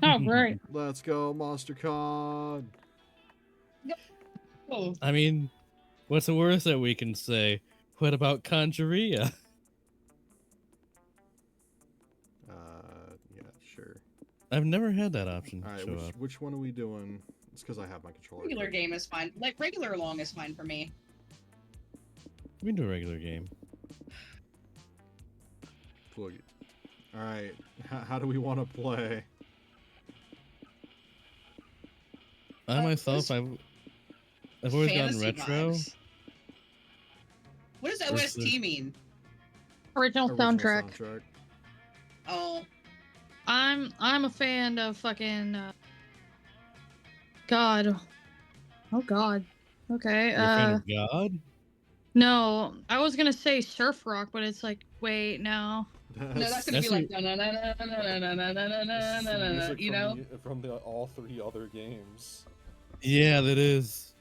Oh, great. Let's go, MonsterCon. Oh, I mean, what's the worst that we can say? What about Conjuria? Yeah, sure. I've never had that option All right, show up. which one are we doing? It's because I have my controller. regular game is fine. Like regular long is fine for me. We can do a regular game. Plug it. All right, how do we want to play? I myself, I've always gotten Fantasy retro. vibes. What does Versus- OST mean? Original soundtrack. Oh, I'm a fan of fucking God. Oh God. Okay. You're a fan of God? No, I was gonna say surf rock, but it's like, wait, no. no, that's gonna be That's like no, no, no, no, no, no, no, no, no, no, no, no, no, Music you from know? from the all three other games. Yeah, that is.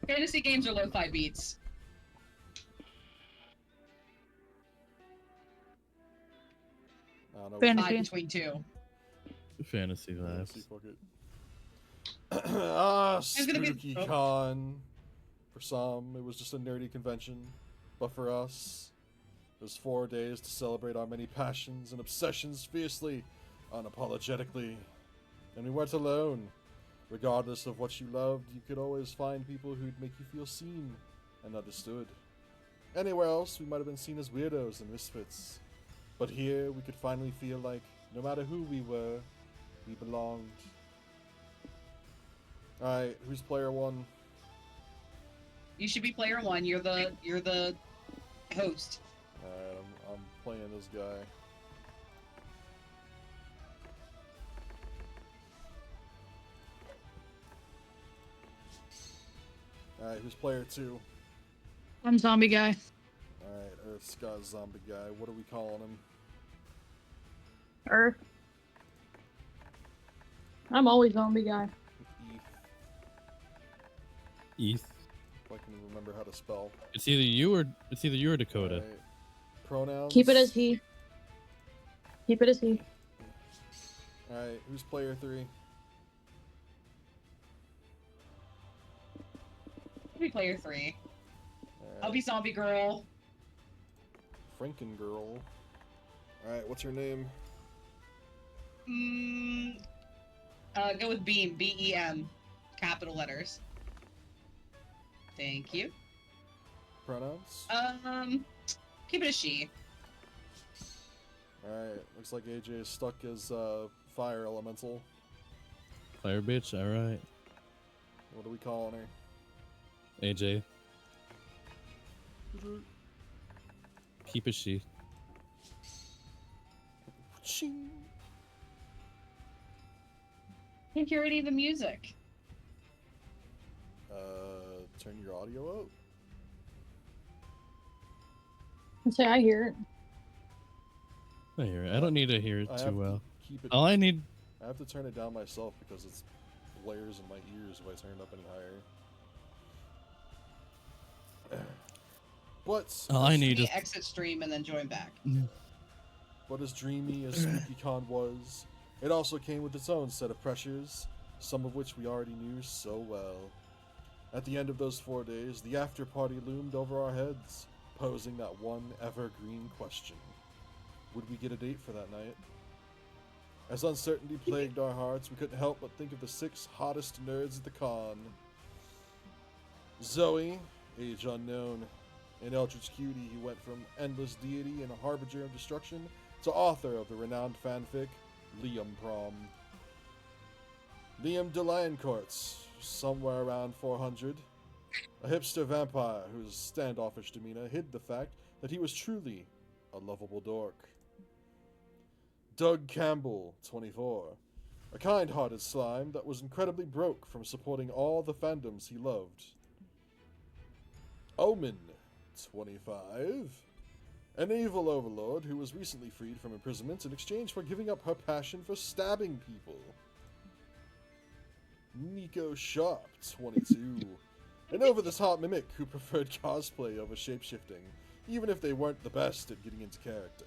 Fantasy games are lo-fi beats. I don't know. Fantasy. Between two. Fantasy Fantasy, vibes. fuck it. Ah, It's gonna be- Spooky Con. For some, it was just a nerdy convention, but for us, it was 4 days to celebrate our many passions and obsessions fiercely, unapologetically. And we weren't alone. Regardless of what you loved, you could always find people who'd make you feel seen and understood. Anywhere else, we might have been seen as weirdos and misfits. But here, we could finally feel like, no matter who we were, we belonged. Alright, who's player one? You should be player one. You're the host. Alright, I'm playing this guy. Alright, who's player two? I'm zombie guy. Alright, Earth's got a zombie guy. What are we calling him? Earth. I'm always zombie guy. Eth. Eth. If I can remember how to spell. It's either you or Dakota. Alright. Pronouns? Keep it as he. Keep it as he. Alright, who's player three? I'll be player three. Alright. I'll be zombie girl. Franken girl. Alright, what's her name? Go with Beam. B-E-M. Capital letters. Thank you. Pronouns? Keep it as she. Alright, looks like AJ is stuck as fire elemental. Fire bitch, alright. What are we calling her? AJ. Keep it she. Ching. I think you already the music. Turn your audio out. I say I hear it. I hear it. I don't need to hear it I too have to well. keep it. All I need. I have to turn it down myself because it's blares in my ears if I turn it up any higher. But All I need is. Exit stream and then join back. But as dreamy as SpookyCon was, it also came with its own set of pressures, some of which we already knew so well. At the end of those 4 days, the after party loomed over our heads, posing that one evergreen question. Would we get a date for that night? As uncertainty plagued our hearts, we couldn't help but think of the 6 hottest nerds at the con. Zoe, age unknown, an eldritch cutie who went from endless deity and a harbinger of destruction to author of the renowned fanfic, Prom. Liam DeLioncourts, somewhere around 400, a hipster vampire whose standoffish demeanor hid the fact that he was truly a lovable dork. Doug Campbell, 24, a kind-hearted slime that was incredibly broke from supporting all the fandoms he loved. Omen, 25, an evil overlord who was recently freed from imprisonment in exchange for giving up her passion for stabbing people. Nico Sharp, 22, an over-the-top mimic who preferred cosplay over shapeshifting, even if they weren't the best at getting into character.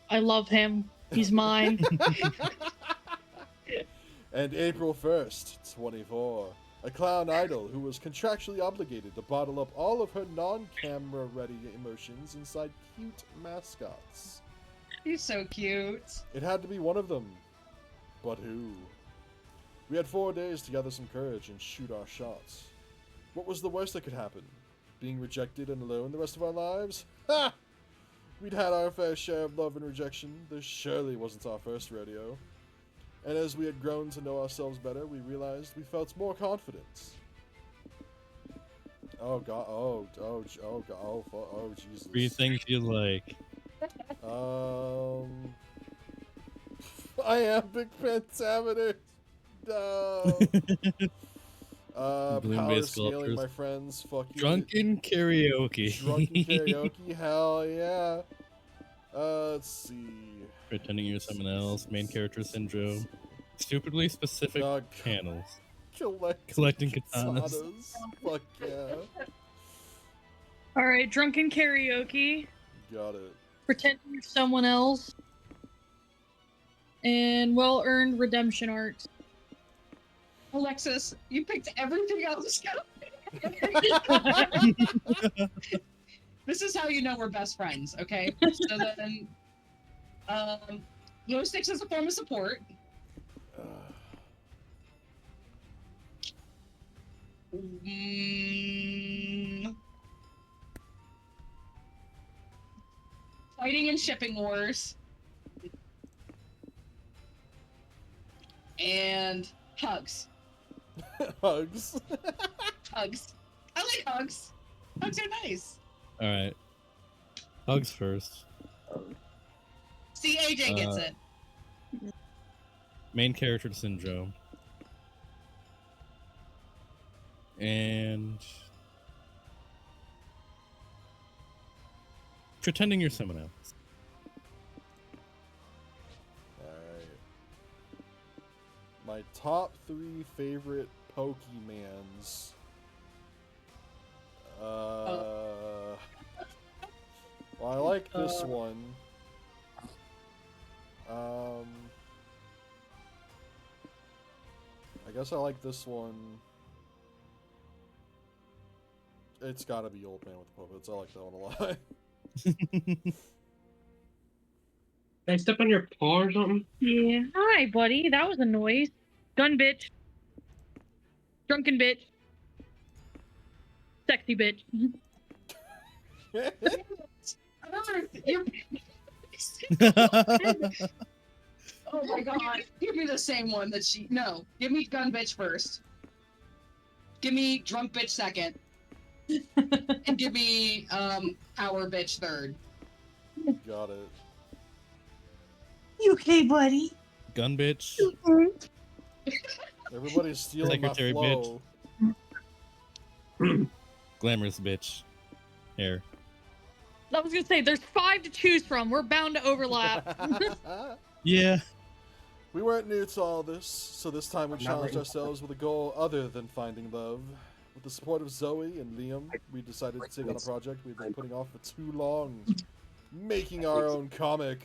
I love him. He's mine. And April 1st, 24, a clown idol who was contractually obligated to bottle up all of her non-camera ready emotions inside cute mascots. He's so cute. It had to be one of them. But who? We had 4 days to gather some courage and shoot our shots. What was the worst that could happen? Being rejected and alone the rest of our lives? Ha! We'd had our fair share of love and rejection. This surely wasn't our first rodeo. And as we had grown to know ourselves better, we realized we felt more confidence. Oh god, oh god, oh Jesus. 3 things you like. I am Big Pentameter. No. Power Balloon-based scaling sculptures. my friends. Fuck you. Drunken karaoke. Drunken karaoke. Hell yeah. Let's see. Pretending you're someone else. Main character syndrome. Stupidly specific Dog. channels. Collecting katanas. Fuck yeah. All right, drunken karaoke. Got it. Pretending you're someone else. And well-earned redemption arcs. Alexis, you picked everything else. This is how you know we're best friends, okay? So then, glow sticks as a form of support. Fighting in shipping wars. And hugs. Hugs. Hugs. I like hugs. Hugs are nice. Alright. Hugs first. See, AJ gets it. Main character syndrome. And pretending you're someone else. Alright. My top 3 favorite Pokemans. Well, I like this one. I guess I like this one. It's gotta be Old Man with the Puppets. I like that one a lot. Did I step on your paw or something? Yeah. Hi, buddy. That was a noise. Gun bitch. Drunken bitch. Sexy bitch. Oh my god. Give me the same one that she. No. Give me gun bitch first. Give me drunk bitch second. And give me power bitch third. Got it. You okay, buddy? Gun bitch. Everybody's stealing Secretary my flow. Glamorous bitch. Hair. I was gonna say, there's 5 to choose from. We're bound to overlap. Yeah. We weren't new to all this, so this time we challenged ourselves with a goal other than finding love. With the support of Zoe and Liam, we decided to take on a project we've been putting off for too long. Making our own comic.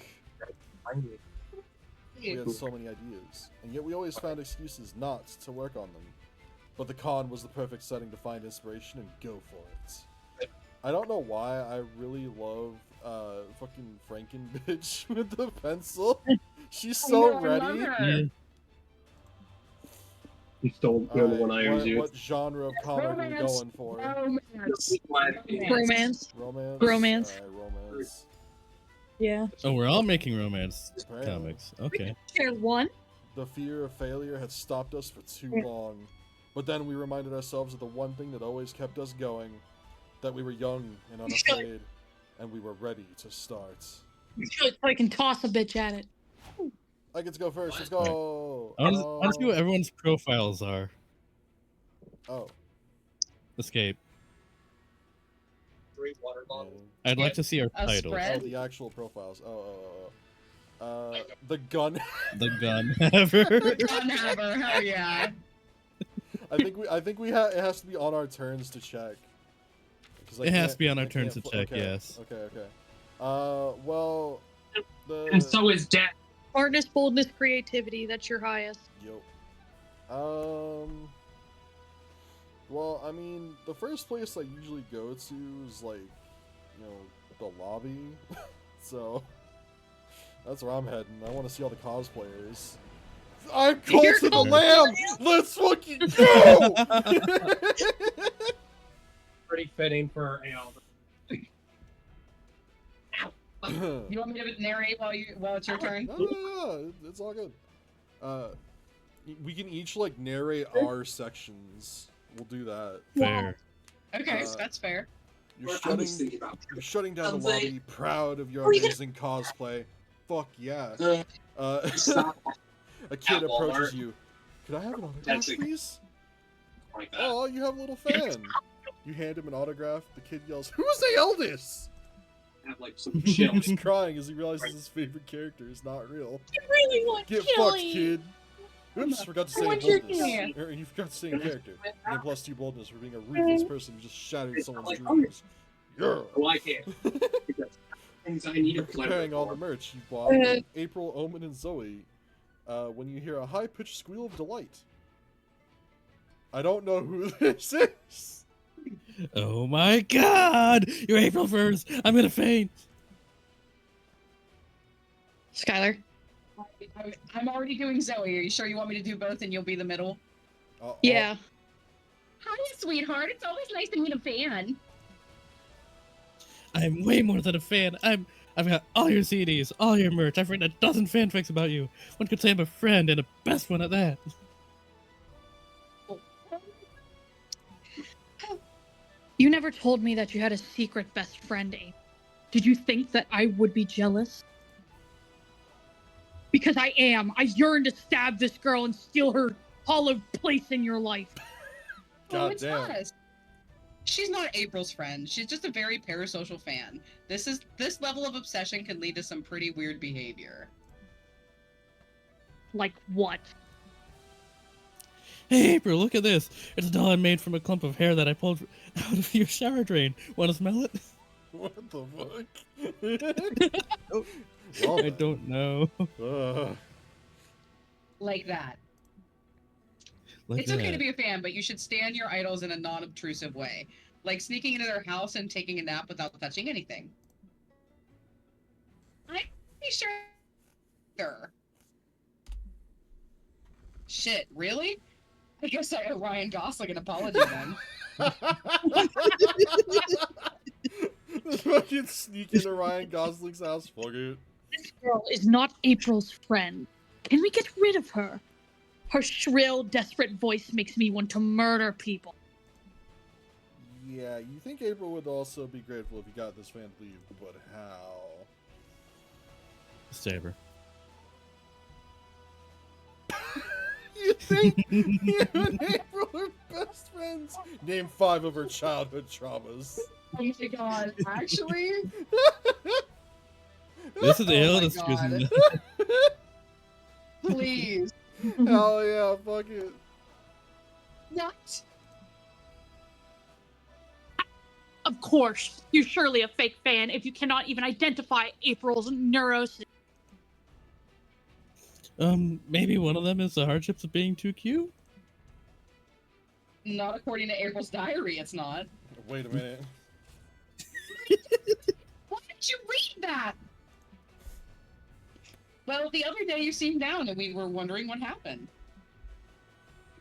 We had so many ideas, and yet we always found excuses not to work on them. But the con was the perfect setting to find inspiration and go for it. I don't know why I really love fucking Franken bitch with the pencil. She's so ready. Yeah. You stole the one I always use. What genre of comic are we going for? Romance. Romance? Romance. Alright, romance. Yeah. Oh, we're all making romance Apparently. comics. Okay. Share one. The fear of failure had stopped us for too long. But then we reminded ourselves of the one thing that always kept us going. That we were young and unafraid. And we were ready to start. So I can toss a bitch at it. I get to go first. Let's go. I want to see what everyone's profiles are. Oh. Escape. Great water bottle. I'd like to see our A titles. spread? Oh, the actual profiles. The gun. The gun haver. Gun haver, hell yeah. I think we it has to be on our turns to check. 'Cause I It has can't- to be on our I turns can't to fl- check, okay, yes. Okay. Well, And so is death. Smartness, boldness, creativity. That's your highest. Yep. Well, I mean, the first place I usually go to is like, the lobby. So that's where I'm heading. I want to see all the cosplayers. I'm Cult You're of the Cult of the Lamb! Let's fucking go! Pretty fitting for You want me to narrate while it's your turn? No, it's all good. We can each like narrate our sections. We'll do that. Fair. Okay, that's fair. You're shutting down the lobby, proud of your amazing cosplay. Fuck yeah. A kid approaches you. Could I have an autograph, please? Oh, you have a little fan. You hand him an autograph. The kid yells, "Who's the eldest?" have like some He's crying as he realizes his favorite character is not real. I really want Get fucked, kid. Oops, forgot to say in boldness. Or you forgot to say in character. And +2 boldness for being a ruthless person who just shattered someone's dreams. Yeah. Oh, I can't. Things I need You're to comparing all the merch you bought with April, Omen, and Zoe. When you hear a high-pitched squeal of delight. I don't know who this is. Oh my god! You're April 1st! I'm gonna faint! Skylar. I'm already doing Zoe. Are you sure you want me to do both and you'll be the middle? Yeah. Hi, sweetheart. It's always nice to meet a fan. I'm way more than a fan. I've got all your CDs, all your merch. I've written a dozen fanfics about you. One could say I'm a friend and a best one at that. You never told me that you had a secret best friend, Abe. Did you think that I would be jealous? Because I am. I yearn to stab this girl and steal her hollow place in your life. Oh, it's damn. us. She's not April's friend. She's just a very parasocial fan. This level of obsession can lead to some pretty weird behavior. Like what? Hey April, look at this. It's a doll I made from a clump of hair that I pulled out of your shower drain. Want to smell it? What the fuck? Well, I don't know. Like that. Like It's okay that. to be a fan, but you should stand your idols in a non-obtrusive way. Like sneaking into their house and taking a nap without touching anything. I'm pretty sure. Shit, really? I guess I owe Ryan Gosling an apology then. Fucking sneak into Ryan Gosling's house. Fuck it. This girl is not April's friend. Can we get rid of her? Her shrill, desperate voice makes me want to murder people. Yeah, you think April would also be grateful if you got this fan to leave, but how? Saber. You think you and April are best friends? Name 5 of her childhood traumas. Oh my god, actually? This is the Oh my eldest God. Please. Hell yeah, fuck it. What? Of course, you're surely a fake fan if you cannot even identify April's neurosis. Maybe one of them is the hardships of being too cute? Not according to April's diary, it's not. Wait a minute. Why did you read that? Well, the other day you seemed down and we were wondering what happened.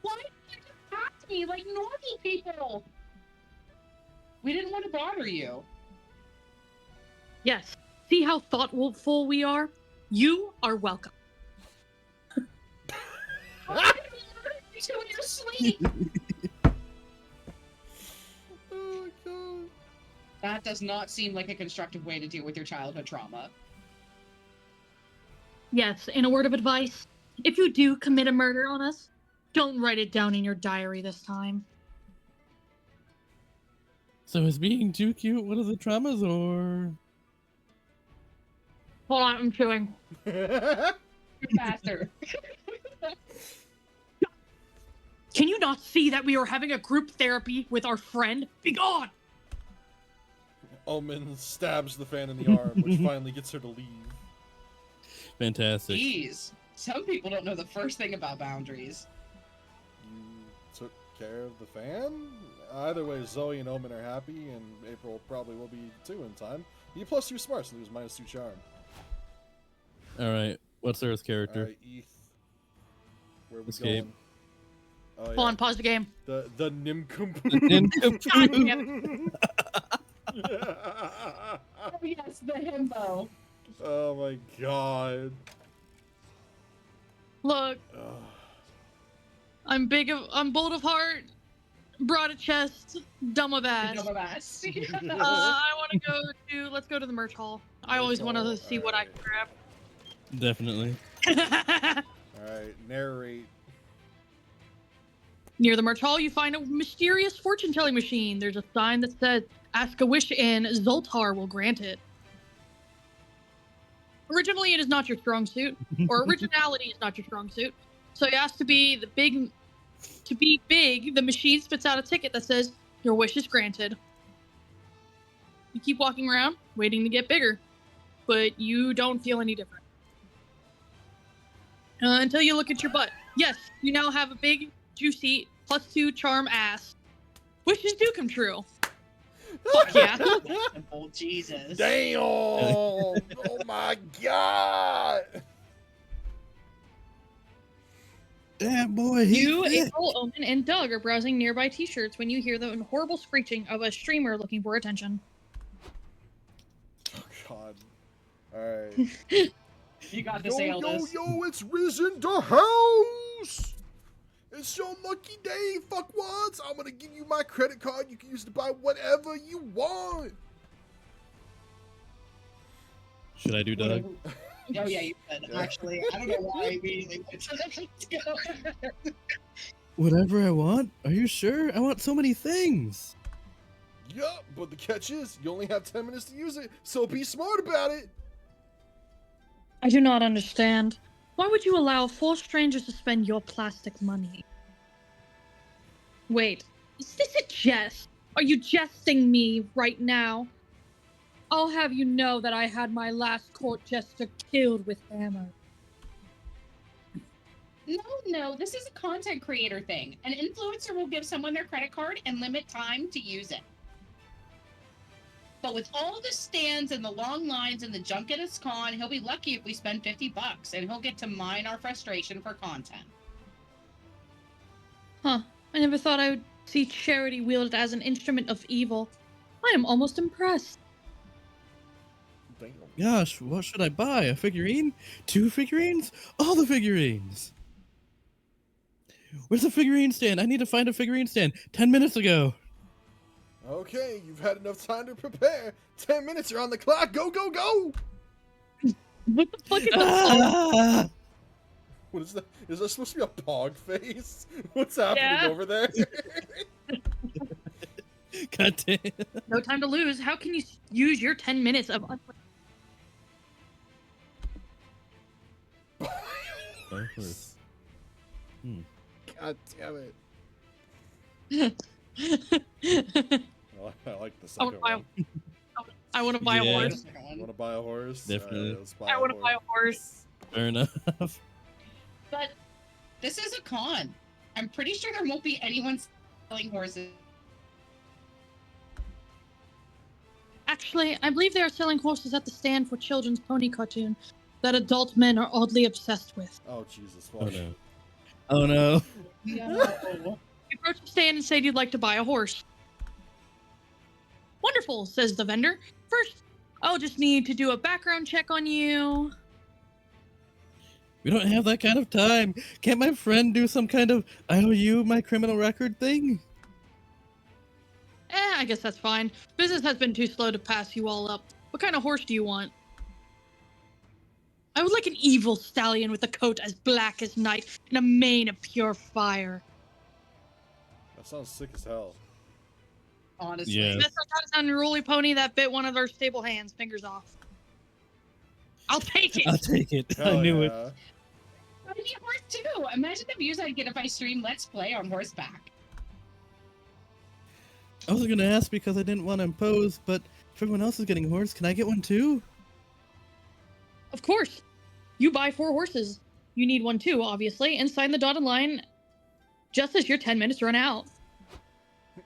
Why did you just ask me like normal people? We didn't want to bother you. Yes. See how thoughtful we are? You are welcome. Why did you murder me to in your sleep? Oh my god. That does not seem like a constructive way to deal with your childhood trauma. Yes, in a word of advice, if you do commit a murder on us, don't write it down in your diary this time. So is being too cute one of the traumas, or...? Hold on, I'm chewing. Faster. Can you not see that we are having a group therapy with our friend? Be gone! Omen stabs the fan in the arm, which finally gets her to leave. Fantastic. Jeez. Some people don't know the first thing about boundaries. You took care of the fan? Either way, Zoe and Omen are happy, and April probably will be too in time. You plus 2 smart, so there's minus 2 charm. Alright, what's Earth's character? Alright, Eth. Where are we Escape. going? Oh, Hold on, pause the game. The Nincompoop. God damn Oh yes, the himbo. Oh my god. Look, Ugh. I'm bold of heart, broad of chest, dumb of ass. Dumb of ass. Let's go to the merch hall. I always want to see what I can grab. Definitely. Alright, narrate. Near the merch hall, you find a mysterious fortune-telling machine. There's a sign that says, "Ask a wish and Zoltar will grant it." Originally, it is not your strong suit, or originality is not your strong suit. So you ask to be big, the machine spits out a ticket that says, "Your wish is granted." You keep walking around, waiting to get bigger, but you don't feel any different. Until you look at your butt. Yes, you now have a big, juicy, +2 charm ass. Wishes do come true. Fuck yeah. Oh Jesus. Damn! Oh my god! Damn boy, You, April, Omen, and Doug are browsing nearby t-shirts when you hear the horrible screeching of a streamer looking for attention. Oh god. Alright. You got to Yo, say all yo, this. yo, it's Risen to House! It's your lucky day, fuckwads! I'm gonna give you my credit card. You can use it to buy whatever you want. Should I do Doug? Oh yeah, you said. Actually, I don't know why I immediately went to that. Whatever I want? Are you sure? I want so many things. Yup, but the catch is, you only have 10 minutes to use it, so be smart about it. I do not understand. Why would you allow 4 strangers to spend your plastic money? Wait, is this a jest? Are you jesting me right now? I'll have you know that I had my last court jester killed with hammer. No, this is a content creator thing. An influencer will give someone their credit card and limit time to use it. But with all the stands and the long lines and the junket con, he'll be lucky if we spend $50 and he'll get to mine our frustration for content. Huh, I never thought I would see charity wielded as an instrument of evil. I am almost impressed. Damn. Gosh, what should I buy? A figurine? 2 figurines? All the figurines! Where's the figurine stand? I need to find a figurine stand. 10 minutes ago. Okay, you've had enough time to prepare. 10 minutes are on the clock. Go, go, go! What the fuck is that? Ah! What is that? Is that supposed to be a pog face? What's happening Yeah. over there? God damn. No time to lose. How can you use your 10 minutes of... God damn it. Well, I like the I want second to buy a, one. I want to buy a Yeah. horse. You want to buy a horse? Definitely. Alright, let's buy I want to buy a horse. Fair enough. But this is a con. I'm pretty sure there won't be anyone selling horses. Actually, I believe they are selling horses at the stand for children's pony cartoon that adult men are oddly obsessed with. Oh, Jesus. Oh Fuck. no. Oh no. No. You approach the stand and say you'd like to buy a horse. Wonderful, says the vendor. First, I'll just need to do a background check on you. We don't have that kind of time. Can't my friend do some kind of I owe you my criminal record thing? I guess that's fine. Business has been too slow to pass you all up. What kind of horse do you want? I would like an evil stallion with a coat as black as night and a mane of pure fire. That sounds sick as hell. Honestly. Yeah. That's not an unruly pony that bit one of our stable hands' fingers off. I'll take it. I'll take it. Hell I knew it. yeah. I need a horse too. Imagine the views I'd get if I stream Let's Play on horseback. I was gonna ask because I didn't want to impose, but if everyone else is getting a horse, can I get one too? Of course. You buy 4 horses. You need one too, obviously, and sign the dotted line just as your 10 minutes run out.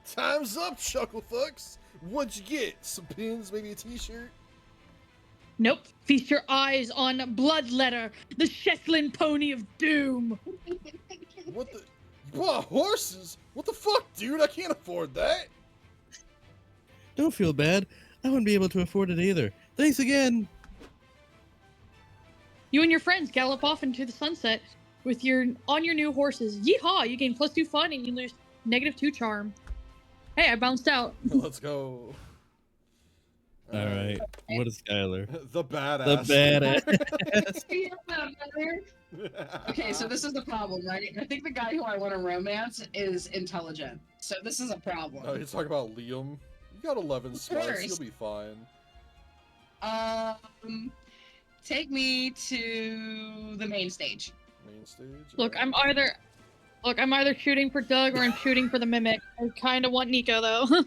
Time's up, Chucklefucks. What'd you get? Some pins, maybe a t-shirt? Nope. Feast your eyes on Bloodletter, the Shetland pony of doom. What the? You bought horses? What the fuck, dude? I can't afford that. Don't feel bad. I wouldn't be able to afford it either. Thanks again. You and your friends gallop off into the sunset with your new horses. Yeehaw! You gain +2 fun and you lose -2 charm. Hey, I bounced out. Let's go. All right. What is Skylar? The badass. The badass. Okay, so this is the problem, right? I think the guy who I want to romance is intelligent. So this is a problem. Oh, you're talking about Liam? You got 11 smarts. course. You'll be fine. Take me to the main stage. Main stage. Look, alright. I'm either shooting for Doug or I'm shooting for the Mimic. I kind of want Nico though.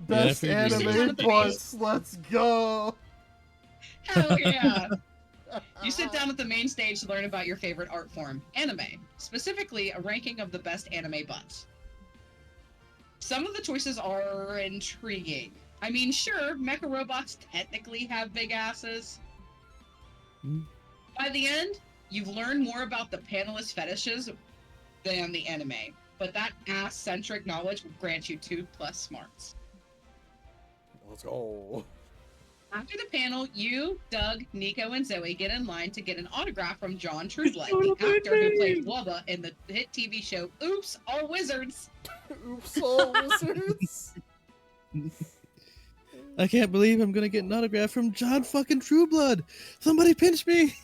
Best Yeah, I figured anime you- butts. Let's go. Hell yeah! You sit down at the main stage to learn about your favorite art form, anime. Specifically, a ranking of the best anime butts. Some of the choices are intriguing. I mean, sure, mecha robots technically have big asses. Hmm. By the end, you've learned more about the panelist fetishes than the anime, but that ass-centric knowledge will grant you 2+ smarts. Let's go. After the panel, you, Doug, Nico, and Zoe get in line to get an autograph from John Trueblood, the actor who played Wubba in the hit TV show Oops, All Wizards. Oops, all wizards. I can't believe I'm gonna get an autograph from John fucking Trueblood. Somebody pinch me.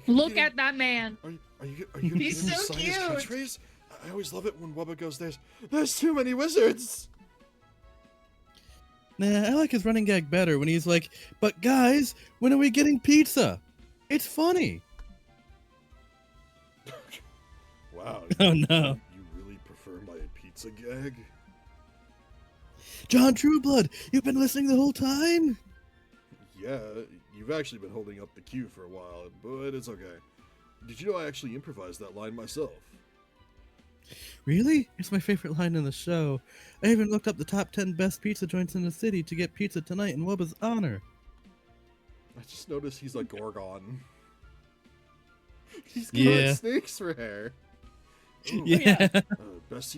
Look at that man. Are you gonna He's give him so sign his cute. catchphrase? I always love it when Wubba goes, there's too many wizards. Nah, I like his running gag better when he's like, but guys, when are we getting pizza? It's funny. Wow. Oh no. You really prefer my pizza gag? John Trueblood, you've been listening the whole time? Yeah, you've actually been holding up the queue for a while, but it's okay. Did you know I actually improvised that line myself? Really? It's my favorite line in the show. I even looked up the top 10 best pizza joints in the city to get pizza tonight in Wubba's honor. I just noticed he's a Gorgon. He's got Yeah. snakes for hair. Ooh, Yeah. best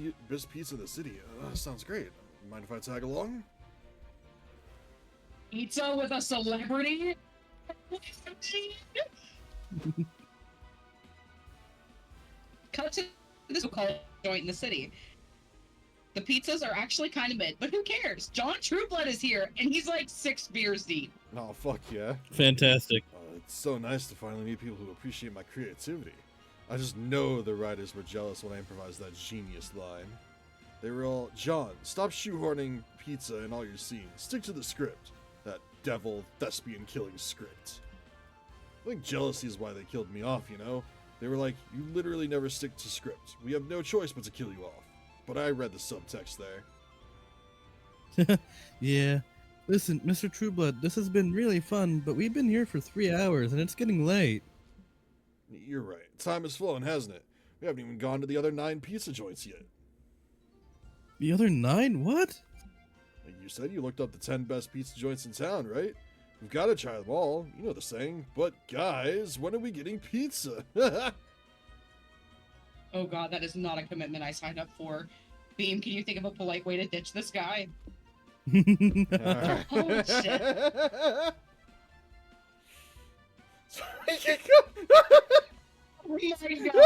pizza in the city. Sounds great. Mind if I tag along? Pizza with a celebrity? Cut to this so-called joint in the city. The pizzas are actually kind of mid, but who cares? John Trueblood is here, and he's like 6 beers deep. Oh, fuck yeah. Fantastic. It's so nice to finally meet people who appreciate my creativity. I just know the writers were jealous when I improvised that genius line. They were all, John, stop shoehorning pizza in all your scenes. Stick to the script. That devil, thespian killing script. I think jealousy is why they killed me off, you know? They were like, you literally never stick to script. We have no choice but to kill you off. But I read the subtext there. Yeah. Listen, Mr. Trueblood, this has been really fun, but we've been here for 3 hours and it's getting late. You're right. Time has flown, hasn't it? We haven't even gone to the other 9 pizza joints yet. The other 9? What? You said you looked up the 10 best pizza joints in town, right? We've got to try them all. You know the saying. But guys, when are we getting pizza? Oh god, that is not a commitment I signed up for. Beam, can you think of a polite way to ditch this guy? Oh, shit. Sorry, you go.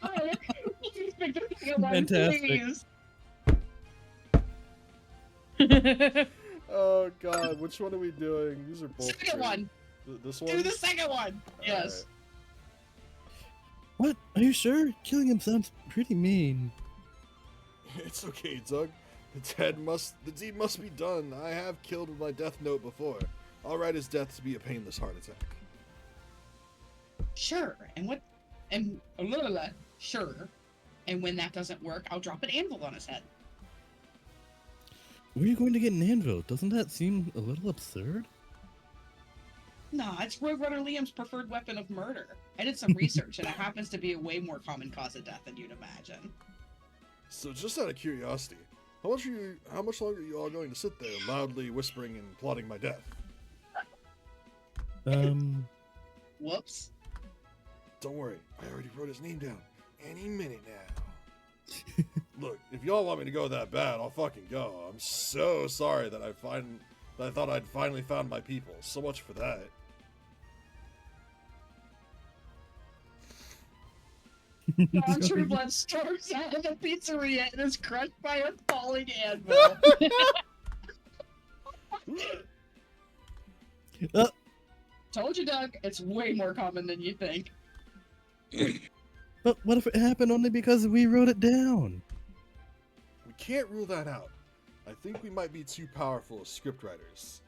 Oh my god! Fantastic. Please. Oh god, which one are we doing? These are both. Second great. one. This one. Do the second one. Yes. What? Are you sure? Killing him sounds pretty mean. Alright. It's okay, Doug. The deed must be done. I have killed with my death note before. I'll write his death to be a painless heart attack. Sure. And what? And sure. And when that doesn't work, I'll drop an anvil on his head. Where are you going to get an anvil? Doesn't that seem a little absurd? Nah, it's Roadrunner Liam's preferred weapon of murder. I did some research, and it happens to be a way more common cause of death than you'd imagine. So, just out of curiosity, how much longer are you all going to sit there, loudly whispering and plotting my death? Whoops. Don't worry, I already wrote his name down. Any minute now. Look, if y'all want me to go that bad, I'll fucking go. I'm so sorry that I thought I'd finally found my people. So much for that. Don Trueblood storms out of the pizzeria and is crushed by a falling anvil. Told you, Doug. It's way more common than you think. But what if it happened only because we wrote it down? We can't rule that out. I think we might be too powerful as scriptwriters.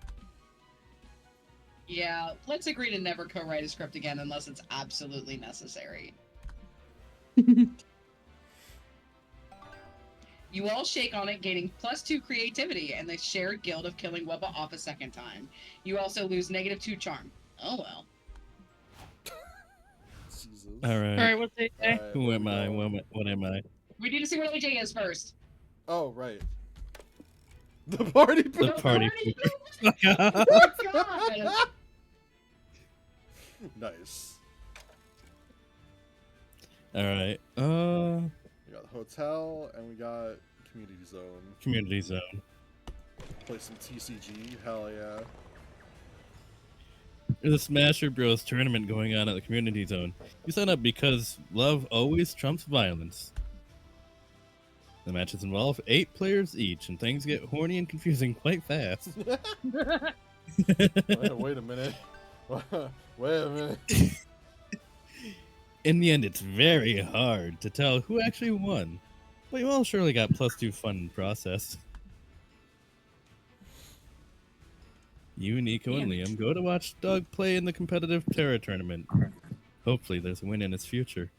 Yeah, let's agree to never co-write a script again unless it's absolutely necessary. You all shake on it, gaining +2 creativity and the shared guild of killing Wubba off a second time. You also lose -2 charm. Oh well. Jesus. All right. All right, what's it say? Alright, Who there am we I? go. What am I? We need to see what AJ is first. Oh, right. The party The pooper. party. Oh God! Nice. All right. We got hotel and we got community zone. Community zone. Play some TCG. Hell yeah. There's a Smasher Bros tournament going on at the community zone. You sign up because love always trumps violence. The matches involve 8 players each, and things get horny and confusing quite fast. Wait a minute. Wait a minute. In the end, it's very hard to tell who actually won. But you all surely got +2 fun in the process. You, Nico, and Liam go to watch Doug play in the competitive Terra tournament. Hopefully there's a win in his future.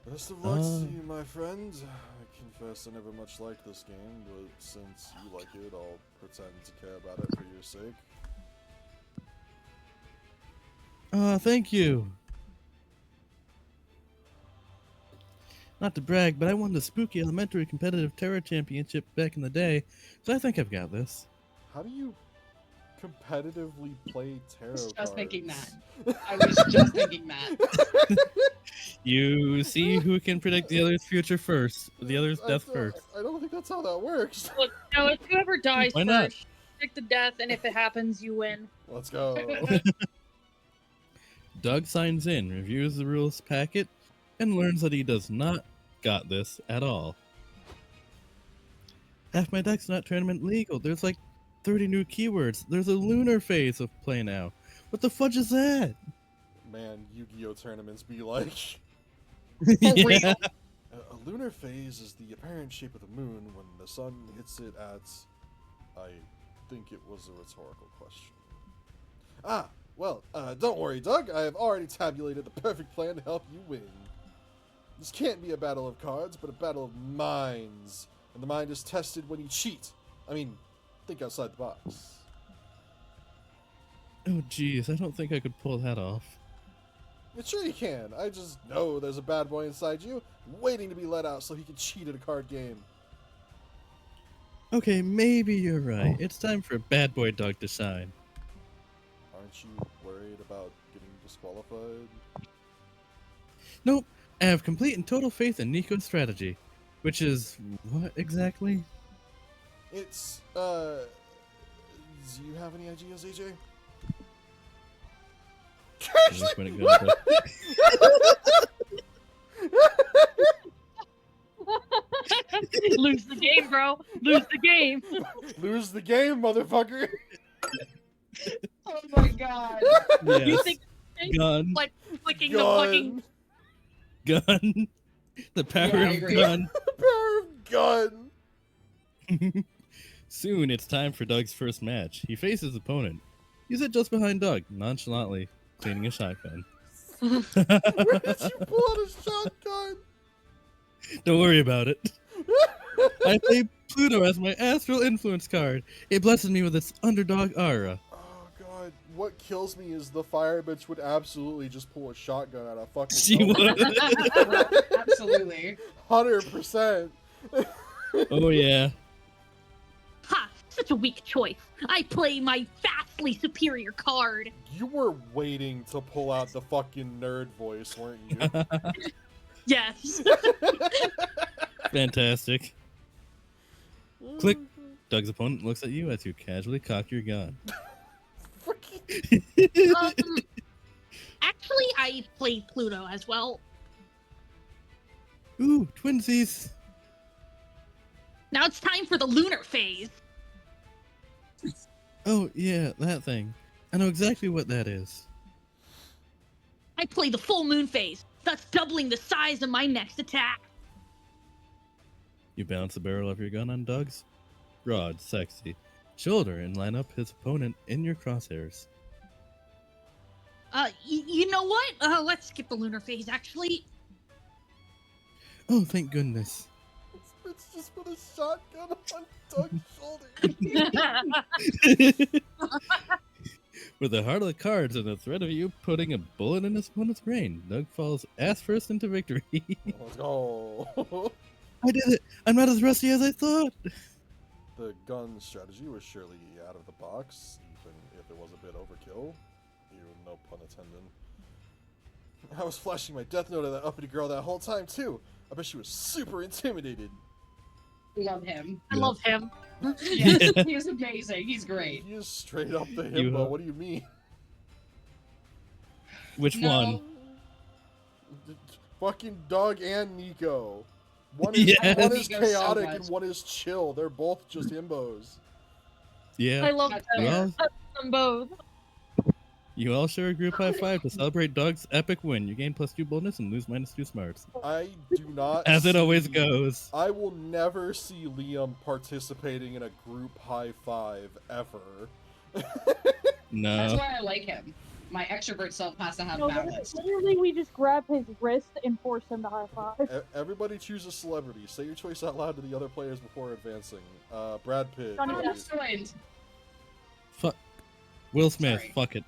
Best of luck to you, my friend. I confess I never much liked this game, but since you like it, I'll pretend to care about it for your sake. Thank you. Not to brag, but I won the Spooky Elementary Competitive Terror Championship back in the day, so I think I've got this. How do you competitively play tarot I was just cards? thinking that. I was just thinking that. You see who can predict the other's future first, the other's death first. I don't think that's how that works. Look, no, it's whoever dies Why not? first. Pick the death, and if it happens, you win. Let's go. Doug signs in, reviews the rules packet, and learns that he does not got this at all. Half my deck's not tournament legal. There's like 30 new keywords. There's a lunar phase of play now. What the fudge is that? Man, Yu-Gi-Oh tournaments be like. Yeah. A lunar phase is the apparent shape of the moon when the sun hits it at. I think it was a rhetorical question. Well, don't worry, Doug. I have already tabulated the perfect plan to help you win. This can't be a battle of cards, but a battle of minds. And the mind is tested when you cheat. I mean, think outside the box. Oh, geez, I don't think I could pull that off. Sure you can. I just know there's a bad boy inside you, waiting to be let out so he can cheat at a card game. Okay, maybe you're right. It's time for a bad boy Doug to shine. Aren't you worried about getting disqualified? Nope, I have complete and total faith in Nico's strategy. Which is what exactly? It's, do you have any ideas, AJ? Just when it goes up. Lose the game, bro. Lose the game. Lose the game, motherfucker! Oh my God. Yes. You think Gun. like flicking the fucking Gun. The power Yeah, I of agree. gun. Power of gun! Soon it's time for Doug's first match. He faces his opponent. He's just behind Doug, nonchalantly cleaning a shotgun. Where did you pull out a shotgun? Don't worry about it. I play Pluto as my astral influence card. It blesses me with its underdog aura. Oh god, what kills me is the fire bitch would absolutely just pull a shotgun out of fucking She nowhere. would. Absolutely. 100%. Oh yeah. Ha! Such a weak choice. I play my vastly superior card. You were waiting to pull out the fucking nerd voice, weren't you? Yes. Fantastic. Click. Doug's opponent looks at you as you casually cock your gun. Um, actually, I play Pluto as well. Ooh, twinsies. Now it's time for the lunar phase. Oh yeah, that thing. I know exactly what that is. I play the full moon phase, thus doubling the size of my next attack. You balance the barrel of your gun on Doug's broad, sexy shoulder and line up his opponent in your crosshairs. You know what? Let's skip the lunar phase, actually. Oh, thank goodness. It's just put a shotgun on Doug's shoulder. With the heart of the cards and the threat of you putting a bullet in his opponent's brain, Doug falls ass first into victory. Let's go. I did it! I'm not as rusty as I thought! The gun strategy was surely out of the box, even if it was a bit overkill. No pun intended. I was flashing my death note at that uppity girl that whole time too. I bet she was super intimidated. Love him. I love him. Yes, he is amazing. He's great. He is straight up the You- himbo. What do you mean? Which No. one? Fucking Doug and Nico. One is, Yes. one is Nico so chaotic much. and one is chill. They're both just himbos. Yeah. I love That's them. fair. Well, I love them both. you all share a group high five to celebrate Doug's epic win. You gain +2 boldness and lose -2 smarts. I do not. As it always see- goes. I will never see Liam participating in a group high five ever. That's No. why I like him. My extrovert self has to have No, balance. literally, we just grab his wrist and force him to high five. Everybody choose a celebrity. Say your choice out loud to the other players before advancing. Brad Pitt. Johnny Oh, Depp. excellent. Fuck. Will Smith. Sorry. Fuck it.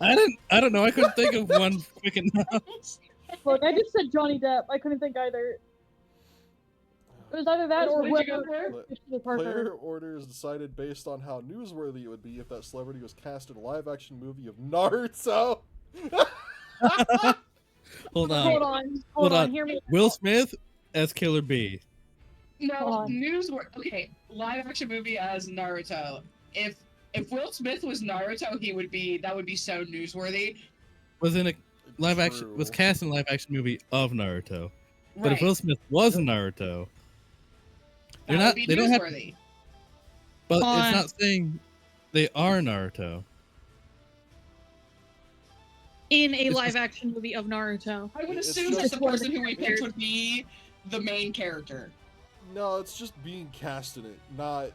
I don't know. I couldn't think of one quick enough. Look, I just said Johnny Depp. I couldn't think either. It was either that or What did you go whether for? it's the partner. Player order is decided based on how newsworthy it would be if that celebrity was cast in a live-action movie of Naruto. Hold on. Hold on. Hold on. Hear me. Will Smith as Killer B. No, on. Okay, live action movie as Naruto. If Will Smith was Naruto, that would be so newsworthy. Was in a live action. Was True. cast in a live action movie of Naruto. But if Right. Will Smith was Naruto, That they're would not. be They don't have. newsworthy. But On. it's not saying they are Naruto. In a It's live just- action movie of Naruto. I would It's assume that just the one person who we picked would be the main character. No, it's just being cast in it, not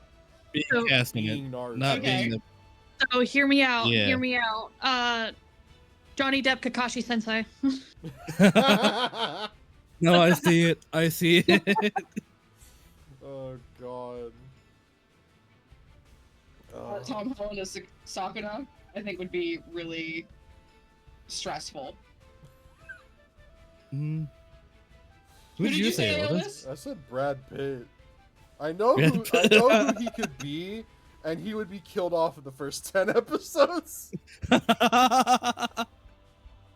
Being So- cast in it, being Naruto. not Okay. being the. So hear me out. Yeah. Hear me out. Johnny Depp, Kakashi Sensei. No, I see it. I see it. Oh god. Tom Holland as Sakuna, I think would be really stressful. Mm. Who Who did you say, Elvis? Elvis? I said Brad Pitt. I know Brad who Pitt. I know who he could be, and he would be killed off in the first 10 episodes.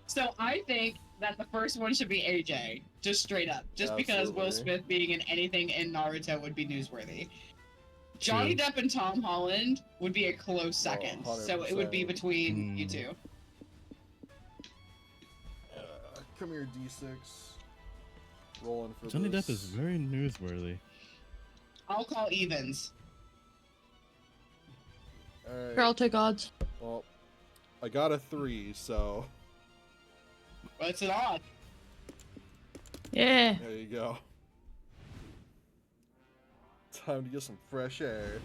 So I think that the first one should be AJ, just straight up, just because Will Absolutely. Smith being in anything in Naruto would be newsworthy. Johnny True. Depp and Tom Holland would be a close second, so it would be 100%. between you two. Come here, D6. Rolling for Johnny this. Depp is very newsworthy. I'll call evens. Alright. Here, I'll take odds. Well, I got a 3, so What's it on? Yeah. there you go. Time to get some fresh air.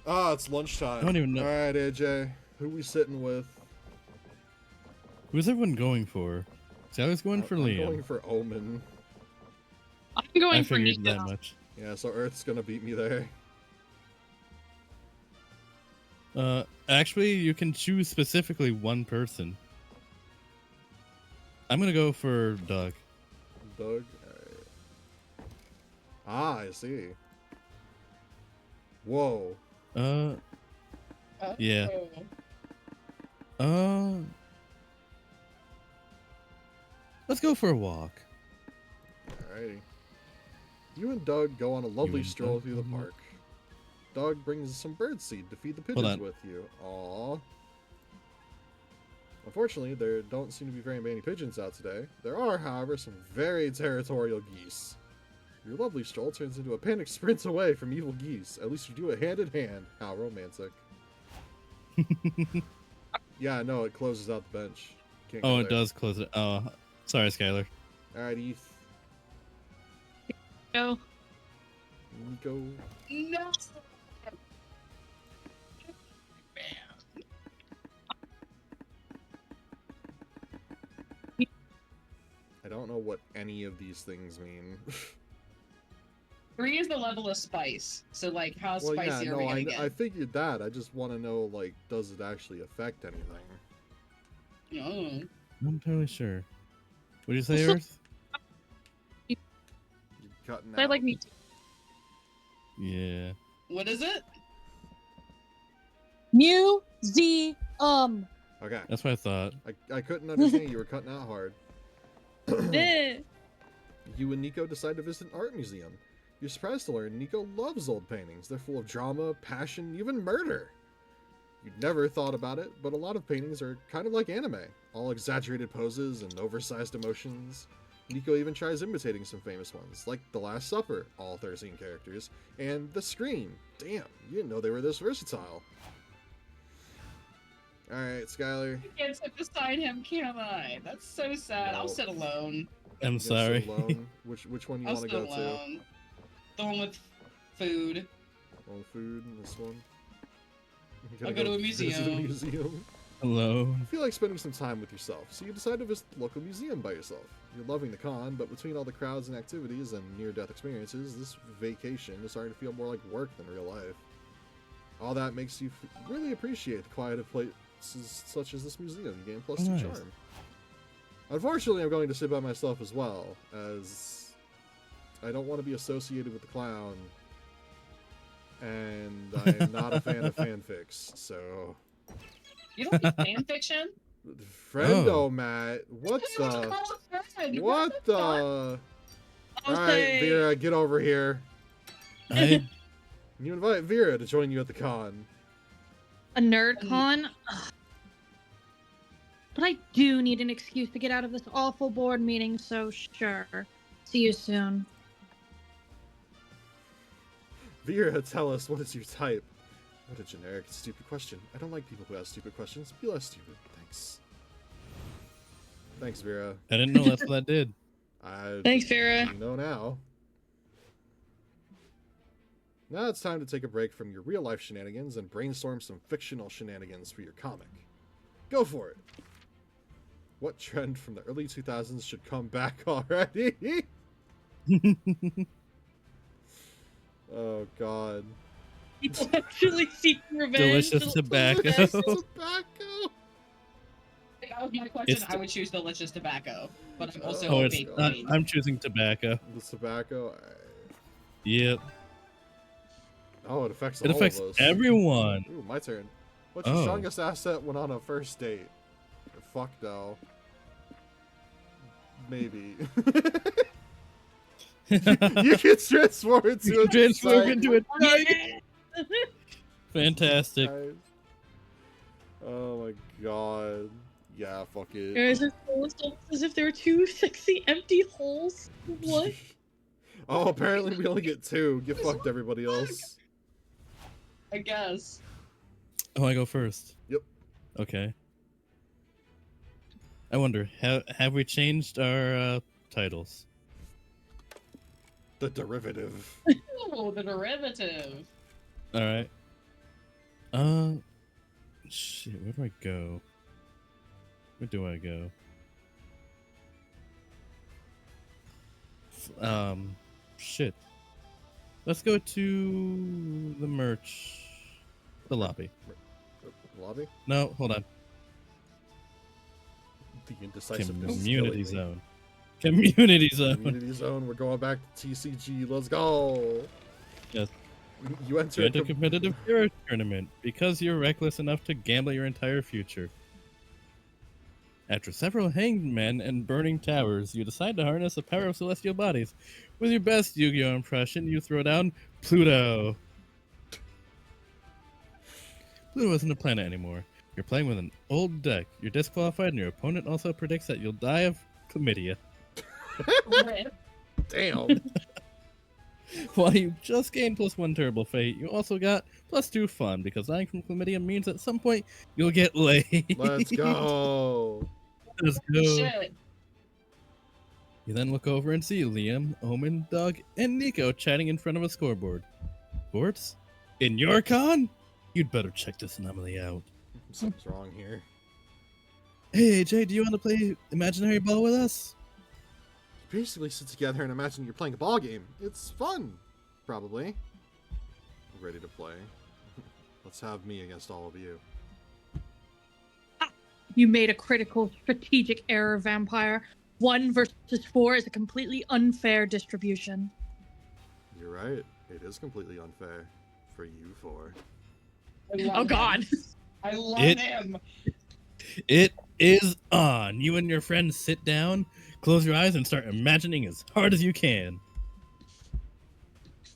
Ah, it's lunchtime. I don't even know- Alright, AJ. Who we sitting with? Who's everyone going for? See, I was going for I'm Liam. going for Omen. I'm going I for figured Nico. that much. Yeah, so Earth's gonna beat me there. Actually, you can choose specifically one person. I'm gonna go for Doug. Doug. Alright. Ah, I see. Whoa. Yeah. Let's go for a walk. Alrighty. You and Doug go on a lovely and stroll Doug? through the park. Doug brings some birdseed to feed the Hold pigeons on. with you. Aww. Unfortunately, there don't seem to be very many pigeons out today. There are, however, some very territorial geese. Your lovely stroll turns into a panicked sprint away from evil geese. At least you do it hand in hand. How romantic. Yeah, no, it closes out the bench. Can't go Oh, it there. does close it. Oh, sorry, Skylar. Alright, Eth. Go. Nico. No. I don't know what any of these things mean. 3 is the level of spice. So, like, how Well, yeah, spicy are no, we gonna I get? figured that. I just want to know, like, does it actually affect anything? Oh. I'm not totally sure. What did you say, Earth? You're cutting I out. like me. Yeah. What is it? Museum. Okay. That's what I thought. I couldn't understand. You were cutting out hard. Eh. You and Nico decide to visit an art museum. You're surprised to learn Nico loves old paintings. They're full of drama, passion, even murder. You'd never thought about it, but a lot of paintings are kind of like anime. All exaggerated poses and oversized emotions. Nico even tries imitating some famous ones, like The Last Supper, all 13 characters, and The Scream. Damn, you didn't know they were this versatile. Alright, Skylar. I can't sit beside him, can I? That's so sad. I'll No. sit alone. I'm You gonna sit sorry. alone? Which one you I'll want to sit go to? alone. The one with food. One food and this one. You're I'll gonna go to a visit museum. museum. Hello. You feel like spending some time with yourself, so you decide to visit the local museum by yourself. You're loving the con, but between all the crowds and activities and near-death experiences, this vacation is starting to feel more like work than real life. All that makes you really appreciate the quiet of places such as this museum. You gain +2 Nice. charm. Unfortunately, I'm going to sit by myself as well, as I don't want to be associated with the clown, and I am not a fan of fanfics, so... You don't like fan fiction? Friendo, Oh. Matt. What You have to the? call a friend. What the the? I'll Alright, say Vera, get over here. I You invite Vera to join you at the con. a nerd con. Ugh. But I do need an excuse to get out of this awful board meeting, so sure. See you soon. Vera, tell us, what is your type? What a generic, stupid question. I don't like people who ask stupid questions. Be less stupid. Thanks. Thanks, Vera. didn't know that's what that did. Thanks, Vera. You know now. Now it's time to take a break from your real-life shenanigans and brainstorm some fictional shenanigans for your comic. Go for it! What trend from the early 2000s should come back already? Oh, God. People actually seek revenge. Delicious tobacco. Delicious tobacco! If that was my question, It's I would choose delicious tobacco. But I'm also Oh, a it's baked not, bean. I'm choosing tobacco. The tobacco? Yep. Oh, it affects It all affects of us. everyone. Ooh, my turn. What's your Oh. strongest asset when on a first date? Fuck no. Maybe. You can transform into a Transform giant into a giant. Fantastic. Guys. Oh my god. Yeah, fuck it. Guys, it's almost as if there were two sexy empty holes. What? Oh, apparently we only get 2. Get fucked, everybody else. I guess. Oh, I go first. Yep. Okay. I wonder, have we changed our titles? The derivative. Oh, the derivative. All right. Shit. Where do I go? Where do I go? shit. Let's go to the merch. The lobby. Lobby? No, hold on. The indecisiveness. is Community killing me. zone. Community zone. Community zone. We're going back to TCG. Let's go. Yes. You enter You a enter a competitive hero tournament because you're reckless enough to gamble your entire future. After several hanged men and burning towers, you decide to harness the power of celestial bodies. With your best Yu-Gi-Oh impression, you throw down Pluto. Pluto isn't a planet anymore. You're playing with an old deck. You're disqualified, and your opponent also predicts that you'll die of chlamydia. Damn. While you just gained +1 Terrible Fate, you also got +2 Fun, because dying from chlamydia means at some point you'll get laid. Let's go. Let's go. Shit. You then look over and see Liam, Omen, Doug, and Nico chatting in front of a scoreboard. Sports? In your con? You'd better check this anomaly out. Something's wrong here. Hey AJ, do you want to play imaginary ball with us? Basically sit together and imagine you're playing a ball game. It's fun, probably. Ready to play. Let's have me against all of you. You made a critical strategic error, Vampire. 1 versus 4 is a completely unfair distribution. You're right. It is completely unfair for you four. I love Oh him. God. I love It- him. It is on. You and your friends sit down, close your eyes, and start imagining as hard as you can.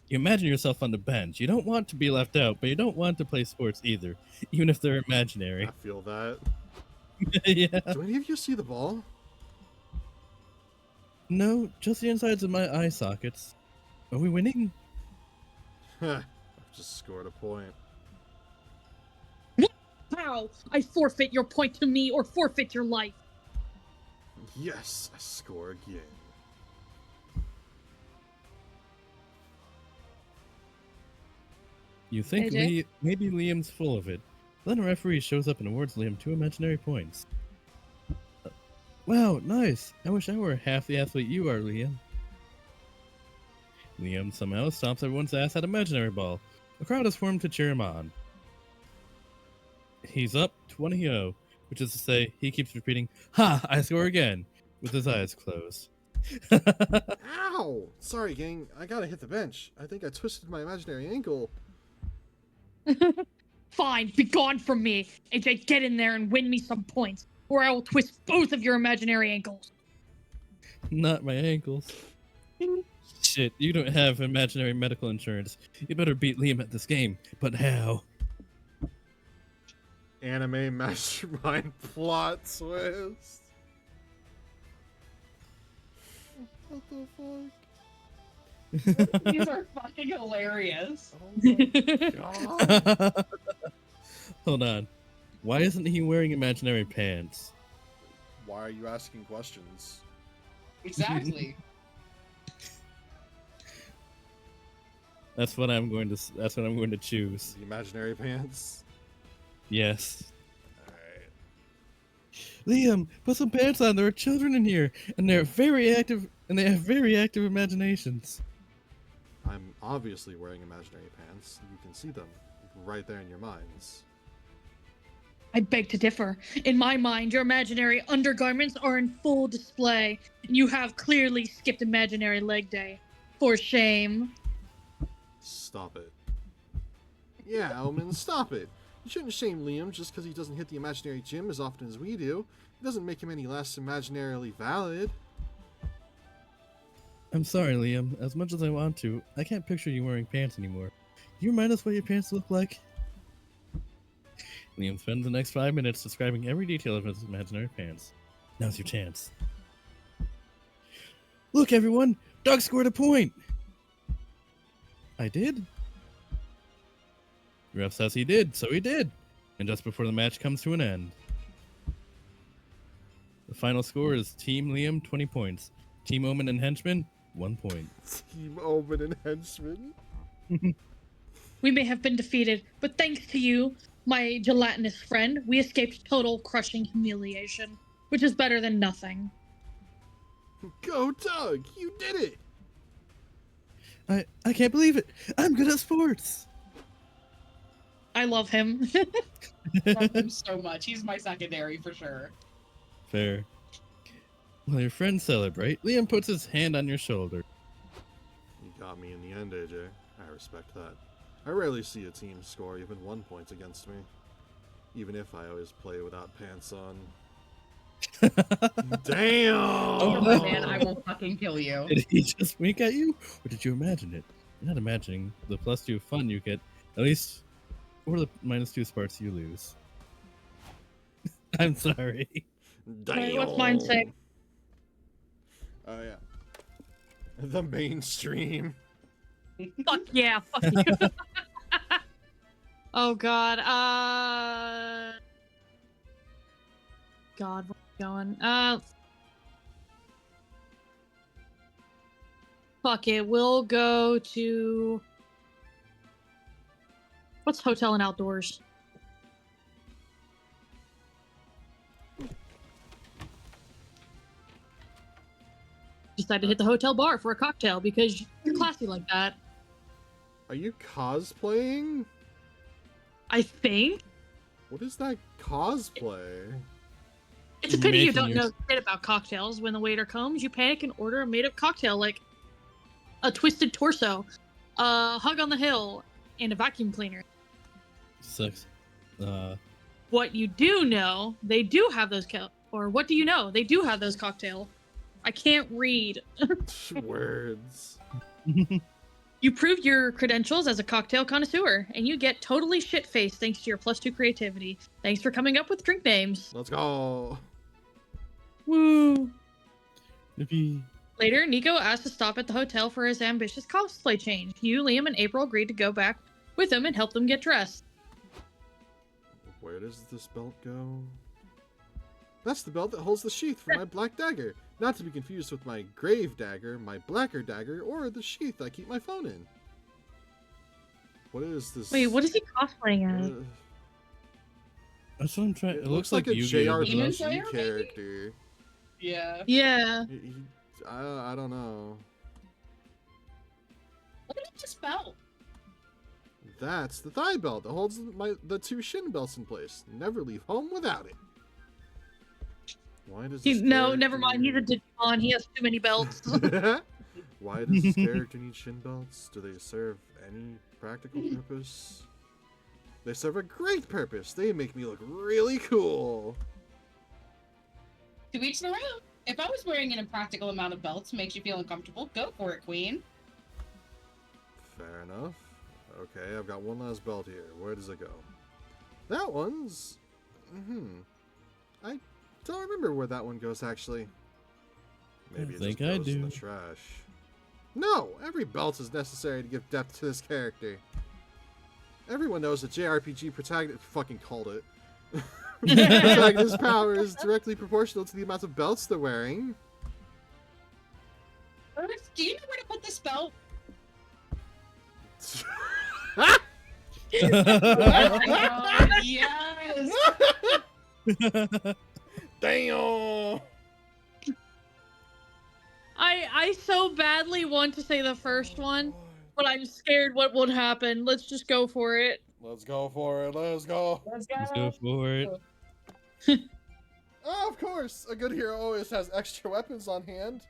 You imagine yourself on the bench. You don't want to be left out, but you don't want to play sports either, even if they're imaginary. I feel that. Yeah. Do any of you see the ball? No, just the insides of my eye sockets. Are we winning? I've just scored a point. How? I forfeit your point to me or forfeit your life. Yes, I score again. You think AJ? maybe Liam's full of it. Then a referee shows up and awards Liam 2 imaginary points. Wow, nice. I wish I were half the athlete you are, Liam. Liam somehow stomps everyone's ass at imaginary ball. A crowd has formed to cheer him on. He's up 20-0, which is to say, he keeps repeating, "Ha! I score again!" with his eyes closed. Ow! Sorry, gang. I gotta hit the bench. I think I twisted my imaginary ankle. Fine, be gone from me. AJ, get in there and win me some points, or I will twist both of your imaginary ankles. Not my ankles. Shit, you don't have imaginary medical insurance. You better beat Liam at this game. But how? Anime mastermind plot twist. What the fuck? These are fucking hilarious. Oh my god. Hold on. Why isn't he wearing imaginary pants? Why are you asking questions? Exactly. That's what I'm going to choose. The imaginary pants. Yes. Alright. Liam, put some pants on. There are children in here, and they're very active, and they have very active imaginations. I'm obviously wearing imaginary pants. You can see them right there in your minds. I beg to differ. In my mind, your imaginary undergarments are in full display, and you have clearly skipped imaginary leg day. For shame. Stop it. Yeah, Omen, stop it. You shouldn't shame Liam just because he doesn't hit the imaginary gym as often as we do. It doesn't make him any less imaginarily valid. I'm sorry, Liam. As much as I want to, I can't picture you wearing pants anymore. Can you remind us what your pants look like? Liam spends the next 5 minutes describing every detail of his imaginary pants. Now's your chance. Look, everyone! Doug scored a point! I did? The ref says he did, so he did! And just before the match comes to an end. The final score is Team Liam, 20 points. Team Omen and Henchman, 1 point. Team Omen and Henchman. We may have been defeated, but thanks to you, my gelatinous friend, we escaped total crushing humiliation, which is better than nothing. Go, Doug! You did it! I can't believe it. I'm good at sports. I love him. Love him so much. He's my secondary for sure. Fair. While your friends celebrate, Liam puts his hand on your shoulder. You got me in the end, AJ. I respect that. I rarely see a team score even 1 point against me. Even if I always play without pants on. Damn! Oh man, I will fucking kill you. Did he just wink at you? Or did you imagine it? You're not imagining the +2 fun you get, at least for the -2 sparks you lose. I'm sorry. Damn! Wait, what's mine say? Oh, yeah. The mainstream. Fuck yeah, fuck you. Oh god. God, where am I going? Fuck it. We'll go to what's hotel and outdoors? Decided to hit the hotel bar for a cocktail because you're classy like that. Are you cosplaying? I think. What is that cosplay? It's a pity you Making don't your- know shit about cocktails. When the waiter comes, you panic and order a made-up cocktail like a twisted torso, a hug on the hill, and a vacuum cleaner. Sucks. What you do know, they do have those or what do you know? They do have those cocktails. I can't read. Words. You prove your credentials as a cocktail connoisseur, and you get totally shit-faced thanks to your +2 creativity. Thanks for coming up with drink names. Let's go. Woo! Yippee. Later, Nico asked to stop at the hotel for his ambitious cosplay change. You, Liam, and April agreed to go back with him and help them get dressed. Where does this belt go? That's the belt that holds the sheath for my black dagger. Not to be confused with my grave dagger, my blacker dagger, or the sheath I keep my phone in. What is this? Wait, what is he cosplaying as? That's what I'm trying. It It looks looks like a Yu-Gi-Oh! Demon JRPG Slayer, maybe? character. Yeah. Yeah. I don't know. What is this belt? That's the thigh belt that holds the 2 shin belts in place. Never leave home without it. Why does this No, never mind. He's a Digimon. He has too many belts. Why does this character need shin belts? Do they serve any practical purpose? They serve a great purpose. They make me look really cool. To each their own. If I was wearing an impractical amount of belts makes you feel uncomfortable, go for it, Queen. Fair enough. Okay, I've got one last belt here. Where does it go? That one's... I don't remember where that one goes, actually. Maybe I it think just I goes in do. the trash. No! Every belt is necessary to give depth to this character. Everyone knows that JRPG protagonist... Fucking called it. Protagonist's power is directly proportional to the amount of belts they're wearing. Earth, do you know where to put this belt? Yes! Damn! I so badly want to say the first one, but I'm scared what would happen. Let's just go for it. Let's go for it. Let's go. Let's Let's go for it. Oh, of course. A good hero always has extra weapons on hand.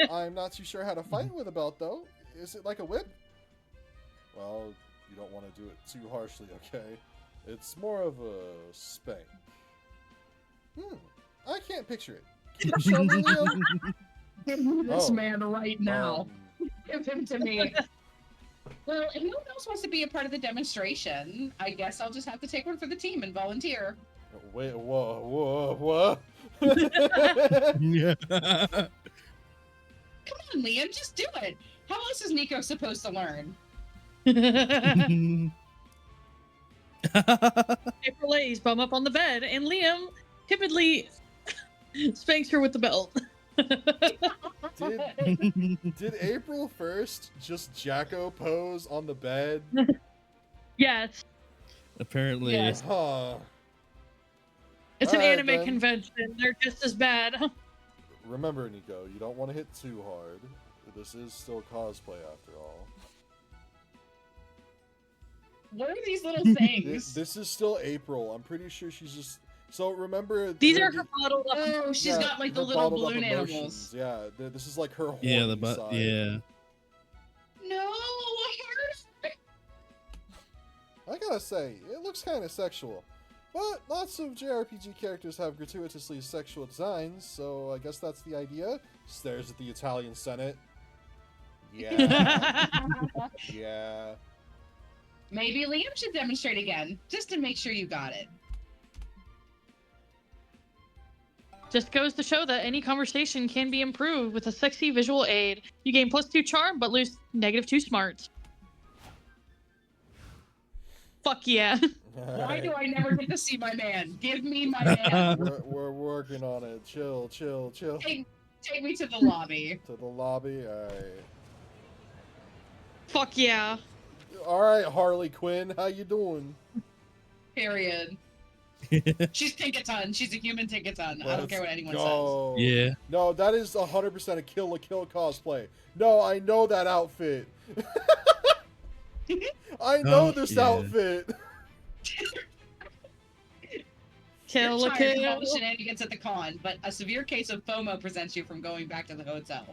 I'm not too sure how to fight with a belt, though. Is it like a whip? Well, you don't want to do it too harshly, okay? It's more of a spank. I can't picture it. Can you show me, Leo? Give me this Oh. man right now. Give him to me. Oh, Well, if no one else wants to be a part of the demonstration, I guess I'll just have to take one for the team and volunteer. Wait, whoa. Yeah. Come on, Liam, just do it. How else is Nico supposed to learn? April lays bum up on the bed, and Liam timidly spanks her with the belt. Did April 1st just Jacko pose on the bed? Yes, Apparently, Yes. Huh. it's an Alright, anime then. convention. They're just as bad. Remember, Nico, you don't want to hit too hard. This is still cosplay after all. What are these little things? This is still April. I'm pretty sure she's just. So remember. These are her bottled up. Oh, she's got like the her little bottled up balloon emotions. animals. Yeah, this is like her Yeah, horny side. yeah. No, I gotta say, it looks kind of sexual. But lots of JRPG characters have gratuitously sexual designs, so I guess that's the idea. Stares at the Italian Senate. Yeah. Yeah. Maybe Liam should demonstrate again, just to make sure you got it. Just goes to show that any conversation can be improved with a sexy visual aid. You gain +2 charm, but lose -2 smarts. Fuck yeah. Why do I never get to see my man? Give me my man. We're working on it. Chill. Take me to the lobby. To the lobby. Alright. Fuck yeah. Alright, Harley Quinn. How you doing? Period. She's Tinkaton. She's a human Tinkaton. I don't care what anyone go. Yeah. No, that is 100% a Kill la Kill cosplay. No, I know that outfit. I know this outfit. Kill You're a tired of all kill. the shenanigans at the con, but a severe case of FOMO prevents you from going back to the hotel.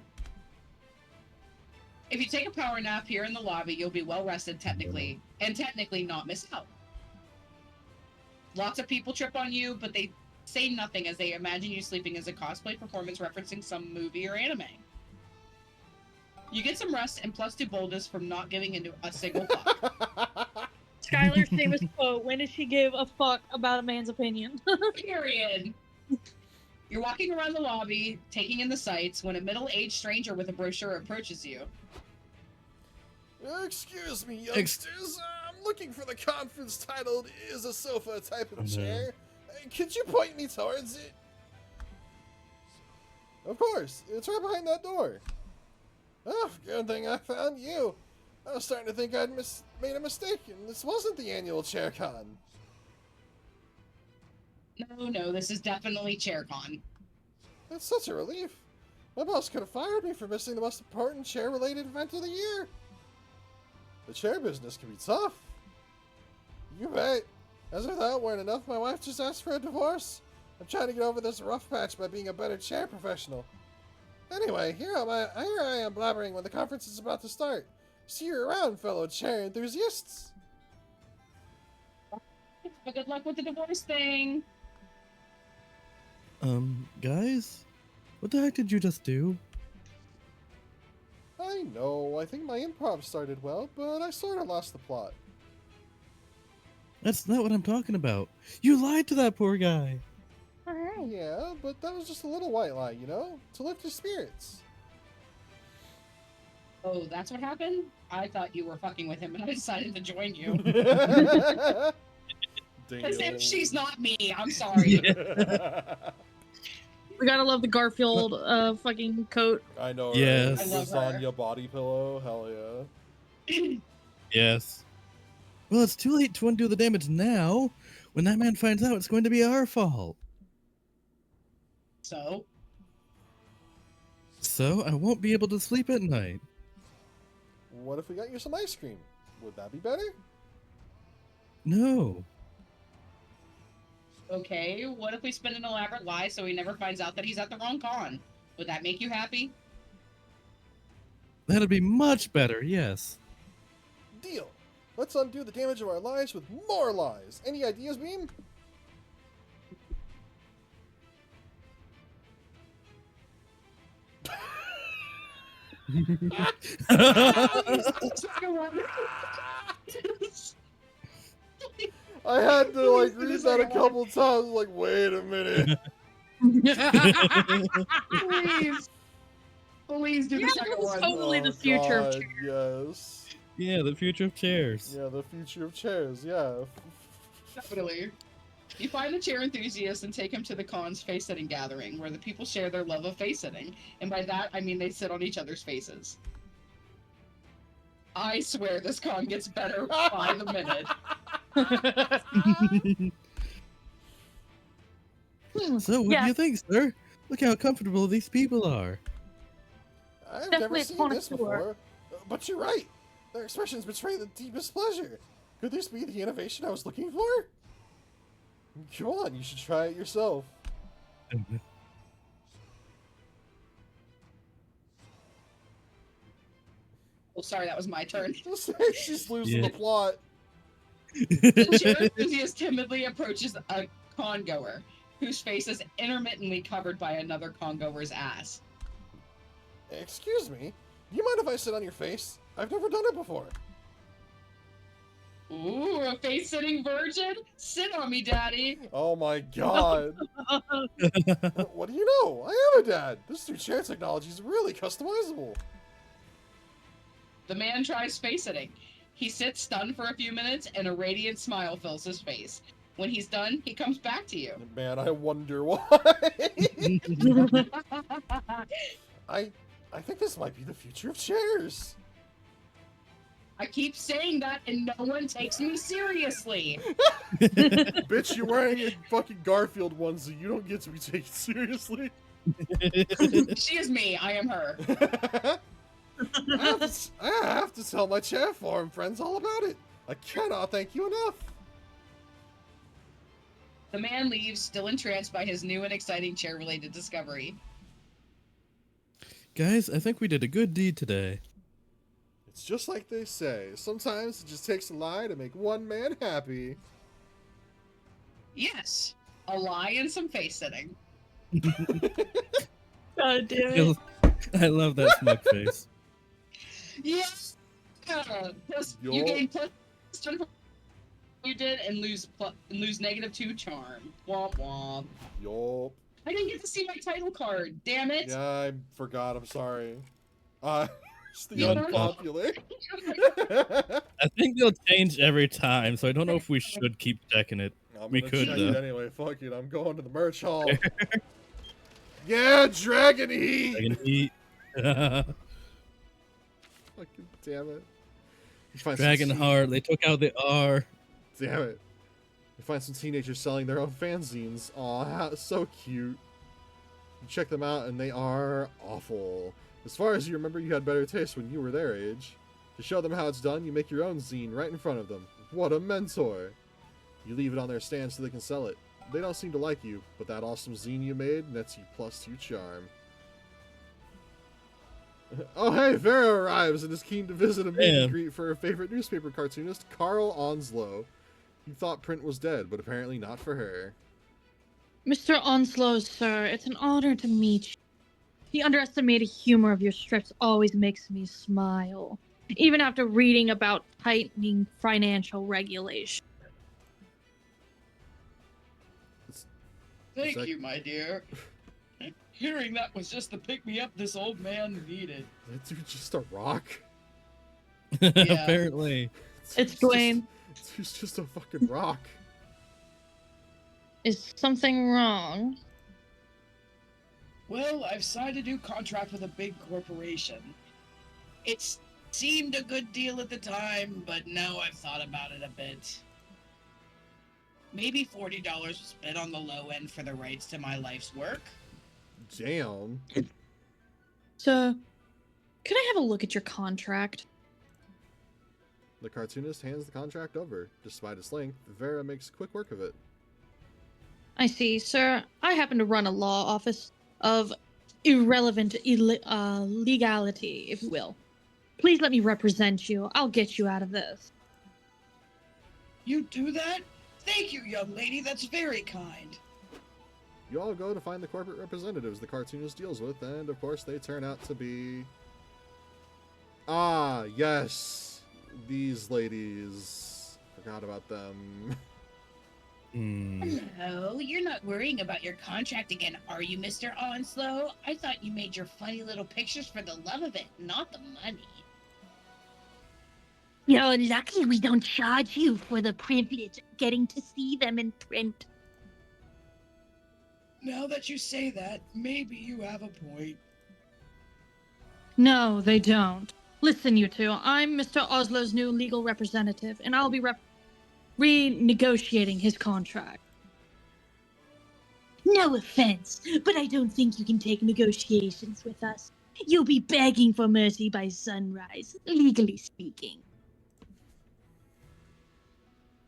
If you take a power nap here in the lobby, you'll be well rested technically, and technically not miss out. Lots of people trip on you, but they say nothing as they imagine you sleeping as a cosplay performance referencing some movie or anime. You get some rest and +2 boldness from not giving into a single fuck. Skylar's famous quote, when does she give a fuck about a man's opinion? Period. You're walking around the lobby, taking in the sights, when a middle-aged stranger with a brochure approaches you. Excuse me, youngsters. I'm looking for the conference titled "Is a Sofa a Type of Chair?" Could you point me towards it? Of course, it's right behind that door. Oh, good thing I found you. I was starting to think I'd made a mistake, and this wasn't the annual ChairCon. No, this is definitely ChairCon. That's such a relief. My boss could have fired me for missing the most important chair-related event of the year. The chair business can be tough. You bet. As if that weren't enough, my wife just asked for a divorce. I'm trying to get over this rough patch by being a better chair professional. Anyway, here I am blabbering when the conference is about to start. See you around, fellow chair enthusiasts. But good luck with the divorce thing. Guys? What the heck did you just do? I know, I think my improv started well, but I sort of lost the plot. That's not what I'm talking about. You lied to that poor guy. Yeah, but that was just a little white lie, you know? To lift his spirits. Oh, that's what happened? I thought you were fucking with him and I decided to join you. As if she's not me, I'm sorry. We gotta love the Garfield fucking coat. I know, right? Yes. I love her. Lasagna body pillow, hell yeah. Yes. Well, it's too late to undo the damage now. When that man finds out, it's going to be our fault. So? So, I won't be able to sleep at night. What if we got you some ice cream? Would that be better? No. Okay, what if we spin an elaborate lie so he never finds out that he's at the wrong con? Would that make you happy? That'd be much better, yes. Deal. Let's undo the damage of our lies with more lies. Any ideas, Beam? I had to like read that a couple times. Like, wait a minute. Please do the second this is one. totally the future of God, yes. Yeah, the future of chairs. Yeah, the future of chairs. Yeah. Definitely. You find a chair enthusiast and take him to the con's face-sitting gathering, where the people share their love of face-sitting. And by that, I mean they sit on each other's faces. I swear this con gets better by the minute. So, what do you think, sir? Look how comfortable these people are. I've Definitely never a seen this connoisseur. before. But you're right. Their expressions betray the deepest pleasure. Could this be the innovation I was looking for? Come on, you should try it yourself. Oh, sorry, that was my turn. She's losing Yeah. the plot. The chair enthusiast timidly approaches a congoer, whose face is intermittently covered by another congoer's ass. Excuse me, do you mind if I sit on your face? I've never done it before. Ooh, a face-sitting virgin? Sit on me, daddy. Oh my god. What do you know? I am a dad. This new chair technology is really customizable. The man tries face-sitting. He sits stunned for a few minutes, and a radiant smile fills his face. When he's done, he comes back to you. Man, I wonder why. I think this might be the future of chairs. I keep saying that, and no one takes me seriously. Bitch, you're wearing a fucking Garfield onesie. You don't get to be taken seriously. She is me. I am her. I have to tell my chair forum friends all about it. I cannot thank you enough. The man leaves, still entranced by his new and exciting chair-related discovery. Guys, I think we did a good deed today. It's just like they say. Sometimes it just takes a lie to make one man happy. Yes, a lie and some face-sitting. God damn it. I love that smug face. Yes. Plus, you Yo. gain plus 10 you did and lose -2 charm. Womp womp. Yup. I didn't get to see my title card. Damn it. Yeah, I forgot. I'm sorry. It's the Yeah. unpopular. I think they'll change every time, so I don't know if we should keep checking it. I'm We gonna could, check though. it anyway. Fuck it. I'm going to the merch hall. Yeah, Dragon Heat. Dragon Heat. Fucking damn it. You find Dragon some Heart. They took out the R. Damn it. You find some teenagers selling their own fanzines. Aw, so cute. You check them out and they are awful. As far as you remember, you had better taste when you were their age. To show them how it's done, you make your own zine right in front of them. What a mentor! You leave it on their stand so they can sell it. They don't seem to like you, but that awesome zine you made nets you +2 charm. Oh hey, Vera arrives and is keen to visit a meet and Damn. greet for her favorite newspaper cartoonist, Carl Onslow. You thought print was dead, but apparently not for her. Mr. Onslow, sir, it's an honor to meet you. The underestimated humor of your strips always makes me smile, even after reading about tightening financial regulation. Thank that- you, my dear. Hearing that was just the pick-me-up this old man needed. That dude just a rock? Apparently. It's Dwayne. Dude's just a fucking rock. Is something wrong? Well, I've signed a new contract with a big corporation. It seemed a good deal at the time, but now I've thought about it a bit. Maybe $40 was a bit on the low end for the rights to my life's work. Damn. So, could I have a look at your contract? The cartoonist hands the contract over. Despite its length, Vera makes quick work of it. I see, sir. I happen to run a law office of irrelevant legality, if you will. Please let me represent you. I'll get you out of this. You do that? Thank you, young lady. That's very kind. You all go to find the corporate representatives the cartoonist deals with, and of course they turn out to be... Ah, yes. These ladies. Forgot about them. Hello, you're not worrying about your contract again, are you, Mr. Onslow? I thought you made your funny little pictures for the love of it, not the money. You're lucky we don't charge you for the privilege of getting to see them in print. Now that you say that, maybe you have a point. No, they don't. Listen, you two. I'm Mr. Oslow's new legal representative, and I'll be renegotiating his contract. No offense, but I don't think you can take negotiations with us. You'll be begging for mercy by sunrise, legally speaking.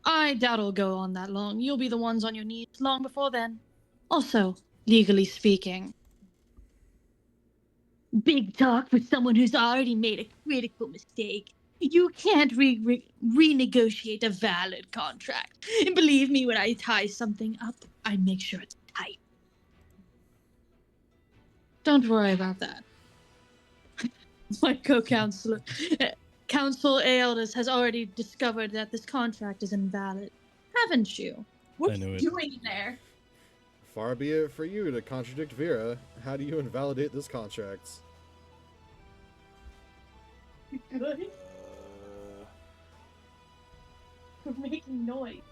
I doubt it'll go on that long. You'll be the ones on your knees long before then. Also, legally speaking. Big talk for someone who's already made a critical mistake. You can't renegotiate a valid contract. And believe me, when I tie something up, I make sure it's tight. Don't worry about that. My co-counselor, Counsel Aeldus, has already discovered that this contract is invalid. Haven't you? What I are knew you it. doing there? Far be it for you to contradict Vera. How do you invalidate this contract? Good. We're making noise.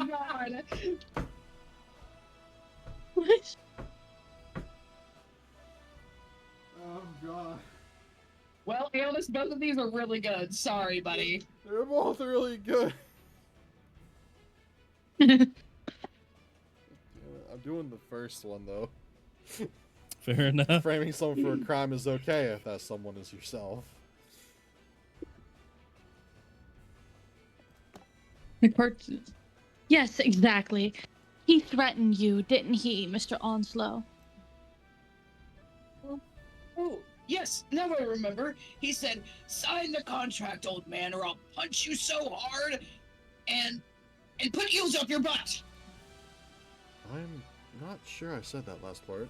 God. What? Oh god. Well, Aeolus, both of these are really good. Sorry, buddy. They're both really good. I'm doing the first one though. Fair enough. Framing someone for a crime is okay if that someone is yourself. Yes, exactly. He threatened you, didn't he, Mr. Onslow? Oh, yes, now I remember. He said, sign the contract, old man, or I'll punch you so hard and put heels up your butt. I'm not sure I said that last part.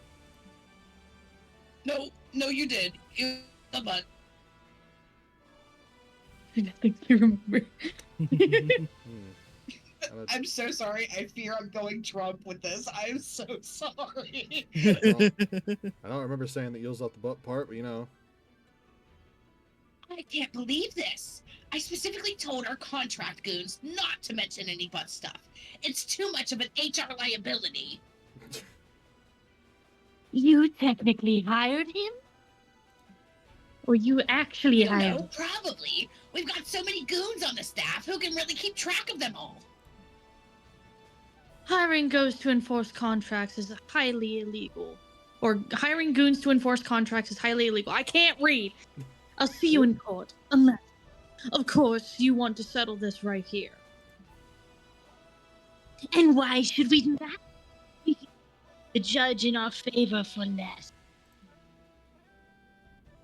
No, you did. You the butt. I think you remember. I'm so sorry. I fear I'm going Trump with this. I'm so sorry. Well, I don't remember saying the eels off the butt part, but you know. I can't believe this. I specifically told our contract goons not to mention any butt stuff. It's too much of an HR liability. You technically hired him? Or you actually I hired don't him? know, probably. We've got so many goons on the staff, who can really keep track of them all? Hiring goons to enforce contracts is highly illegal. Or hiring goons to enforce contracts is highly illegal. I can't read. I'll see you in court. Unless, of course, you want to settle this right here. And why should we do that? The judge in our favor for less.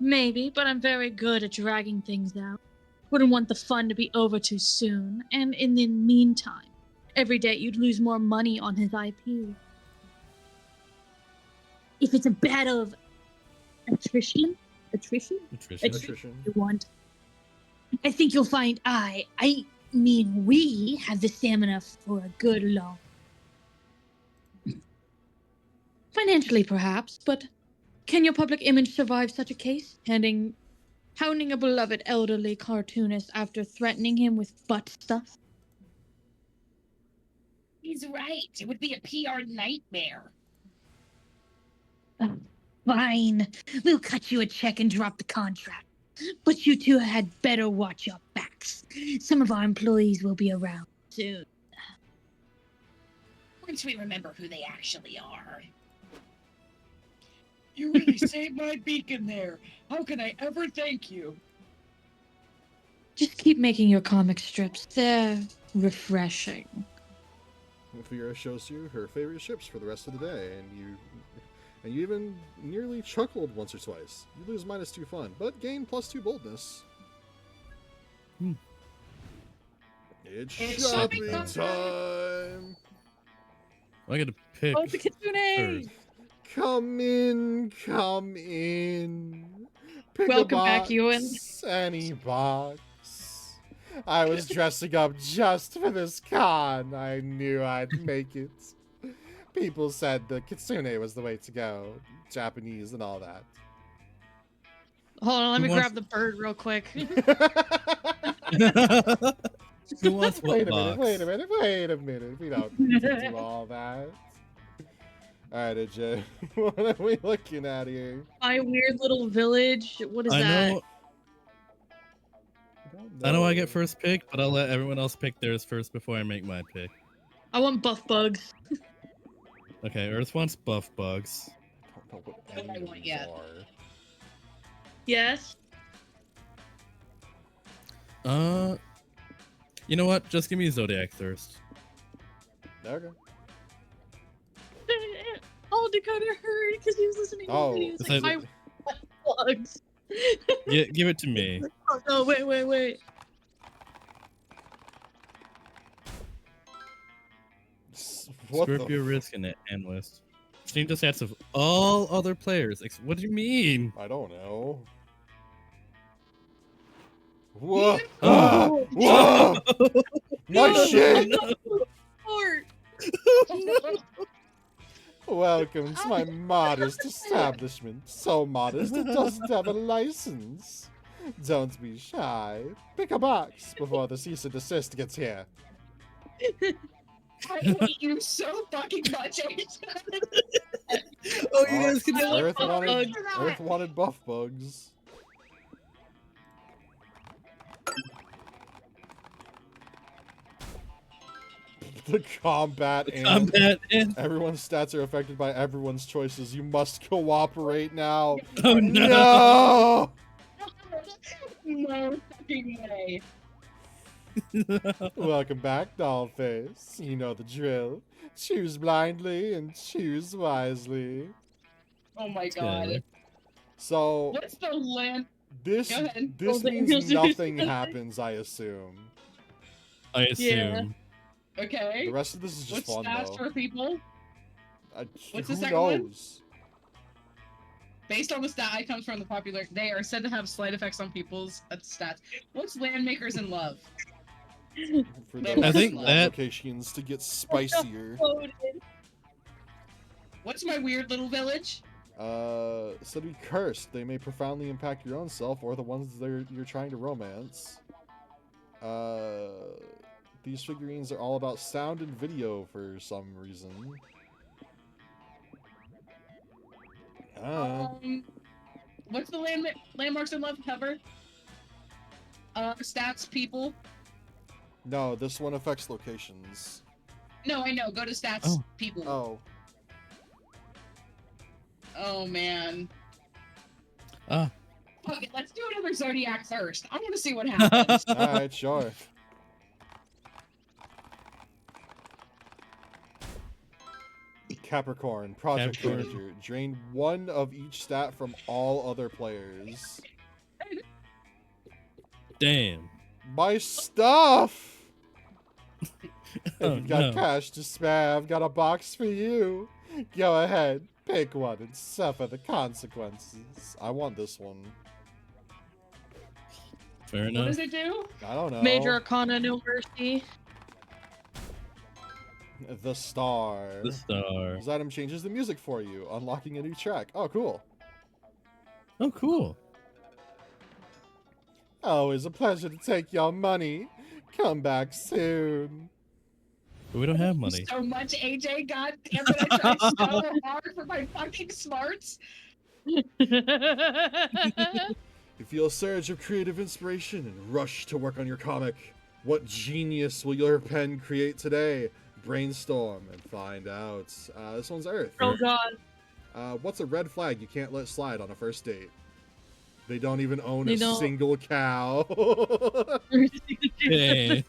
Maybe, but I'm very good at dragging things out. Wouldn't want the fun to be over too soon. And in the meantime, every day you'd lose more money on his IP. If it's a battle of attrition, Attrition. you want, I think you'll find I mean we have the stamina for a good long. Financially, perhaps, but can your public image survive such a case? Hounding a beloved elderly cartoonist after threatening him with butt stuff? He's right. It would be a PR nightmare. Fine, we'll cut you a check and drop the contract. But you two had better watch your backs. Some of our employees will be around soon. Once we remember who they actually are. You really saved my beacon there. How can I ever thank you? Just keep making your comic strips. They're refreshing. Vera shows you her favorite ships for the rest of the day, and you even nearly chuckled once or twice. You lose -2 fun, but gain +2 boldness. It's shopping time! I got to pick. Oh, the kitsune! first. Come in, come in. Pick Welcome a back, box, Ewan. any box. I was dressing up just for this con. I knew I'd make it. People said the kitsune was the way to go. Japanese and all that. Hold on, let me Who wants- grab the bird real quick. Who wants what Wait a box? minute. We don't need to do all that. Alright, AJ. What are we looking at here? My weird little village. What is I that? know. I don't I know I get No. first pick, but I'll let everyone else pick theirs first before I make my pick. I want buff bugs. Okay, Earth wants buff bugs. I don't know what What any I of want these yet. are. Yes. You know what? Just give me Zodiac Thirst. Okay. All Dakota heard because he was listening to Oh, the video. He was Is like, that- my bugs. Give it to me. Oh, no, wait. What Scorpio the? Risk and Analyst. Change the stats of all other players. What do you mean? I don't know. Whoa! Oh. Whoa! My shit! Fart. Welcome to my modest establishment. So modest it doesn't have a license. Don't be shy. Pick a box before the cease and desist gets here. I hate you so fucking much, Ace. Oh, you guys can I want Earth buff wanted, bugs. Earth wanted buff bugs. The combat and combat and everyone's stats are affected by everyone's choices. You must cooperate now. oh no! No fucking way. Welcome back, Dollface. You know the drill. Choose blindly and choose wisely. Oh my Skylar. god. So What's the land? this Go ahead. this Well, means then- nothing happens, I assume. I assume. Yeah. Okay. The rest of this is just What's fun stats though. for people? What's the Who second one? knows? Based on the stat icons from the popular, they are said to have slight effects on people's stats. What's Landmakers in Love? For I those think that- locations to get spicier. What's my weird little village? Said to be cursed. They may profoundly impact your own self or the ones you're trying to romance. These figurines are all about sound and video for some reason. What's the Landmarks in Love cover? Stats people. No, this one affects locations. No, I know. Go to stats Oh. people. Oh, Oh man. Ah. Okay, let's do another Zodiac first. I want to see what happens. alright, sure. Capricorn, Project Capricorn. Manager. Drain one of each stat from all other players. Damn. My stuff! If Oh, you've got no. cash to spare, I've got a box for you. Go ahead, pick one and suffer the consequences. I want this one. Fair What enough. does it do? I don't know. Major Arcana, no mercy. The Star. The star. This item changes the music for you, unlocking a new track. Oh, cool. Oh, cool. Always a pleasure to take your money. Come back soon. But we don't have money. So much, AJ. God damn it! I tried so hard for my fucking smarts. You feel a surge of creative inspiration and rush to work on your comic. What genius will your pen create today? Brainstorm and find out. This one's Earth. Oh god. What's a red flag you can't let slide on a first date? They don't even own They a don't. single cow. Hey.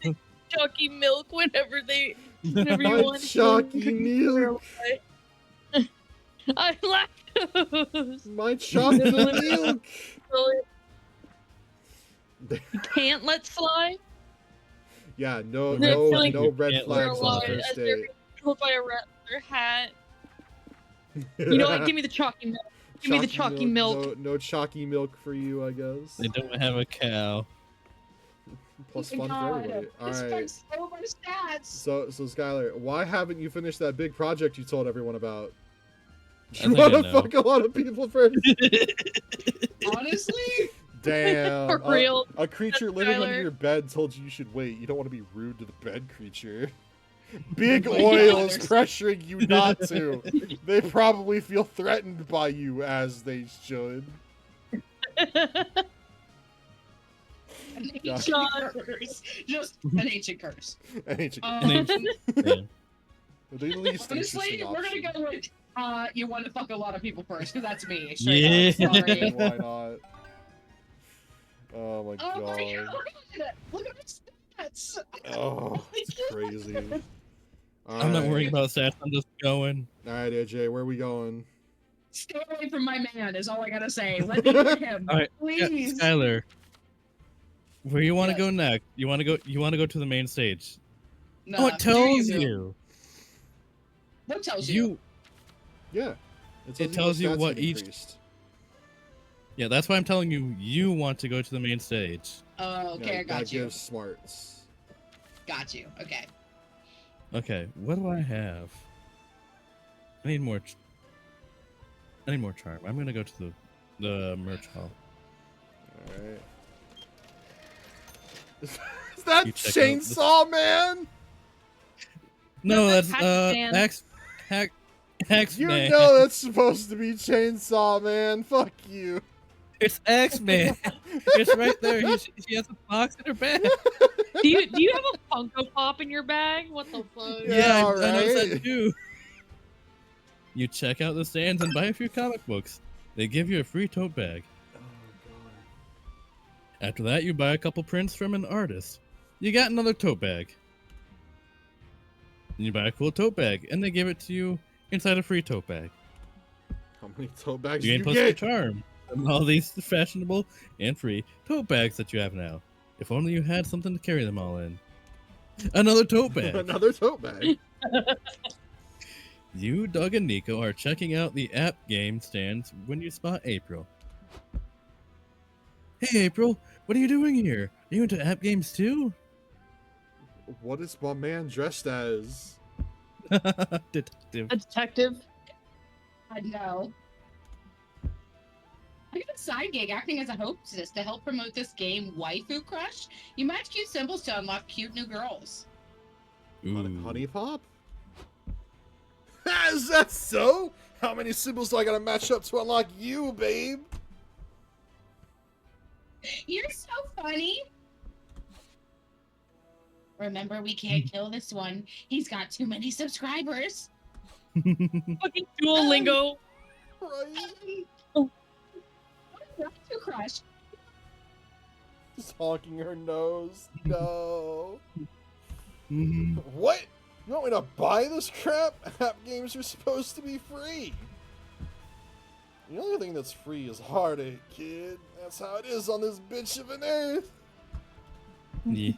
Chalky milk whenever you My want. chalky milk. I lactose. My chocolate milk. You can't let slide. Yeah, no, They're no, feeling- no red Can't flags They're on alive the first as they're date. being told by a rattler hat. You know what? Give me the chalky milk. Give me the chalky milk. No chalky milk for you, I guess. They don't have a cow. Plus Oh my fun for God, everybody. All this right. fucks so much stats. So Skylar, why haven't you finished that big project you told everyone about? I You think I want to know. fuck a lot of people first? Honestly, Damn. For real. A creature That's living under Skylar. your bed told you should wait. You don't want to be rude to the bed creature. Big Oh my oil God, is there's- pressuring you not to. They probably feel threatened by you, as they should. and they Ancient God. curse. Just an ancient curse. An ancient An ancient- yeah. the least Honestly, interesting we're gonna option. go with you want to fuck a lot of people first, because that's me. Yeah. Straight up. Sorry. Why not? Oh my Oh my god. god! Look at my stats! Oh, it's crazy. I'm not worrying about stats. I'm just going. Alright, AJ, where are we going? Stay away from my man is all I gotta say. Let me hear him. All right, Yeah, Please. Skylar, where you want to Yes. go next? You want to go? You want to go to the main stage? Nah, What do tells you? you? What tells you? You. Yeah. It tells you stats what get each- increased. Yeah, that's why I'm telling you. You want to go to the main stage. Oh, okay, Yeah, I got that you. gives smarts. Got you. Okay. Okay, what do I have? I need more. I need more charm. I'm gonna go to the merch hall. Alright. Is that You check out this- Chainsaw Man? No, that's that's Pakistan. X You Man. know that's supposed to be Chainsaw Man. Fuck you. It's X Man. It's right there. She has a box in her bag. Do you have a Funko Pop in your bag? What the fuck? Yeah, I noticed that right. too. You check out the stands and buy a few comic books. They give you a free tote bag. Oh After that, you buy a couple prints from an artist. You got another tote bag. And you buy a cool tote bag, and they give it to you inside a free tote bag. god. How many tote bags You do gain you plus get? your charm from all these fashionable and free tote bags that you have now. If only you had something to carry them all in. Another tote bag. Another tote bag. You, Doug, and Nico are checking out the app game stands when you spot April. Hey, April, what are you doing here? Are you into app games too? What is my man dressed as? Detective. A detective. I know. I got a side gig acting as a hostess to help promote this game, Waifu Crush. You match cute symbols to unlock cute new girls. Ooh. Honey Pop? Is that so? How many symbols do I gotta match up to unlock you, babe? You're so funny. Remember, we can't kill this one. He's got too many subscribers. Fucking Duolingo. Right? Waifu Crush. Just honking her nose. No. Mhm. What? You want me to buy this crap? App games are supposed to be free. The only thing that's free is heartache, kid. That's how it is on this bitch of an earth. Yeah.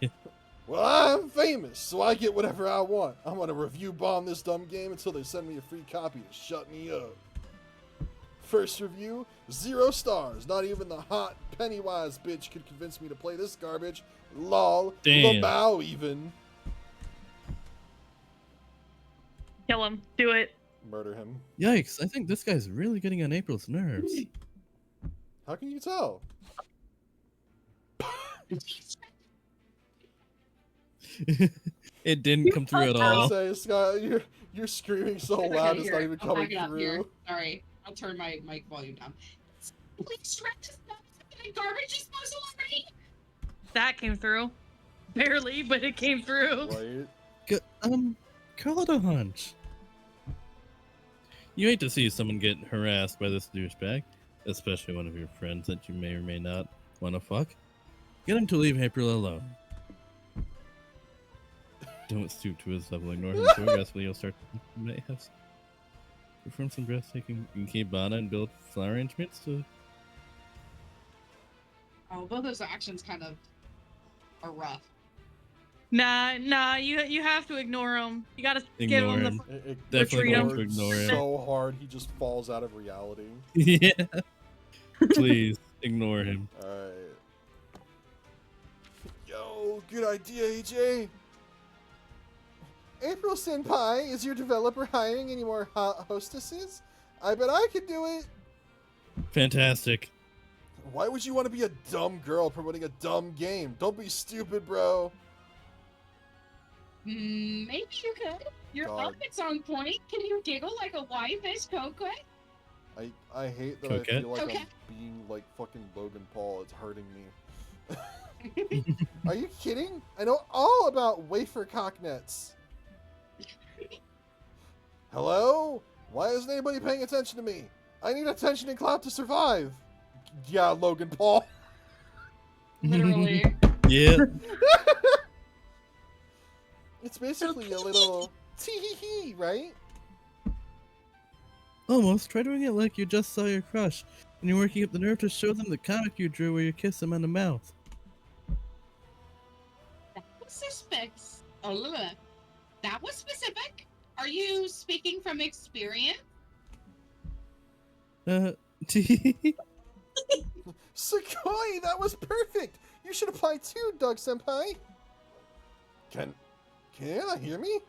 Well, I'm famous, so I get whatever I want. I'm gonna review bomb this dumb game until they send me a free copy to shut me up. First review, 0 stars. Not even the hot Pennywise bitch could convince me to play this garbage. Lol. Damn. Lamau even. Kill him. Do it. Murder him. Yikes, I think this guy's really getting on April's nerves. How can you tell? It didn't come through at I all. say, Scott, you're screaming so loud it's not even I'll coming back it up here. through. Sorry. I'll turn my mic volume down. Please shred this fucking garbage disposal already. That came through. Barely, but it came through. Right? Call it a hunch. You hate to see someone get harassed by this douchebag, especially one of your friends that you may or may not want to fuck. Get him to leave April alone. Don't stoop to his level. Ignore him so aggressively you'll start to may have perform some breathtaking ikebana and build flower arrangements to. Oh, both those actions kind of are rough. Nah, you have to ignore him. You gotta give Ignore him him. the. It Definitely Retreat going him. to ignore him. so hard he just falls out of reality. Yeah. Please ignore him. Alright. Yo, good idea, AJ. April Senpai, is your developer hiring any more hostesses? I bet I could do it. Fantastic. Why would you want to be a dumb girl promoting a dumb game? Don't be stupid, bro. Maybe you could. Your God. outfit's on point. Can you giggle like a whitefish coquette? I hate that Coquette? I feel like Coquette. I'm being like fucking Logan Paul. It's hurting me. Are you kidding? I know all about wafer cocknets. Hello? Why isn't anybody paying attention to me? I need attention and clout to survive. Yeah, Logan Paul. Literally. Yeah. It's basically a little tee-hee-hee, right? Almost. Try doing it like you just saw your crush, and you're working up the nerve to show them the comic you drew where you kiss him on the mouth. That was suspect. Oh, look. That was specific. Are you speaking from experience? Sequoia, that was perfect! You should apply too, Doug Senpai! Can you not hear me?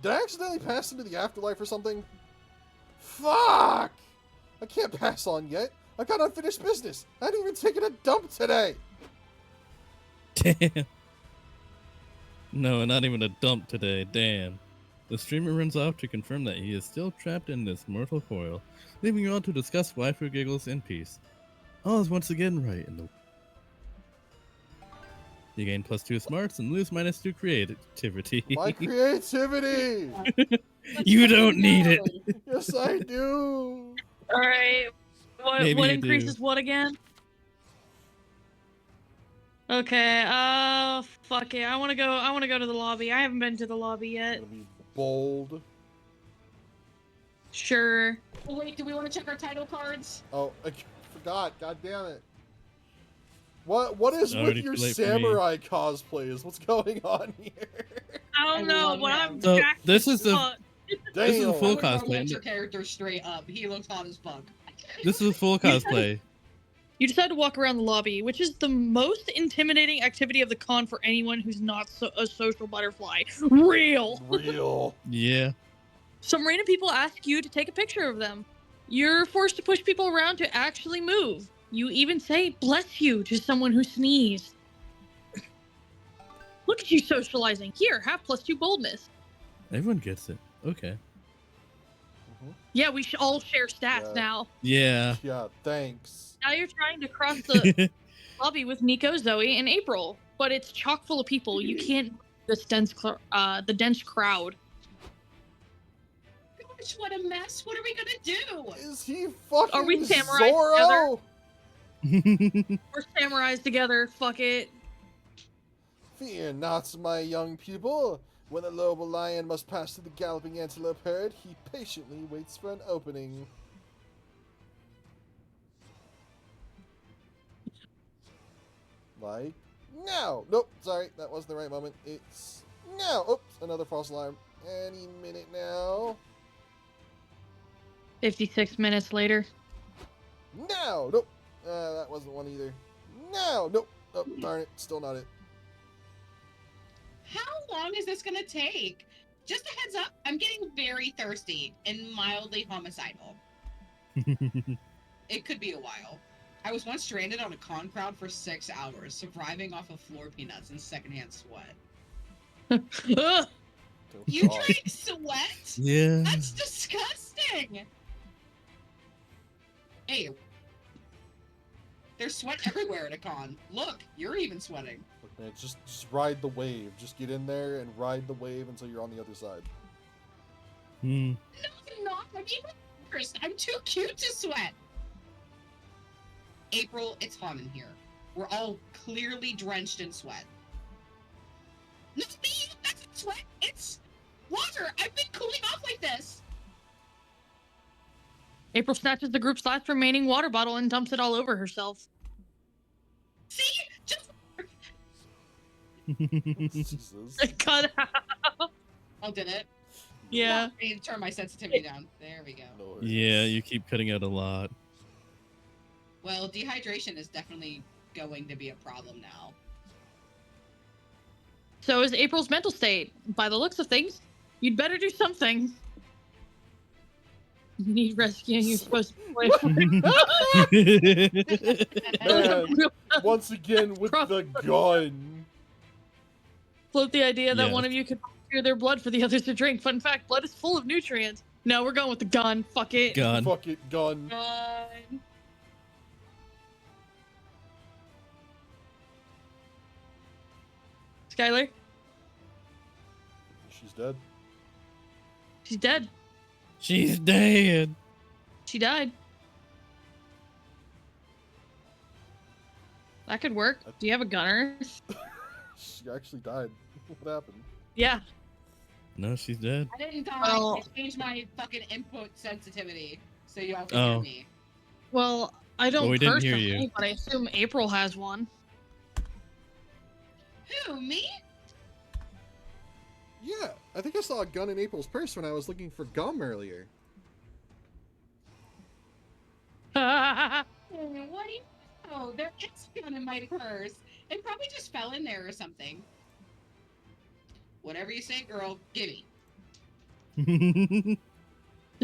Did I accidentally pass into the afterlife or something? Fuck! I can't pass on yet. I got unfinished business. I hadn't even taken a dump today. Damn. No, not even a dump today. Damn. The streamer runs off to confirm that he is still trapped in this mortal coil, leaving you all to discuss waifu giggles in peace. All is once again right in the... You gain +2 smarts and lose -2 creativity. My creativity! You don't need it. Yes, I do. All right. Maybe What you increases do. what again? Okay. Fuck it. I want to go to the lobby. I haven't been to the lobby yet. I'm gonna be bold. Sure. Oh, wait, do we want to check our title cards? Oh, I forgot. God damn it. What is with Already your too late for me. samurai cosplays? What's going on here? I don't know, love but him. I'm So, jacked this as is the- fuck. This is a Damn. full I would cosplay. let your character straight up. He looks hot as fuck. This is a full cosplay. You decide to walk around the lobby, which is the most intimidating activity of the con for anyone who's not a social butterfly. Real. Real. Yeah. Some random people ask you to take a picture of them. You're forced to push people around to actually move. You even say "bless you" to someone who sneezed. Look at you socializing. Here, have +2 boldness. Everyone gets it. Okay. Yeah, we should all share stats Yeah. now. Yeah. Yeah, thanks. Now you're trying to cross the lobby with Nico, Zoe, and April, but it's chock full of people. You can't the dense crowd. Gosh, what a mess. What are we going to do? Is he fucking Are we samurai Zoro? We're samurais together. Fuck it. Fear not, my young pupil. When the noble lion must pass through the galloping antelope herd, he patiently waits for an opening. Like now. Nope, sorry, that wasn't the right moment. It's now. Oops, another false alarm. Any minute now. 56 minutes later. Now. Nope, that wasn't one either. Now. Nope. Oh, darn it, still not it. How long is this going to take? Just a heads up, I'm getting very thirsty and mildly homicidal. It could be a while. I was once stranded on a con crowd for 6 hours, surviving off of floor peanuts and secondhand sweat. Ugh. Oh, You God. drink sweat? Yeah. That's disgusting! Hey, there's sweat everywhere at a con. Look, you're even sweating. Look, man, just ride the wave. Just get in there and ride the wave until you're on the other side. Hmm. No, I'm not. I'm even worse. I'm too cute to sweat. April, it's hot in here. We're all clearly drenched in sweat. No, me, that's not sweat. It's water. I've been cooling off like this. April snatches the group's last remaining water bottle and dumps it all over herself. See? Just Jesus. Cut out. oh, did it? Yeah. I need to turn my sensitivity down. There we go. No worries. Yeah, you keep cutting out a lot. Well, dehydration is definitely going to be a problem now. So is April's mental state. By the looks of things, you'd better do something. You need rescuing. You're supposed to play. Man, once again with the gun. Float the idea that Yeah. one of you could volunteer their blood for the others to drink. Fun fact: blood is full of nutrients. No, we're going with the gun. Fuck it. Gun. Fuck it, gun. Gun. Skylar? She's dead. She's dead. She's dead. She died. That could work. Do you have a gunner? She actually died. What happened? Yeah. No, she's dead. I didn't die. Well- I changed my fucking input sensitivity so y'all can Oh. hear me. Well, I don't Well, we didn't hear personally, you. but I assume April has one. Who, me? Yeah, I think I saw a gun in April's purse when I was looking for gum earlier. What do you know? There is a gun in my purse. It probably just fell in there or something. Whatever you say, girl, gimme.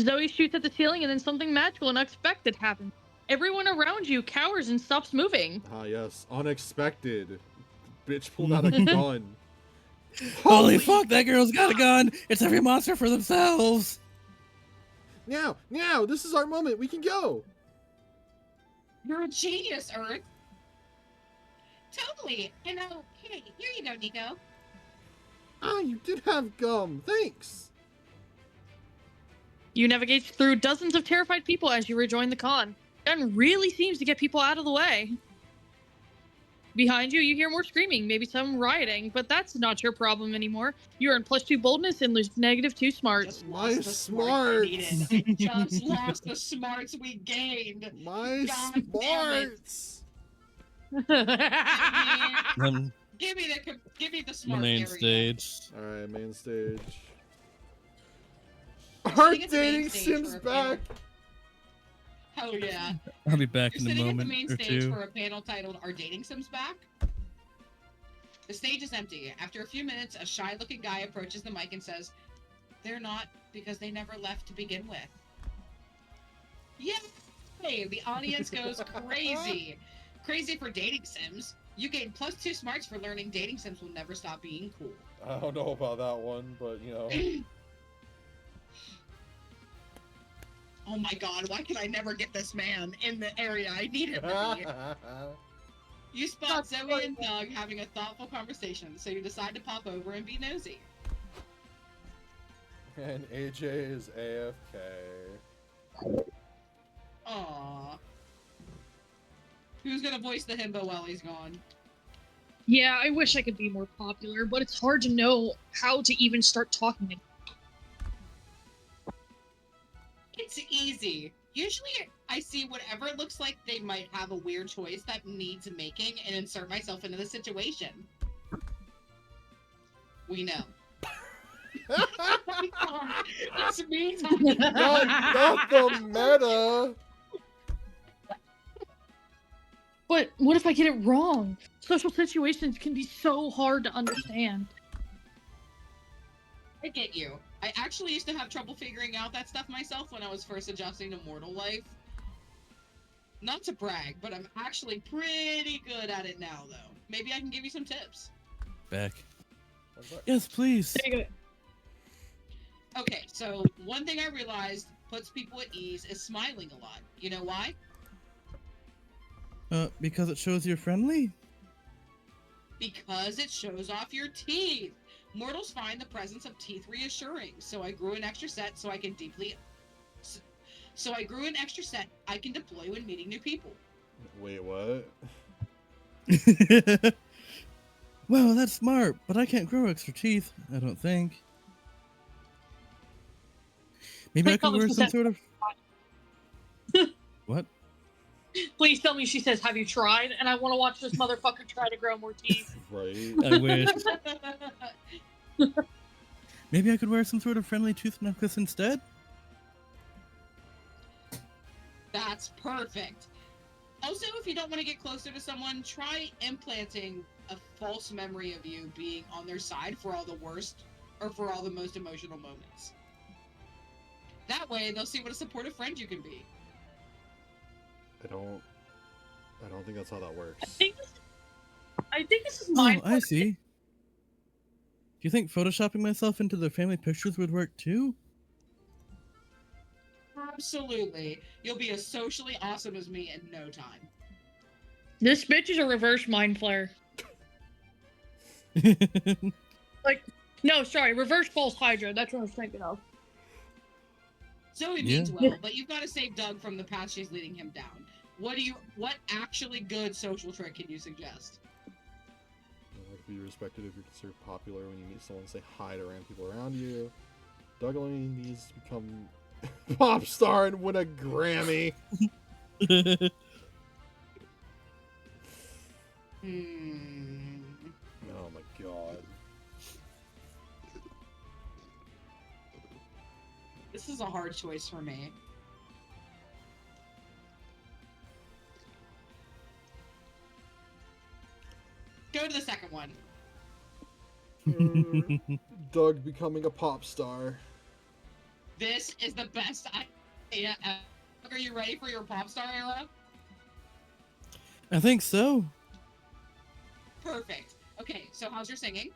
Zoe shoots at the ceiling and then something magical and unexpected happens. Everyone around you cowers and stops moving. Ah, yes, unexpected. Bitch pulled out a gun. Holy fuck, that girl's got a gun! It's every monster for themselves! Now, this is our moment. We can go. You're a genius, Earth. Totally. And hey, here you go, Nico. Ah, you did have gum. Thanks. You navigate through dozens of terrified people as you rejoin the con. Gun really seems to get people out of the way. Behind you, you hear more screaming, maybe some rioting, but that's not your problem anymore. You earn +2 boldness and lose -2 smarts. Just My lost the smarts I smarts. needed. I just lost the smarts we gained. My God damn it. smarts. Um, Give me the the smart main area. stage. All right, main stage. Sitting Our at the main dating stage Sims for a back. Hell yeah. I'll be back You're in a sitting at the moment main or stage two. for a panel titled Are Dating Sims Back? The stage is empty. After a few minutes, a shy-looking guy approaches the mic and says, "They're not because they never left to begin with." Yay! The audience goes crazy. Crazy for dating sims. You gain +2 smarts for learning dating sims will never stop being cool. I don't know about that one, but you know. Oh my god, why can I never get this man in the area I need him to be? You spot Zoe and Doug having a thoughtful conversation, so you decide to pop over and be nosy. And AJ is AFK. Aww. Who's gonna voice the himbo while he's gone? Yeah, I wish I could be more popular, but it's hard to know how to even start talking. It's easy. Usually I see whatever it looks like they might have a weird choice that needs making and insert myself into the situation. We know. That's me talking. not the meta. But what if I get it wrong? Social situations can be so hard to understand. I get you. I actually used to have trouble figuring out that stuff myself when I was first adjusting to mortal life. Not to brag, but I'm actually pretty good at it now, though. Maybe I can give you some tips. Back. What's that? Yes, please. There you go. Okay, so one thing I realized puts people at ease is smiling a lot. You know why? Because it shows you're friendly? Because it shows off your teeth. Mortals find the presence of teeth reassuring, so I grew an extra set so I can I can deploy when meeting new people. Wait, what? Well, that's smart, but I can't grow extra teeth, I don't think. Maybe I could wear some sort of... What? Please tell me she says, "Have you tried?" And I want to watch this motherfucker try to grow more teeth. Right. I wish. Maybe I could wear some sort of friendly tooth necklace instead? That's perfect. Also, if you don't want to get closer to someone, try implanting a false memory of you being on their side for all the worst or for all the most emotional moments. That way, they'll see what a supportive friend you can be. I don't think that's how that works. I think this is mine. Oh, I see. Do you think photoshopping myself into the family pictures would work too? Absolutely. You'll be as socially awesome as me in no time. This bitch is a reverse mind flare. Like, no, sorry, reverse false Hydra. That's what I was thinking of. Zoe Yeah. means well, but you've got to save Doug from the path she's leading him down. What actually good social trick can you suggest? Like, be respected if you're considered popular when you meet someone. Say hi to random people around you. Doug only needs to become pop star and win a Grammy. Oh my god. This is a hard choice for me. Go to the second one. Doug becoming a pop star. This is the best idea ever. Are you ready for your pop star era? I think so. Perfect. Okay, so how's your singing?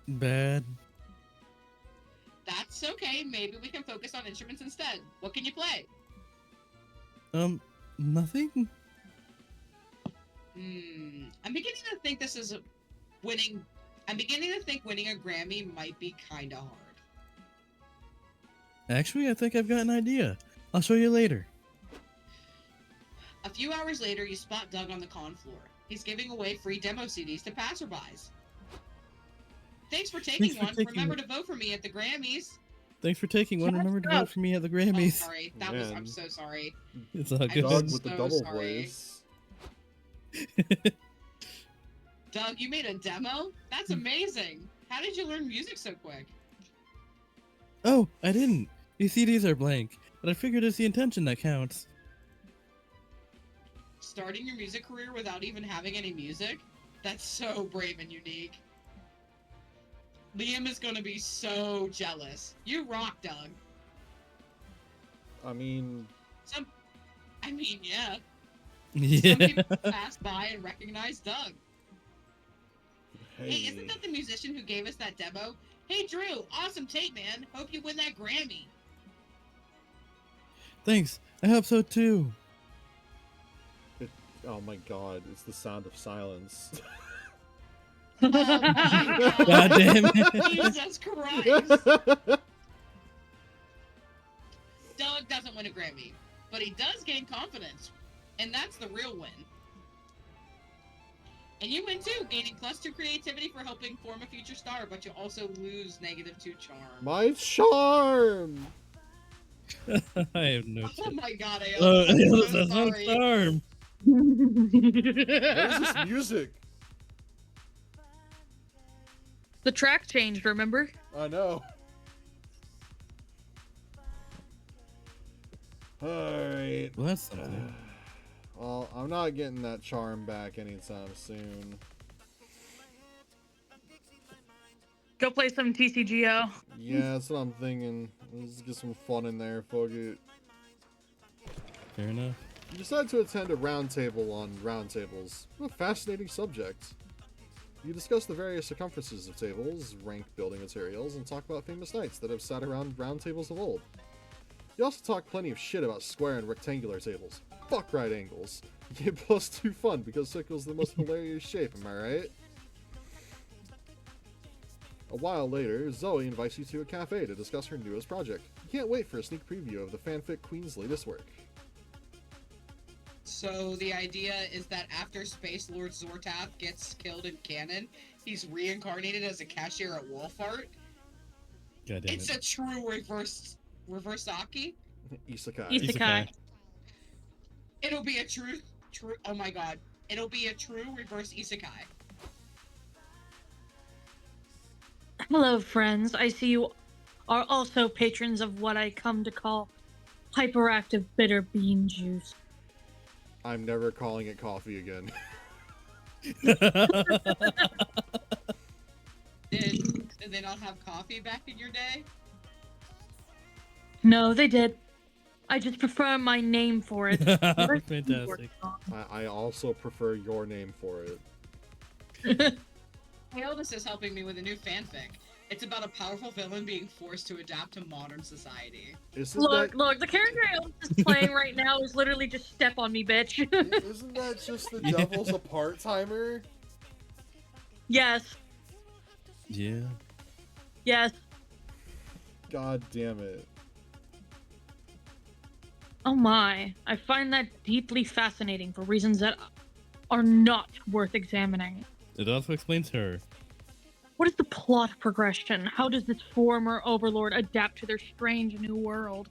Bad. That's okay. Maybe we can focus on instruments instead. What can you play? Nothing? I'm beginning to think this is winning. I'm beginning to think winning a Grammy might be kind of hard. Actually, I think I've got an idea. I'll show you later. A few hours later, you spot Doug on the con floor. He's giving away free demo CDs to passerbys. Thanks for taking one. Remember to vote for me at the Grammys. Thanks for taking one. Remember to vote for me at the Oh, Grammys. sorry. I'm so sorry. It's all I'm good. Doug with so the double sorry. voice. Doug, you made a demo? That's amazing. How did you learn music so quick? Oh, I didn't. These CDs are blank, but I figured it's the intention that counts. Starting your music career without even having any music? That's so brave and unique. Liam is gonna be so jealous. You rock, Doug. I mean, Yeah. Yeah. Some people pass by and recognize Doug. hey. Hey, isn't that the musician who gave us that demo? Hey, Drew, awesome tape, man. Hope you win that Grammy. Thanks. I hope so too. Oh my god, it's the sound of silence. Oh my God damn it. Jesus Christ. Doug doesn't win a Grammy, but he does gain confidence, and that's the real win. And you win too, gaining +2 creativity for helping form a future star, but you also lose -2 charm. My charm! I have no. Oh my god, I Oh, am so that's my sorry. charm. What is this music? The track changed, remember? I know. Alright. Well, that's something. Well, I'm not getting that charm back anytime soon. Go play some TCGO. Yeah, that's what I'm thinking. Let's get some fun in there, fuck it. Fair enough. You decide to attend a roundtable on roundtables. What a fascinating subject. You discuss the various circumferences of tables, rank building materials, and talk about famous knights that have sat around round tables of old. You also talk plenty of shit about square and rectangular tables. Fuck right angles. You get +2 fun because circle's the most hilarious shape, am I right? A while later, Zoe invites you to a cafe to discuss her newest project. You can't wait for a sneak preview of the fanfic Queen's latest work. So the idea is that after Space Lord Zortath gets killed in canon, he's reincarnated as a cashier at Wolfart. God damn It's it. a true reverse Aki. Isekai. Isekai. It'll be a true. Oh my god! It'll be a true reverse isekai. Hello, friends. I see you are also patrons of what I come to call hyperactive bitter bean juice. I'm never calling it coffee again. Did they not have coffee back in your day? No, they did. I just prefer my name for it. Fantastic. I also prefer your name for it. My eldest is helping me with a new fanfic. It's about a powerful villain being forced to adapt to modern society. Isn't Look, that, look, the character I is playing right now is literally just step on me, bitch. Isn't that just the Devil's a part-timer? Yes. Yeah. Yes. God damn it. Oh my. I find that deeply fascinating for reasons that are not worth examining. It also explains her. What is the plot progression? How does this former overlord adapt to their strange new world?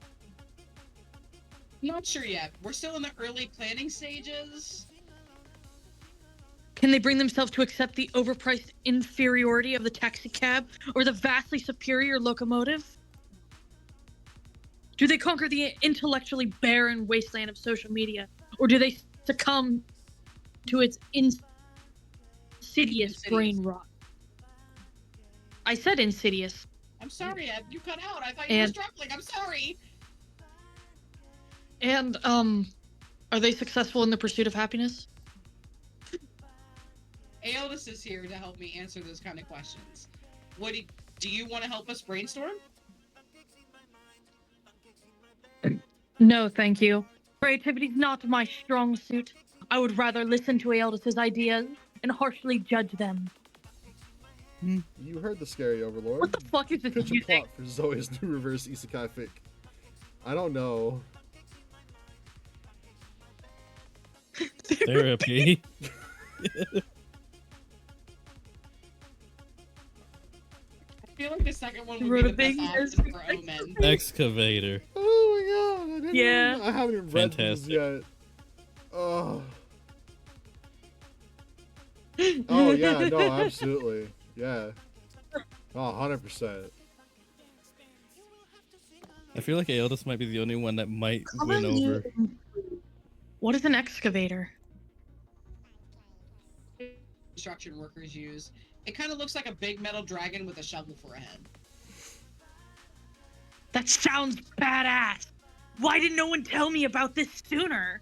Not sure yet. We're still in the early planning stages. Can they bring themselves to accept the overpriced inferiority of the taxicab or the vastly superior locomotive? Do they conquer the intellectually barren wasteland of social media, or do they succumb to its insidious brain rot? I said insidious. I'm sorry, Ed. You cut out. I thought you were struggling. I'm sorry. And, are they successful in the pursuit of happiness? Aeolus is here to help me answer those kind of questions. Do you want to help us brainstorm? No, thank you. Creativity's not my strong suit. I would rather listen to Aeldus's ideas and harshly judge them. You heard the scary overlord. What the fuck is this Pitch a music? plot for Zoe's new reverse isekai fic. I don't know. Therapy. I feel like the second one would Wrote be a the best big option for Omen. Excavator. Oh my god! Yeah. I haven't even read this Fantastic. yet. Oh. Oh yeah, no, absolutely. Yeah. Oh, 100%. I feel like Aeolus might be the only one that might win over. What is an excavator? Construction workers use. It kind of looks like a big metal dragon with a shovel for a head. That sounds badass. Why didn't no one tell me about this sooner?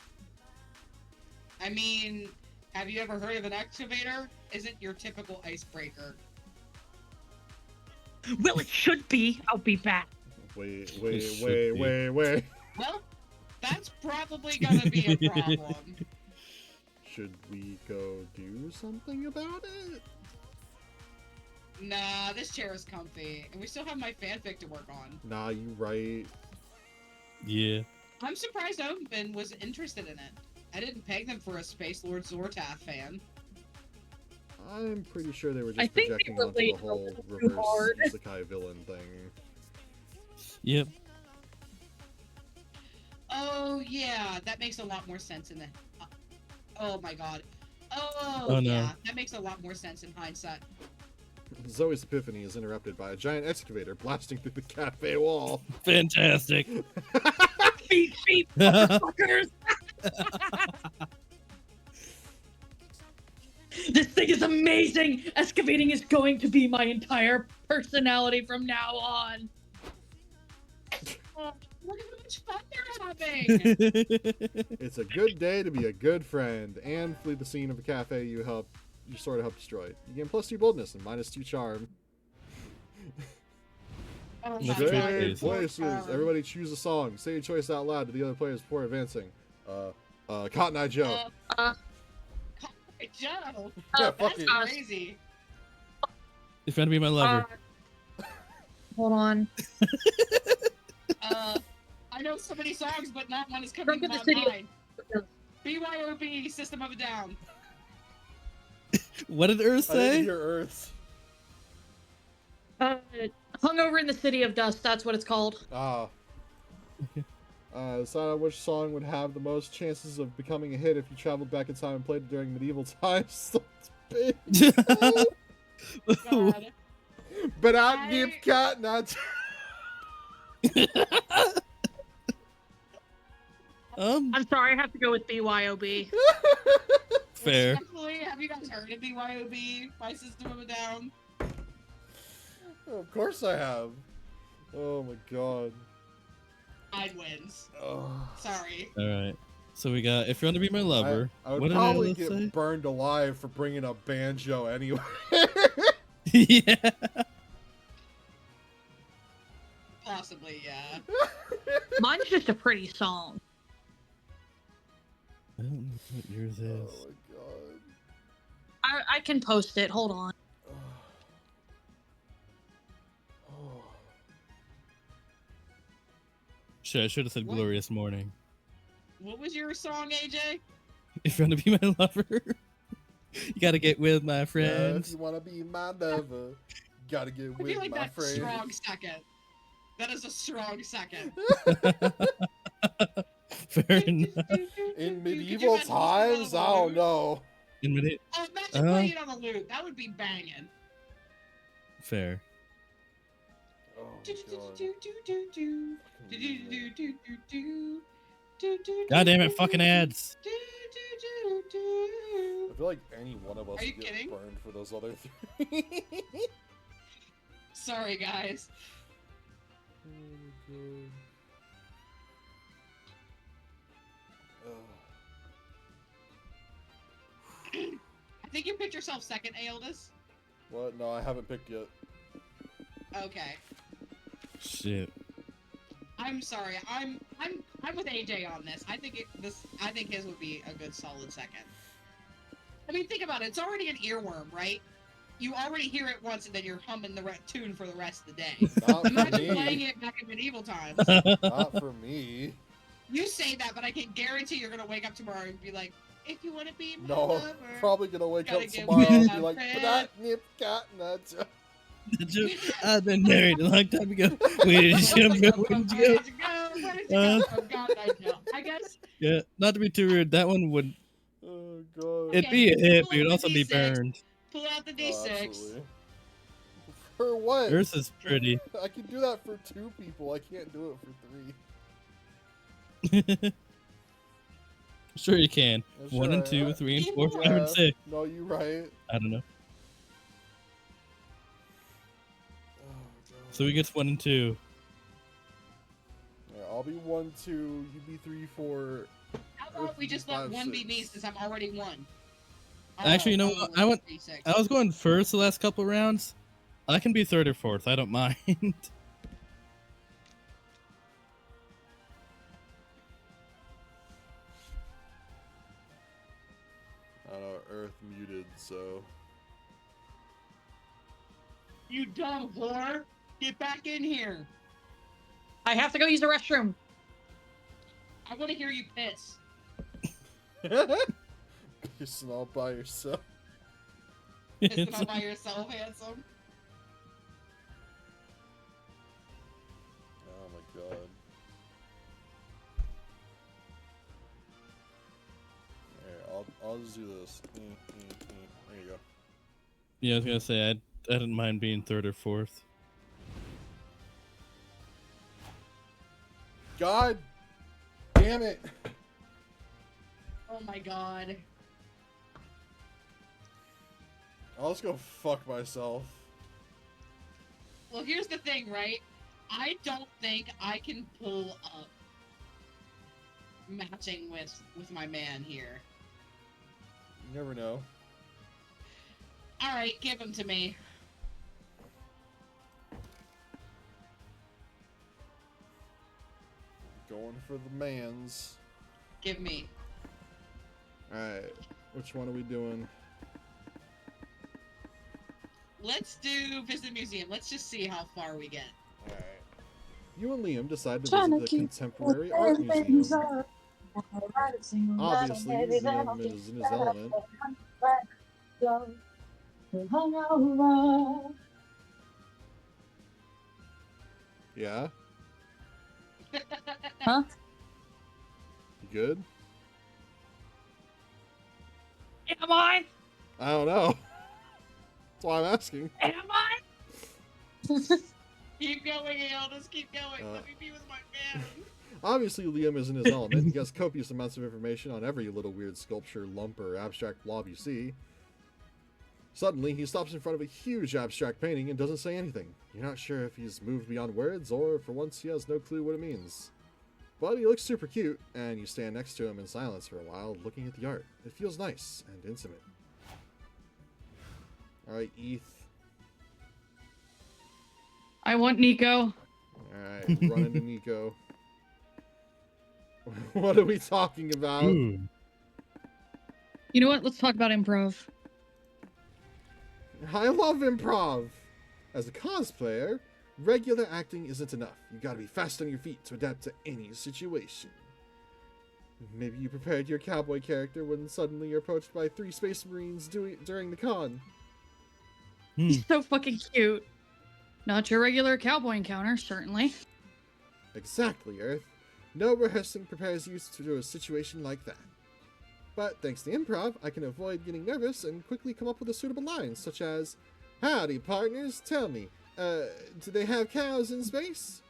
I mean, have you ever heard of an excavator? Isn't your typical icebreaker. Well, it should be. I'll be back. Wait. should be. Well, that's probably gonna be a problem. Should we go do something about it? Nah, this chair is comfy, and we still have my fanfic to work on. Nah, you right. Yeah. I'm surprised Omen was interested in it. I didn't peg them for a Space Lord Zortath fan. I'm pretty sure they were I just think they projecting onto the relate a whole little too reverse hard. isekai villain thing. Yep. Oh yeah, that makes a lot more sense in the. Oh my god. Oh, Oh, no. yeah, that makes a lot more sense in hindsight. Zoe's epiphany is interrupted by a giant excavator blasting through the cafe wall. Fantastic. Beep, beep, motherfuckers! This thing is amazing! Excavating is going to be my entire personality from now on. Look at how much fun they're having! It's a good day to be a good friend and flee the scene of a cafe you sort of helped destroy. You gain +2 boldness and -2 charm. Oh Let's my try god. this. Places. Everybody choose a song. Say your choice out loud to the other players before advancing. Cotton Eye Joe. Joe! Yeah, fuck That's it. crazy. If you want to be my lover. Hold on. I know so many songs, but not one is coming to Drunk in my the City mind. BYOB, System of a Down. What did Earth I didn't say? hear Earth. Hungover in the City of Dust, that's what it's called. Ah. Decide on which song would have the most chances of becoming a hit if you traveled back in time and played it during medieval times. God. But I'd give Cotton Eye I'm sorry, I have to go with BYOB. Fair. Respectfully, have you guys heard of BYOB by System of a Down? Of course I have. Oh my god. Mine wins. Oh. Sorry. All right. So we got If You Want to Be My Lover. I would What did probably Aeolus get say? burned alive for bringing up banjo anyway. Yeah. Possibly, yeah. Mine's just a pretty song. I don't know what yours is. Oh my god. I can post it. Hold on. Shit, I should have said What? glorious morning. What was your song, AJ? If you want to be my lover, you gotta get with my Yeah, friends. if you wanna be my lover, gotta get I with feel like my that's a friends. strong second. That is a strong second. Fair enough. In Could you medieval imagine listening times, on I a don't loop? know. In minute. Oh, imagine playing it on a loop. That would be banging. Fair. Oh Do, my do, god. do, do, do, do. Do, do, do, do, do, do. Do, do, God damn do, it, fucking do, ads. do, do, do, do. I feel like any one of us Are you would get kidding? burned for those other three. Sorry, guys. Oh my god. I think you picked yourself second, Aeldis. What? No, I haven't picked yet. Okay. Shit. I'm sorry. I'm with AJ on this. I think I think his would be a good solid second. I mean, think about it. It's already an earworm, right? You already hear it once, and then you're humming the tune for the rest of the day. Not for Imagine playing me. it back in medieval times. Not for me. You say that, but I can guarantee you're gonna wake up tomorrow and be like, "If you want to be my No, lover." probably gonna wake Gotta up get tomorrow and with be my like, friend. but that nip got nuts. I've been married a long time ago. Where did you go? Where did you go? Where did you go? Oh God, I know. I guess. Yeah, not to be too rude, that one would Oh god. it'd be a Okay, hit, pull but you'd out also the be D6. burned. Pull out the Oh, D6. absolutely. For what? Yours is pretty. I can do that for 2 people. I can't do it for 3. Sure you can. Yeah, 1 and sure, 2, yeah. 3 and 4, People 5 and Yeah. 6. No, you right. I don't know. Oh, god. So he gets 1 and 2. Yeah, I'll be 1, 2. You be 3, 4. How about we just let 5, one be me 6. since I'm already one? Actually, you know what? I was going first the last couple rounds. I can be 3rd or 4th. I don't mind. I don't know, Earth muted, so. You dumb whore! Get back in here! I have to go use the restroom. I want to hear you piss. Pissing all by yourself. Pissing all by yourself, handsome. Oh my god. Alright, I'll just do this. There you go. Yeah, I was gonna say I didn't mind being 3rd or 4th. God damn it! Oh my god. I'll just go fuck myself. Well, here's the thing, right? I don't think I can pull up matching with my man here. You never know. All right, give him to me. Going for the mans. Give me. Alright, which one are we doing? Let's do visit museum. Let's just see how far we get. Alright. You and Liam decide to Trying visit to the keep Contemporary Art Museum. Obviously, Obviously, Liam is in his element. Yeah? Huh? You good? Am I? I don't know. That's why I'm asking. Am I? Keep going, Eldis. Keep going. Uh, Let me be with my man. Obviously, Liam is in his element. He has copious amounts of information on every little weird sculpture, lump, or abstract blob you see. Suddenly, he stops in front of a huge abstract painting and doesn't say anything. You're not sure if he's moved beyond words, or for once he has no clue what it means. But he looks super cute, and you stand next to him in silence for a while, looking at the art. It feels nice and intimate. Alright, Eth. I want Nico. Alright, run into Nico. What are we talking about? Ooh. You know what? Let's talk about improv. I love improv! As a cosplayer, Regular acting isn't enough. You gotta be fast on your feet to adapt to any situation. Maybe you prepared your cowboy character when suddenly you're approached by 3 space marines during the con. He's so fucking cute. Not your regular cowboy encounter, certainly. Exactly, Earth. No rehearsing prepares you to a situation like that. But thanks to improv, I can avoid getting nervous and quickly come up with a suitable line, such as, "Howdy, partners, tell me, do they have cows in space?"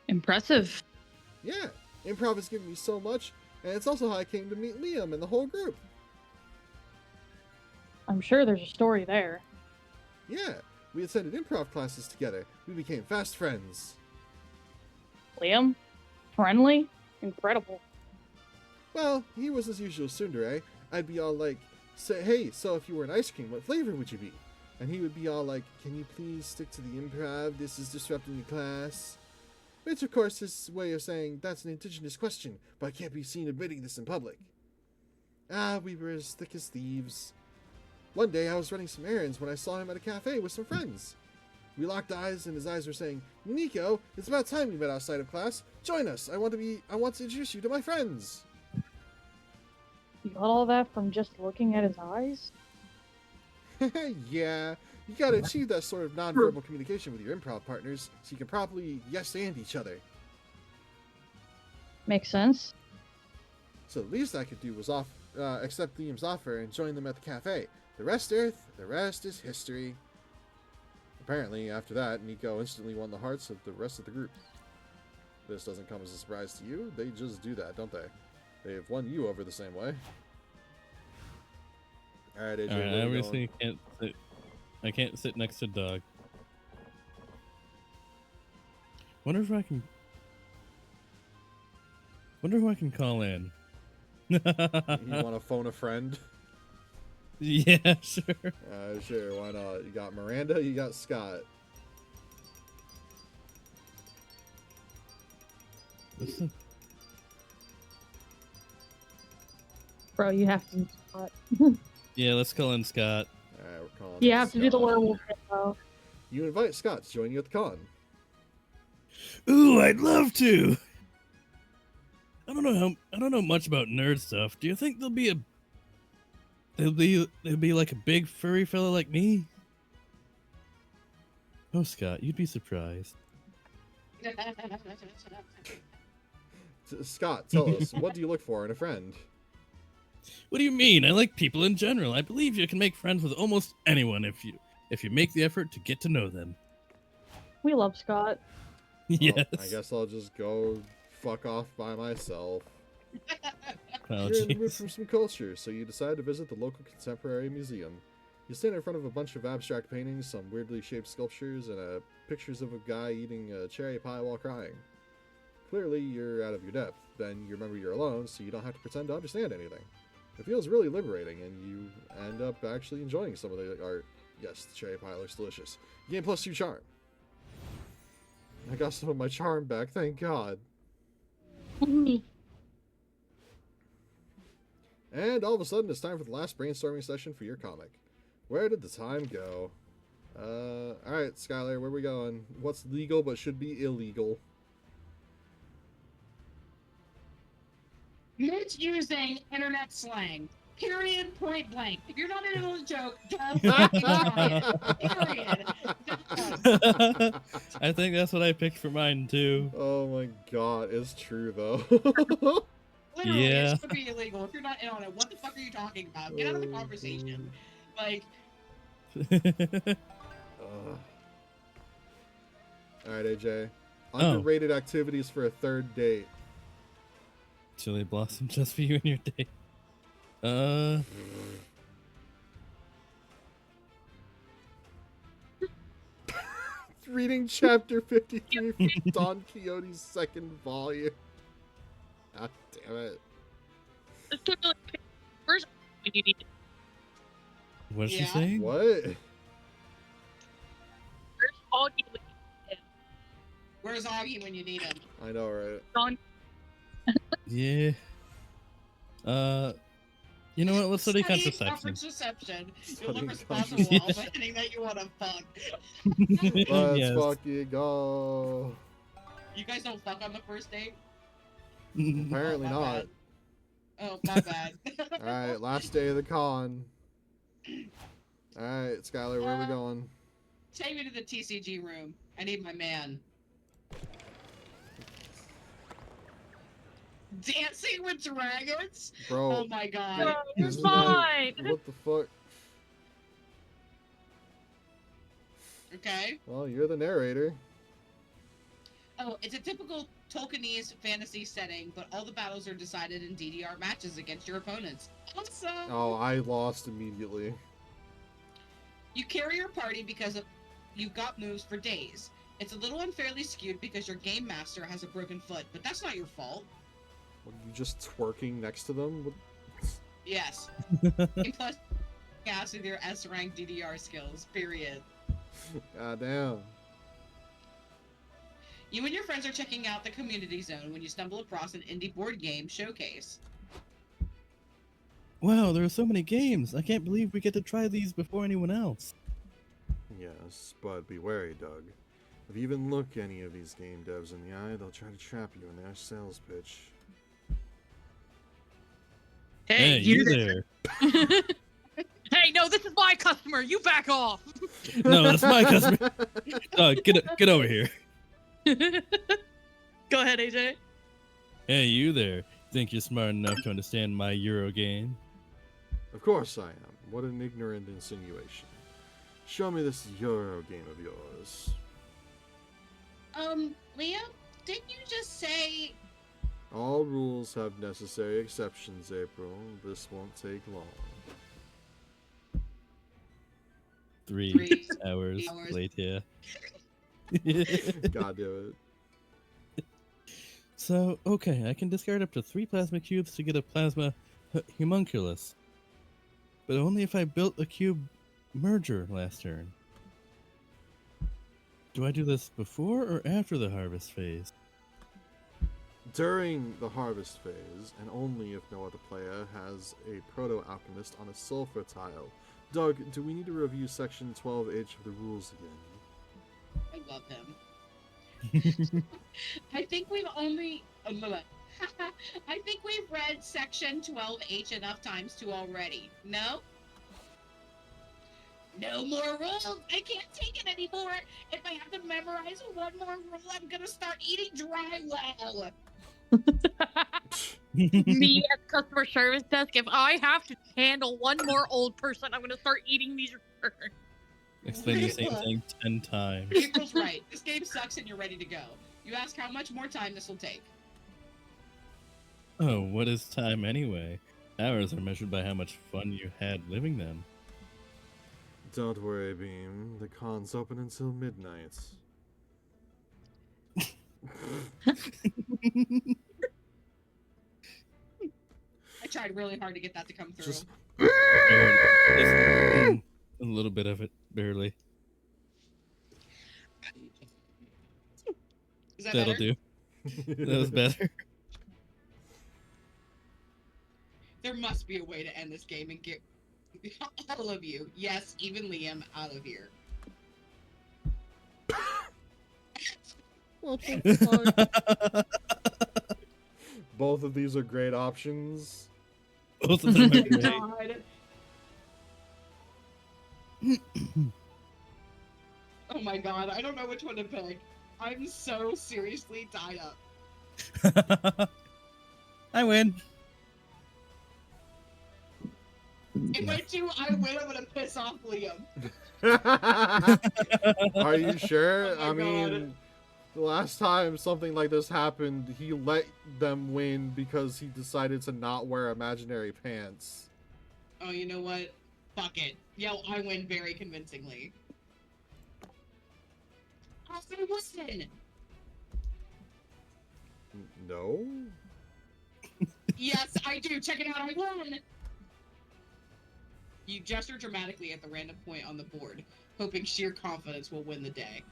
Impressive. Yeah, improv has given me so much, and it's also how I came to meet Liam and the whole group. I'm sure there's a story there. Yeah, we attended improv classes together. We became fast friends. Liam? Friendly? Incredible. Well, he was his usual tsundere. I'd be all like, say, "Hey, so if you were an ice cream, what flavor would you be?" And he would be all like, "Can you please stick to the improv? This is disrupting your class." Which, of course, is his way of saying, "That's an indigenous question, but I can't be seen admitting this in public." We were as thick as thieves. One day I was running some errands when I saw him at a cafe with some friends. We locked eyes and his eyes were saying, "Nico, it's about time we met outside of class. Join us. I want to introduce you to my friends." You got all that from just looking at his eyes? Yeah, you gotta achieve that sort of nonverbal communication with your improv partners so you can properly yes and each other. Makes sense. So the least I could do was accept Liam's offer and join them at the cafe. The rest, Earth, the rest is history. Apparently, after that, Nico instantly won the hearts of the rest of the group. This doesn't come as a surprise to you. They just do that, don't they? They've won you over the same way. Alright, AJ, Alright, I obviously I can't sit next to Doug. Wonder if I can call in. You want to phone a friend? Yeah, sure. Sure, why not? You got Miranda, you got Scott. Listen. Bro, you have to use Scott. Yeah, let's call in Scott. Alright, we're calling You have to do the Scott. werewolf thing, though. You invite Scott to join you at the con. Ooh, I'd love to. I don't know much about nerd stuff. Do you think there'll be like a big furry fella like me? Oh, Scott, you'd be surprised. Scott, tell us, what do you look for in a friend? What do you mean? I like people in general. I believe you can make friends with almost anyone if you make the effort to get to know them. We love Scott. Yes. Well, I guess I'll just go fuck off by myself. Oh, You're in the mood jeez. for some culture, so you decide to visit the local contemporary museum. You stand in front of a bunch of abstract paintings, some weirdly shaped sculptures, and pictures of a guy eating a cherry pie while crying. Clearly, you're out of your depth. Then you remember you're alone, so you don't have to pretend to understand anything. It feels really liberating, and you end up actually enjoying some of the art. Yes, the cherry pie looks delicious. You gain +2 charm. I got some of my charm back, thank God. And all of a sudden, it's time for the last brainstorming session for your comic. Where did the time go? Alright, Skylar, where we going? What's legal but should be illegal? Mitch using internet slang. Period. Point blank. If you're not into the joke, just try it. Period. I think that's what I picked for mine too. Oh my god, it's true though. Literally, Yeah. it should be illegal. If you're not in on it, what the fuck are you talking about? Get out of the conversation. Like, Alright, AJ. Oh. Underrated activities for a third date. Chili blossom just for you and your date. Reading chapter 53 from Don Quixote's second volume. God damn it. Where's when you need it? What's she Yeah. saying? What? Where's Augie when you need it? where's Augie when you need him? I know, right? Don, Yeah. You know what? Let's study Study contraception. contraception. You'll Study look responsible while contraception. saying that you want to fuck. Let's Yes. fucking go. You guys don't fuck on the first date? Apparently my not. bad. Oh, my bad. Alright, last day of the con. Alright, Skylar, where are we going? Take me to the TCG room. I need my man. Dancing with dragons? Bro, Oh my god. Bro, you're isn't that- fine. what the fuck? Okay. Well, you're the narrator. Oh, it's a typical Tolkienese fantasy setting, but all the battles are decided in DDR matches against your opponents. Awesome! Oh, I lost immediately. You carry your party because you've got moves for days. It's a little unfairly skewed because your game master has a broken foot, but that's not your fault. What, you just twerking next to them? What- Yes. And plus, gas with your S rank DDR skills, period. God damn. You and your friends are checking out the community zone when you stumble across an indie board game showcase. Wow, there are so many games. I can't believe we get to try these before anyone else. Yes, but be wary, Doug. If you even look any of these game devs in the eye, they'll try to trap you in their sales pitch. Hey, you there? Hey, no, this is my customer. You back off. No, that's my customer. Get over here. Go ahead, AJ. Hey, you there? Think you're smart enough to understand my Euro game? Of course I am. What an ignorant insinuation. Show me this Euro game of yours. Liam, didn't you just say... All rules have necessary exceptions, April. This won't take long. 3 hours later. God damn it. So, okay, I can discard up to 3 plasma cubes to get a plasma homunculus. But only if I built a cube merger last turn. Do I do this before or after the harvest phase? During the harvest phase, and only if no other player has a proto-alchemist on a sulfur tile. Doug, do we need to review section 12H of the rules again? I love him. I think we've only... I think we've read section 12H enough times to already. No? No more rules! I can't take it anymore! If I have to memorize one more rule, I'm gonna start eating drywall! Me at customer service desk. If I have to handle one more old person, I'm gonna start eating these returns. Explain the same thing 10 times. April's right. This game sucks and you're ready to go. You ask how much more time this will take. Oh, what is time anyway? Hours are measured by how much fun you had living them. Don't worry, Beam. The con's open until midnight. I tried really hard to get that to come through. Just A little bit of it, barely. Is that That'll better? do. That was better. There must be a way to end this game and get all of you, yes, even Liam, out of here. What the fuck? Both of these are great options. Both of them are great. God. Oh my god, I don't know which one to pick. I'm so seriously tied up. I win. If I do, I win, I'm gonna piss off Liam. Are you sure? Oh my I mean, God. the last time something like this happened, he let them win because he decided to not wear imaginary pants. Oh, you know what? Fuck it. Yo, I win very convincingly. I win! No? Yes, I do. Check it out. I won. You gesture dramatically at the random point on the board, hoping sheer confidence will win the day.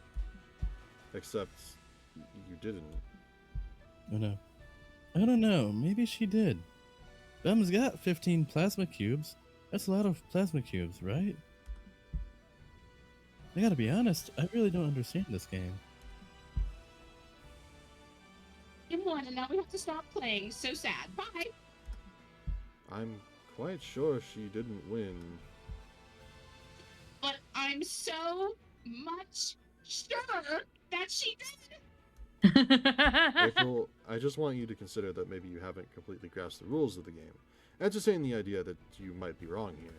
Except you didn't. Oh no. I don't know. Maybe she did. Bem's got 15 plasma cubes. That's a lot of plasma cubes, right? I gotta be honest, I really don't understand this game. You won, and now we have to stop playing. So sad. Bye. I'm quite sure she didn't win. But I'm so much sure that she did. April, I just want you to consider that maybe you haven't completely grasped the rules of the game. Entertain the idea that you might be wrong here.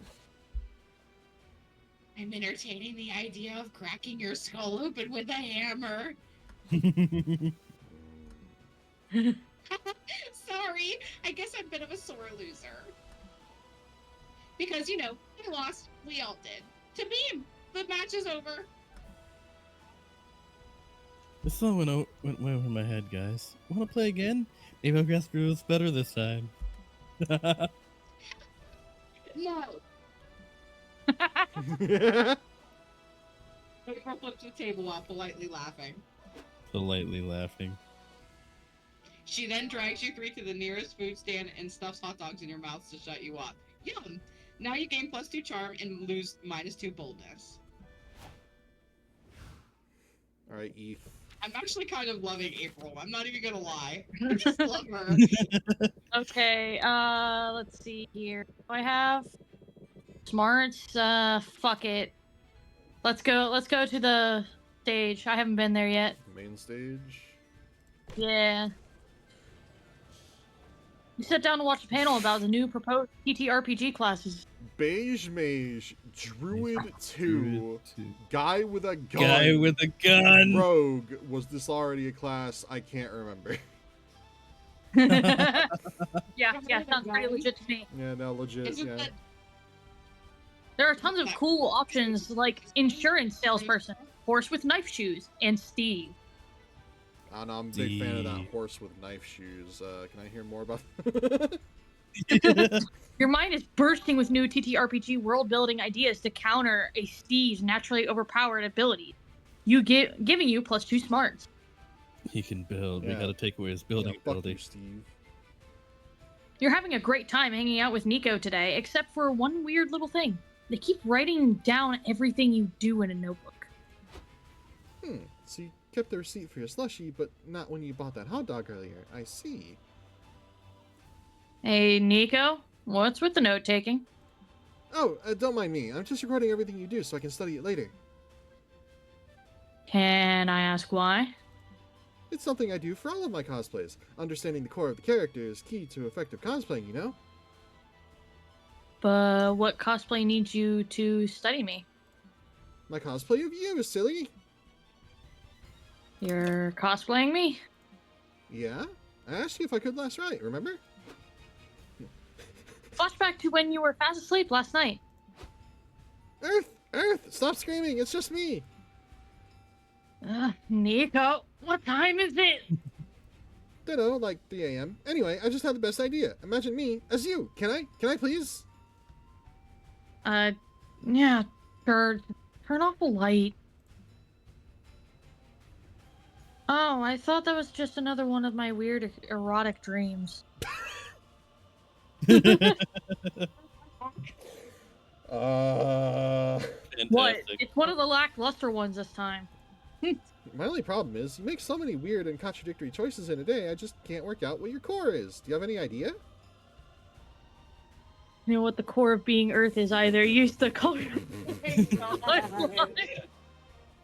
I'm entertaining the idea of cracking your skull open with a hammer. Sorry, I guess I'm a bit of a sore loser. Because, I lost. We all did. To me, the match is over. This song went way over my head, guys. Wanna play again? Maybe I'll grasp the rules better this time. No. April flips the table up, politely laughing. Politely laughing. She then drags you three to the nearest food stand and stuffs hot dogs in your mouth to shut you up. Yum! Now you gain +2 charm and lose -2 boldness. Alright, Eve. I'm actually kind of loving April. I'm not even gonna lie. I just love her. Okay, let's see here. Do I have smarts? Fuck it. Let's go to the stage. I haven't been there yet. Main stage. Yeah. You sat down to watch a panel about the new proposed TTRPG classes. Beige Mage, Druid 2, Guy with a Gun. Guy with a gun. Rogue. Was this already a class? I can't remember. Yeah, sounds pretty legit to me. Yeah, no, legit, Isn't yeah. that There are tons of cool options like insurance salesperson, horse with knife shoes, and Steve. And I'm a big fan of that horse with knife shoes. Can I hear more about Your mind is bursting with new TTRPG world-building ideas to counter a Steve's naturally overpowered ability. Giving you +2 smarts. He can build. We Yeah. gotta take away his building Yeah, fuck ability. you, Steve. You're having a great time hanging out with Nico today, except for one weird little thing. They keep writing down everything you do in a notebook. So you kept the receipt for your slushie, but not when you bought that hot dog earlier. I see. Hey, Nico, what's with the note-taking? Oh, don't mind me. I'm just recording everything you do so I can study it later. Can I ask why? It's something I do for all of my cosplays. Understanding the core of the character is key to effective cosplaying, you know? But what cosplay needs you to study me? My cosplay of you, silly. You're cosplaying me? Yeah? I asked you if I could last night, remember? Flashback to when you were fast asleep last night. Earth, stop screaming, it's just me. Nico, what time is it? Dunno, like 3 a.m. Anyway, I just had the best idea. Imagine me as you. Can I please? Yeah, sure. Turn off the light. Oh, I thought that was just another one of my weird erotic dreams. What? Fantastic. It's one of the lackluster ones this time. My only problem is, you make so many weird and contradictory choices in a day, I just can't work out what your core is. Do you have any idea? You know what the core of being Earth is either. Use the color.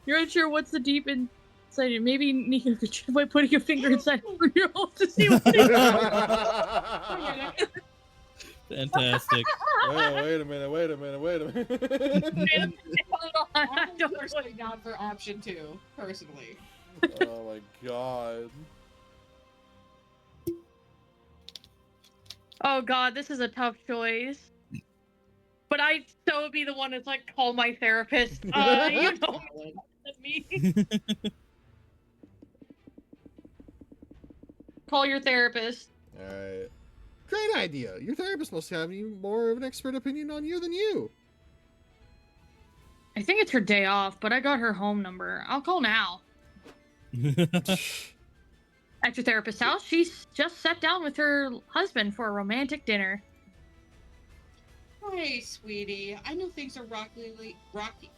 You're unsure what's the deep inside it. Maybe Nico could try by putting a finger inside your hole to see what it is. Fantastic. Wait a minute. I'm personally down for option 2, personally. Oh my god. Oh god, this is a tough choice. But I'd so be the one that's like, call my therapist. You know me. Call your therapist. Alright. Great idea. Your therapist must have more of an expert opinion on you than you. I think it's her day off, but I got her home number. I'll call now. At your therapist's house, she's just sat down with her husband for a romantic dinner. Hey, sweetie. I know things are rocky.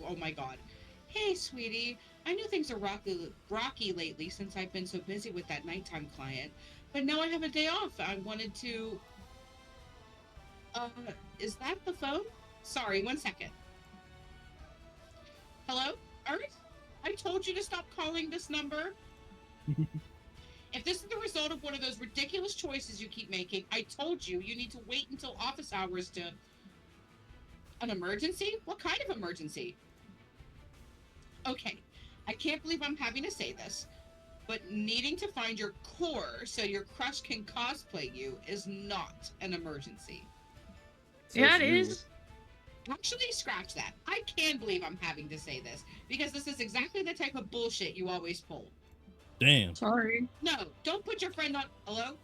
Oh my god. Hey, sweetie. I know things are rocky lately since I've been so busy with that nighttime client. But now I have a day off. I wanted to. Is that the phone? Sorry, 1 second. Hello, Earth? I told you to stop calling this number. If this is the result of one of those ridiculous choices you keep making, I told you you need to wait until office hours to. An emergency? What kind of emergency? Okay, I can't believe I'm having to say this, but needing to find your core so your crush can cosplay you is not an emergency. Yeah, it Says you. is. Actually, scratch that. I can believe I'm having to say this, because this is exactly the type of bullshit you always pull. Damn. Sorry. No, don't put your friend on. Hello?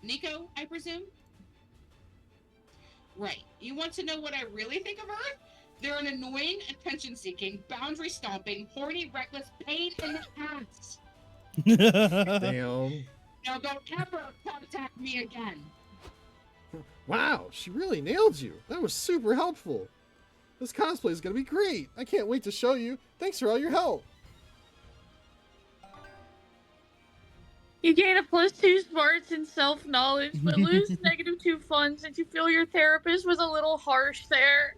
Nico, I presume? Right. You want to know what I really think of Earth? They're an annoying, attention-seeking, boundary-stomping, horny, reckless pain in the ass. Damn. Now don't ever contact me again. Wow, she really nailed you. That was super helpful. This cosplay is gonna be great. I can't wait to show you. Thanks for all your help. You gain a +2 smarts and self-knowledge, but lose -2 fun since you feel your therapist was a little harsh there.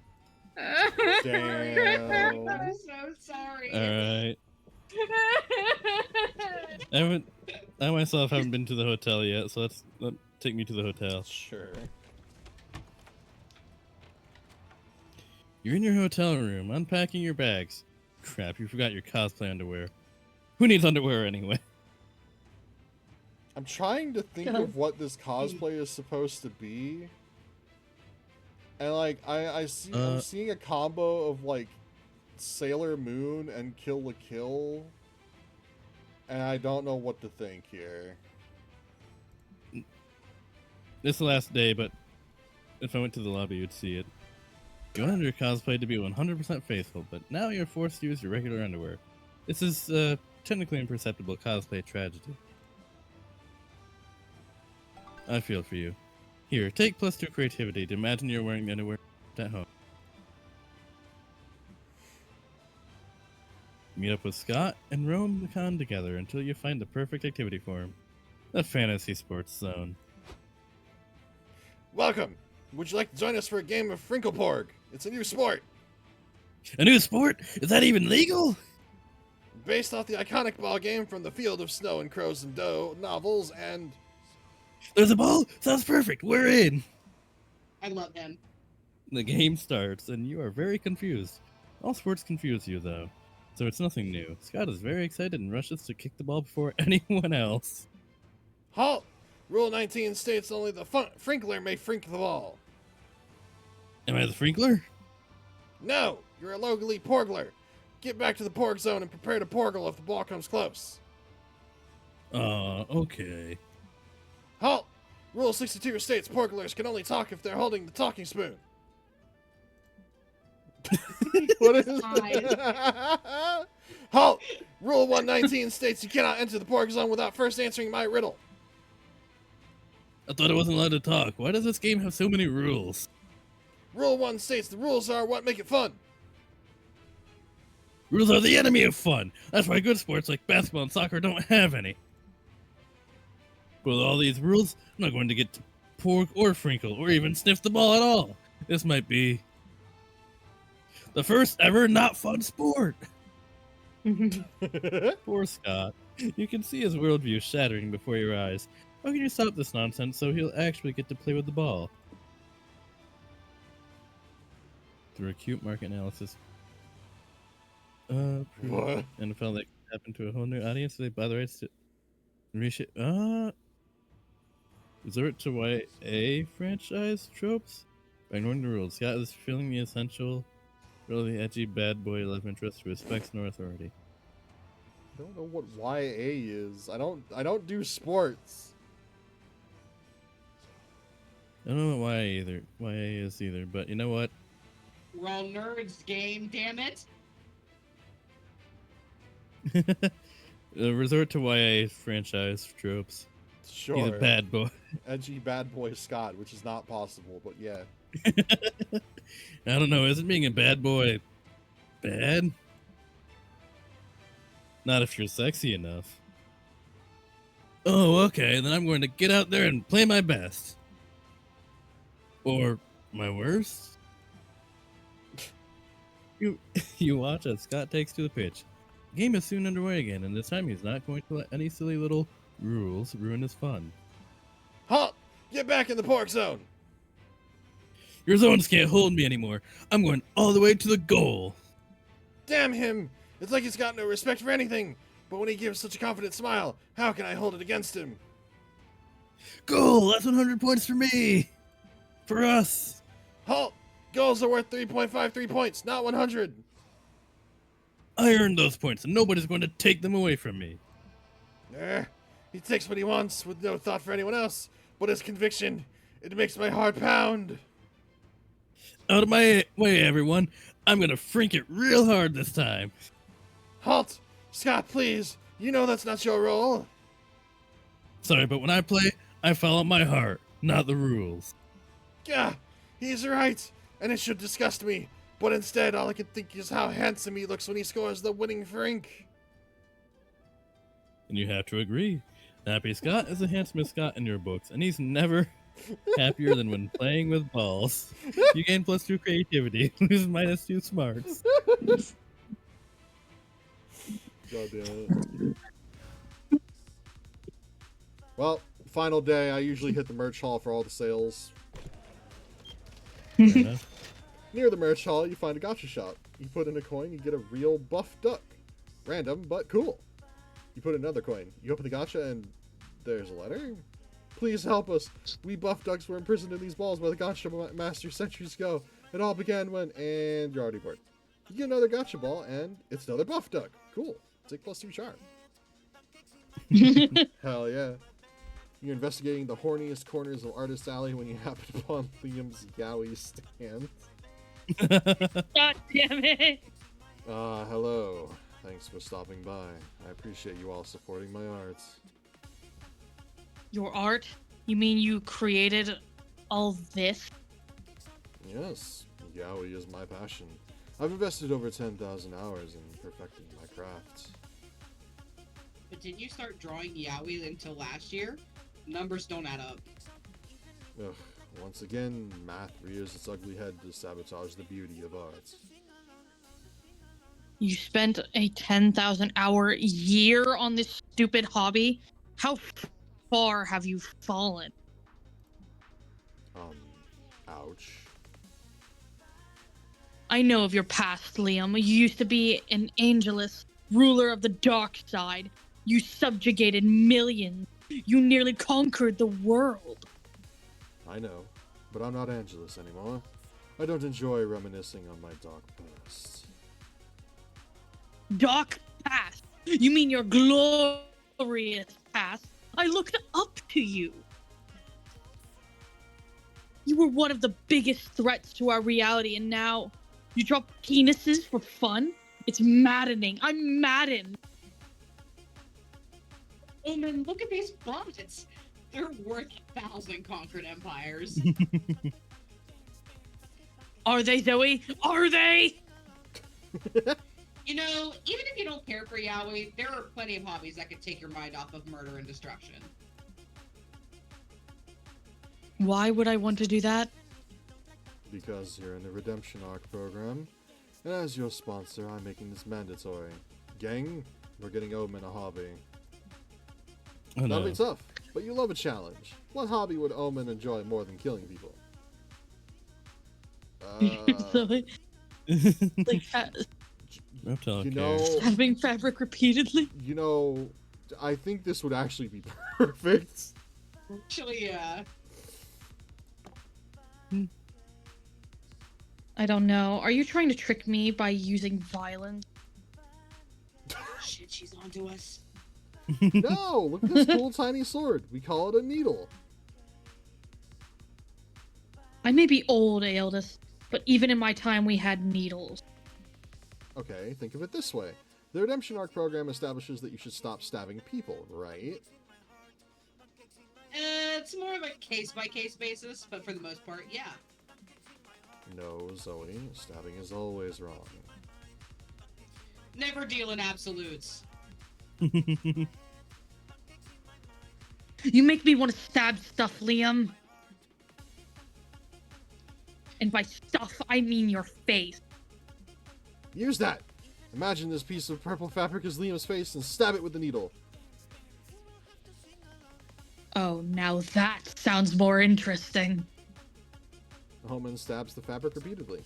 Damn. I'm so sorry. All right. I myself haven't been to the hotel yet, so let's take me to the hotel. Sure. You're in your hotel room, unpacking your bags. Crap, you forgot your cosplay underwear. Who needs underwear anyway? I'm trying to think of what this cosplay is supposed to be. And like I'm seeing a combo of like Sailor Moon and Kill la Kill. And I don't know what to think here. It's the last day, but if I went to the lobby, you'd see it. You wanted your cosplay to be 100% faithful, but now you're forced to use your regular underwear. This is technically imperceptible cosplay tragedy. I feel for you. Here, take +2 creativity to imagine you're wearing the underwear at home. Meet up with Scott and roam the con together until you find the perfect activity for him. The Fantasy Sports Zone. Welcome! Would you like to join us for a game of Frinkleporg? It's a new sport. A new sport? Is that even legal? Based off the iconic ball game from the Field of Snow and Crows and Doe novels and... There's a ball? Sounds perfect. We're in. I love him. The game starts, and you are very confused. All sports confuse you, though, so it's nothing new. Scott is very excited and rushes to kick the ball before anyone else. Halt! Rule 19 states only the Frinkler may frink the ball. Am I the Frinkler? No! You're a locally Porgler. Get back to the Porg zone and prepare to Porgle if the ball comes close. Okay. Halt! Rule 62 states Porglers can only talk if they're holding the talking spoon. What is Halt! Rule 119 states you cannot enter the Porg zone without first answering my riddle. I thought I wasn't allowed to talk. Why does this game have so many rules? Rule 1 states the rules are what make it fun. Rules are the enemy of fun. That's why good sports like basketball and soccer don't have any. With all these rules, I'm not going to get to pork or frinkle or even sniff the ball at all. This might be the first ever not fun sport. Poor Scott. You can see his worldview shattering before your eyes. How can you stop this nonsense so he'll actually get to play with the ball? Through a cute market analysis. What? NFL that could happen to a whole new audience. They buy the rights to reshape. Resort to YA franchise tropes? By ignoring the rules, Scott is feeling the essential, really edgy bad boy love interest who respects no authority. I don't know what YA is. I don't do sports. I don't know what YA is either, but you know what? We're all nerds, game, damn it. Resort to YA franchise tropes. Sure. He's a bad boy. Edgy bad boy Scott, which is not possible, but yeah. I don't know. Isn't being a bad boy bad? Not if you're sexy enough. Oh, okay. Then I'm going to get out there and play my best. Or my worst? You watch as Scott takes to the pitch. The game is soon underway again, and this time he's not going to let any silly little rules ruin his fun. Halt! Get back in the pork zone! Your zones can't hold me anymore. I'm going all the way to the goal. Damn him! It's like he's got no respect for anything. But when he gives such a confident smile, how can I hold it against him? Goal! That's 100 points for me! For us! Halt! Goals are worth 3.53 points, not 100. I earned those points, and nobody's going to take them away from me. He takes what he wants with no thought for anyone else, but his conviction, it makes my heart pound. Out of my way, everyone. I'm going to frink it real hard this time. Halt! Scott, please. You know that's not your role. Sorry, but when I play, I follow my heart, not the rules. Gah! He's right, and it should disgust me. But instead, all I can think is how handsome he looks when he scores the winning frink. And you have to agree. Happy Scott is the handsomest Scott in your books, and he's never happier than when playing with balls. You gain +2 creativity, lose -2 smarts. God damn it. Well, final day. I usually hit the merch hall for all the sales. Fair enough. Near the merch hall, you find a gacha shop. You put in a coin, you get a real buff duck. Random, but cool. You put in another coin. You open the gacha, and there's a letter. Please help us. We buff ducks were imprisoned in these balls by the gacha master centuries ago. It all began when... And you're already bored. You get another gacha ball, and it's another buff duck. Cool. Take +2 charm. Hell yeah. You're investigating the horniest corners of Artist Alley when you happen upon Liam's yaoi stand. God damn it! Hello. Thanks for stopping by. I appreciate you all supporting my art. Your art? You mean you created all this? Yes, yaoi is my passion. I've invested over 10,000 hours in perfecting my craft. But didn't you start drawing yaoi until last year? Numbers don't add up. Ugh, once again, math rears its ugly head to sabotage the beauty of art. You spent a 10,000 hour year on this stupid hobby? How far have you fallen? Ouch. I know of your past, Liam. You used to be an Angelus, ruler of the dark side. You subjugated millions. You nearly conquered the world. I know, but I'm not Angelus anymore. I don't enjoy reminiscing on my dark past. Dark past? You mean your glorious past? I looked up to you. You were one of the biggest threats to our reality, and now you drop penises for fun? It's maddening. I'm maddened. Oh man, look at these bonnets. They're worth 1,000 conquered empires. Are they, Zoe? Are they? You know, even if you don't care for yaoi, there are plenty of hobbies that could take your mind off of murder and destruction. Why would I want to do that? Because you're in the Redemption Arc program, and as your sponsor, I'm making this mandatory. Gang, we're getting Omen a hobby. Oh, That'll no. be tough, but you love a challenge. What hobby would Omen enjoy more than killing people? Zoe, like Reptile You cares. know, having fabric repeatedly? you know, I think this would actually be perfect. Actually, yeah. I don't know. Are you trying to trick me by using violence? Shit, she's onto us. No, look at this cool tiny sword. We call it a needle. I may be old, Aeldus, but even in my time we had needles. Okay, think of it this way. The Redemption Arc program establishes that you should stop stabbing people, right? It's more of a case-by-case basis, but for the most part, yeah. No, Zoe, stabbing is always wrong. Never deal in absolutes. You make me want to stab stuff, Liam. And by stuff, I mean your face. Use that! Imagine this piece of purple fabric is Liam's face and stab it with the needle. Oh, now that sounds more interesting. Omen stabs the fabric repeatedly.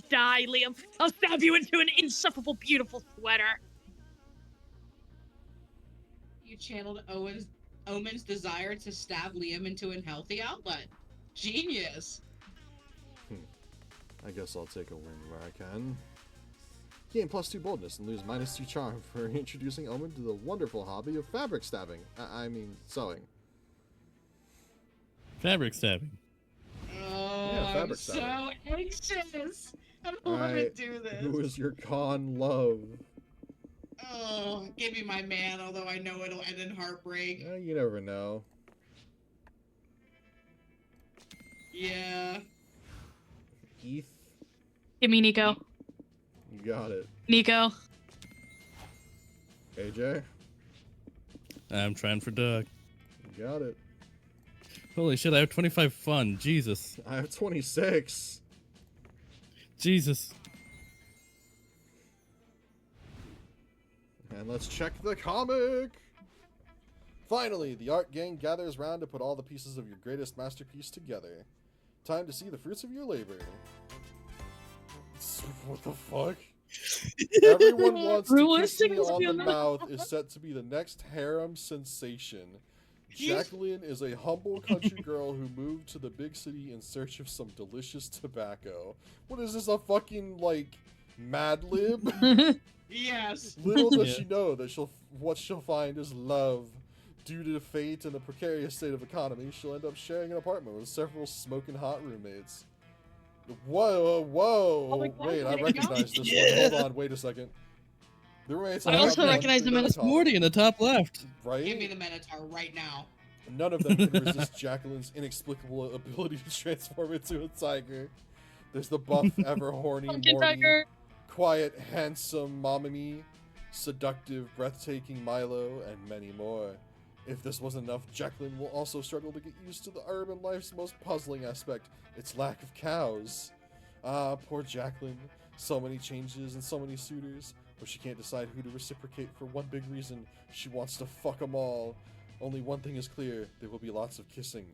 Die, Liam. I'll stab you into an insufferable, beautiful sweater. You channeled Omen's desire to stab Liam into an healthy outlet. Genius. I guess I'll take a win where I can. Gain +2 boldness and lose -2 charm for introducing Omen to the wonderful hobby of fabric stabbing. I mean, sewing. Fabric stabbing. Oh, Yeah, I'm fabric so stabbing. anxious. I don't want to Alright, do this. who is your con love? Oh, give me my man, although I know it'll end in heartbreak. You never know. Yeah. Heath, Give me Nico. you got it. Nico. AJ, I'm trying for Doug. you got it. Holy shit, I have 25 fun. Jesus. I have 26. Jesus. And let's check the comic! Finally, the art gang gathers round to put all the pieces of your greatest masterpiece together. Time to see the fruits of your labor. What the fuck? Everyone wants to Everyone kiss me sings on the me. mouth is set to be the next harem sensation. Jacqueline is a humble country girl who moved to the big city in search of some delicious tobacco. What is this, a fucking, like, Mad Lib? Yes. Little does Yeah. she know that what she'll find is love. Due to fate and the precarious state of economy, she'll end up sharing an apartment with several smoking hot roommates. Whoa, whoa! Oh my God, Wait, I there you recognize go. this Yeah. one. Hold on, wait a second. The roommates I have also one recognize thing them in as common, Morty in the top left. right? Give me the Minotaur right now. None of them can resist Jacqueline's inexplicable ability to transform into a tiger. There's the buff, ever horny Pumpkin Morty, tiger. quiet, handsome Mamami, seductive, breathtaking Milo, and many more. If this wasn't enough, Jacqueline will also struggle to get used to the urban life's most puzzling aspect, its lack of cows. Ah, poor Jacqueline. So many changes and so many suitors, but she can't decide who to reciprocate for one big reason. She wants to fuck them all. Only one thing is clear, there will be lots of kissing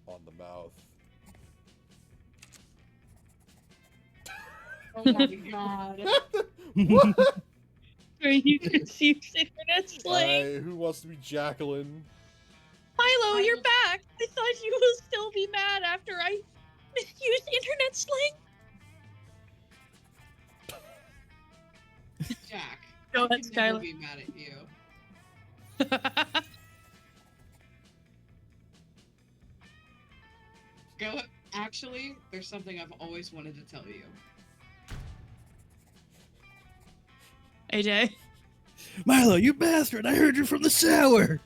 on the mouth. Oh my god. What? Where you can see internet slang. Who wants to be Jacqueline? Milo, you're back. I thought you would still be mad after I misused internet slang. Jack. Go I ahead, could never Skylar. be mad at you. Go. Actually, there's something I've always wanted to tell you. AJ. Milo, you bastard! I heard you from the shower!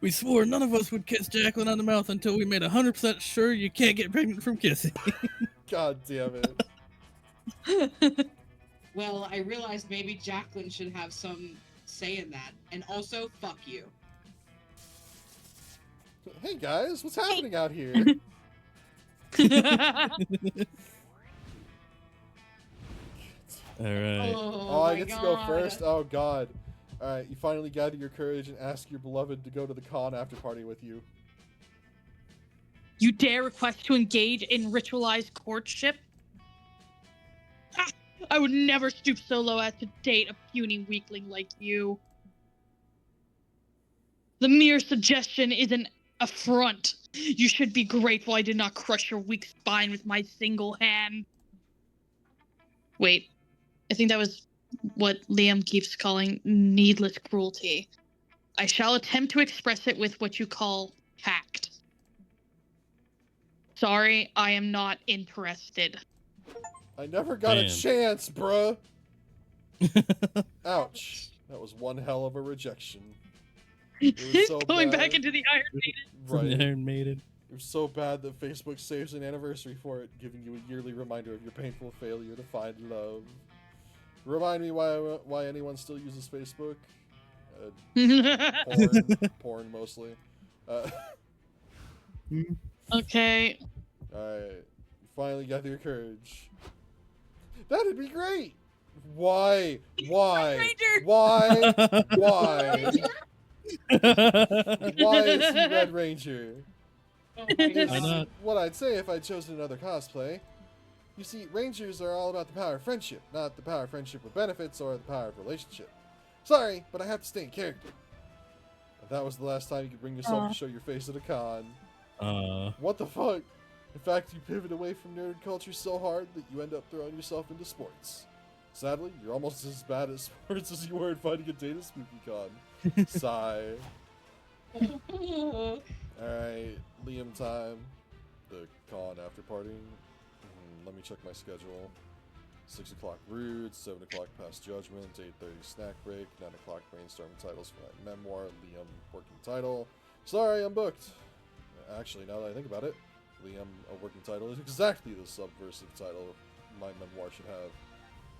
We swore none of us would kiss Jacqueline on the mouth until we made 100% sure you can't get pregnant from kissing. God damn it. Well, I realized maybe Jacqueline should have some say in that. And also, fuck you. Hey guys, what's happening out here? Alright. Oh, I my get to go God. first? Oh god. Alright, you finally gather your courage and ask your beloved to go to the con after party with you. You dare request to engage in ritualized courtship? Ah, I would never stoop so low as to date a puny weakling like you. The mere suggestion is an affront. You should be grateful I did not crush your weak spine with my single hand. Wait, I think that was what Liam keeps calling needless cruelty. I shall attempt to express it with what you call tact. Sorry, I am not interested. I never got a Man. chance, bruh! Ouch. That was one hell of a rejection. was so Going back bad. into the Iron Maiden. From the Right. Iron Maiden. It was so bad that Facebook saves an anniversary for it, giving you a yearly reminder of your painful failure to find love. Remind me why anyone still uses Facebook. Porn mostly. Okay. Alright. Finally got your courage. That'd be great! Why? Why? Ranger! Why? Why? Why is he Red Ranger? Oh my Why God. not? What I'd say if I'd chosen another cosplay. You see, Rangers are all about the power of friendship, not the power of friendship with benefits or the power of relationship. Sorry, but I have to stay in character. And that was the last time you could bring yourself to show your face at a con. What the fuck? In fact, you pivot away from nerd culture so hard that you end up throwing yourself into sports. Sadly, you're almost as bad at sports as you were at finding a date at Spooky Con. Sigh. Alright, Liam time. The con after party. Let me check my schedule. 6 o'clock Rude, 7 o'clock Past Judgment, 8:30 Snack Break, 9 o'clock Brainstorming Titles for my memoir, Liam Working Title. Sorry, I'm booked. Actually, now that I think about it, Liam, a working title, is exactly the subversive title my memoir should have.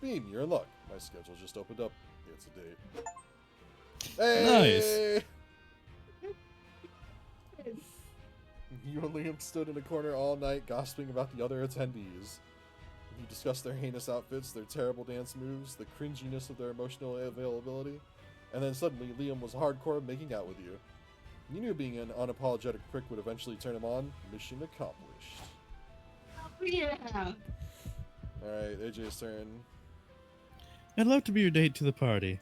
Beam, you're in luck. My schedule just opened up. It's a date. Hey! You and Liam stood in a corner all night gossiping about the other attendees. You discussed their heinous outfits, their terrible dance moves, the cringiness of their emotional availability, and then suddenly Liam was hardcore making out with you. You knew being an unapologetic prick would eventually turn him on. Mission accomplished. Oh, yeah. Alright, AJ's turn. I'd love to be your date to the party.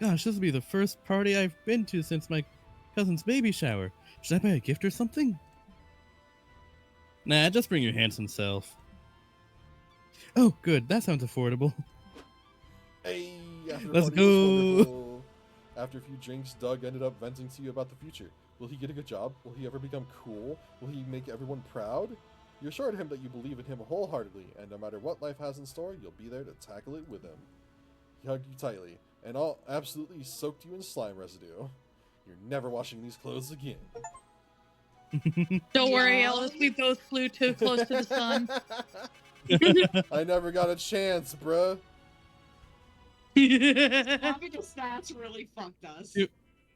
Gosh, this will be the first party I've been to since my cousin's baby shower. Should I buy a gift or something? Nah, just bring your handsome self. Oh, good. That sounds affordable. Hey, after Let's party was go. wonderful. After a few drinks, Doug ended up venting to you about the future. Will he get a good job? Will he ever become cool? Will he make everyone proud? You assured him that you believe in him wholeheartedly, and no matter what life has in store, you'll be there to tackle it with him. He hugged you tightly, and all absolutely soaked you in slime residue. You're never washing these clothes again. Don't worry, Yeah. Ellis. We both flew too close to the sun. I never got a chance, bruh. Having the stats really fucked us.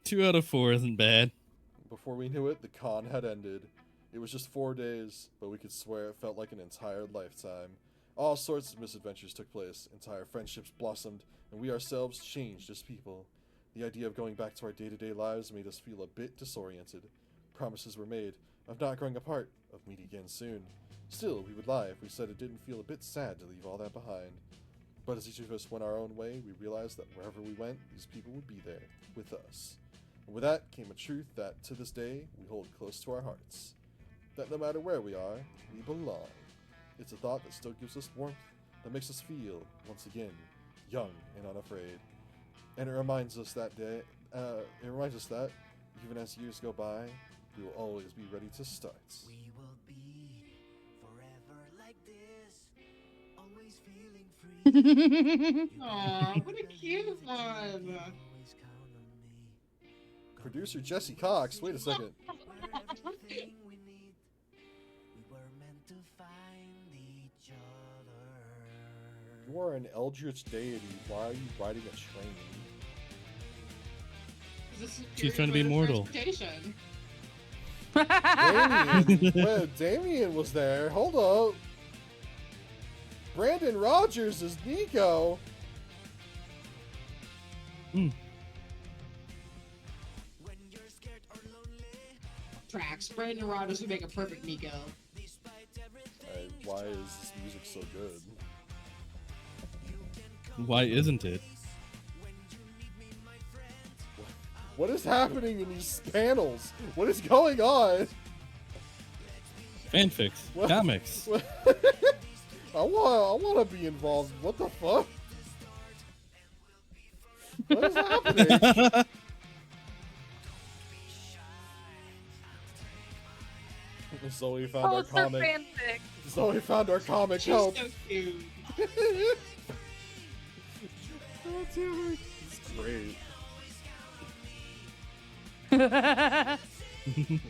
2 out of 4 isn't bad. Before we knew it, the con had ended. It was just 4 days, but we could swear it felt like an entire lifetime. All sorts of misadventures took place, entire friendships blossomed, and we ourselves changed as people. The idea of going back to our day-to-day lives made us feel a bit disoriented. Promises were made of not growing apart, of meeting again soon. Still, we would lie if we said it didn't feel a bit sad to leave all that behind. But as each of us went our own way, we realized that wherever we went, these people would be there, with us. And with that came a truth that, to this day, we hold close to our hearts. That no matter where we are, we belong. It's a thought that still gives us warmth, that makes us feel, once again, young and unafraid. And it reminds us that even as years go by, we will always be ready to start. We will be forever like this, always feeling free. Aw, what a cute one. Always count on me. Producer Jesse Cox, wait a second. We're everything we need. We were meant to find each other. You are an eldritch deity. Why are you riding a train? This is She's trying to pure be immortal. transportation. Damien! Well, Damien was there. Hold up. Brandon Rogers is Nico. When you're scared or lonely, Tracks. Brandon Rogers would make a perfect Nico. despite everything. Why is this music so good? Why isn't it? What is happening in these panels? What is going on? Fanfics. What? Comics. I want to be involved. What the fuck? What is happening? Zoe found Oh, our it's her comic. fanfic. Zoe found our comic She's help. so cute. God damn it. It's great.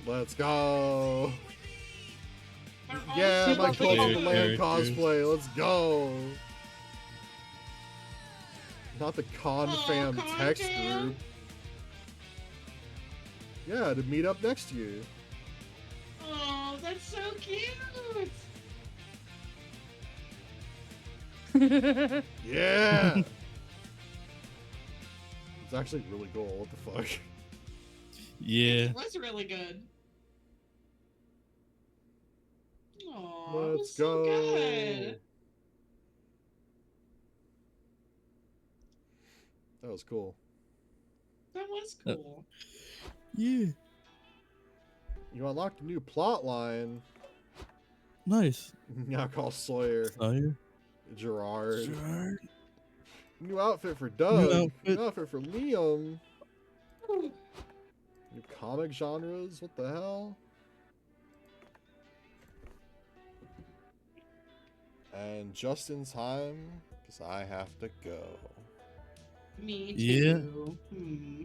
Let's go. They're all Yeah, super my cool. Cult of the Land Characters. cosplay. Let's go. Not the Aw, Fam Con text Fam. group. Yeah, to meet up next to you. Oh, that's so cute. Yeah. It's actually really cool. What the fuck? Yeah. It was really good. Aw, it Let's was so go. good. That was cool. That was cool. Yeah. You unlocked a new plot line. Nice. Now call Sawyer Sire. Gerard. Gerard. New outfit for Doug. outfit. New outfit for Liam. New comic genres. What the hell? And just in time, because I have to go. Me Yeah. too. Hmm.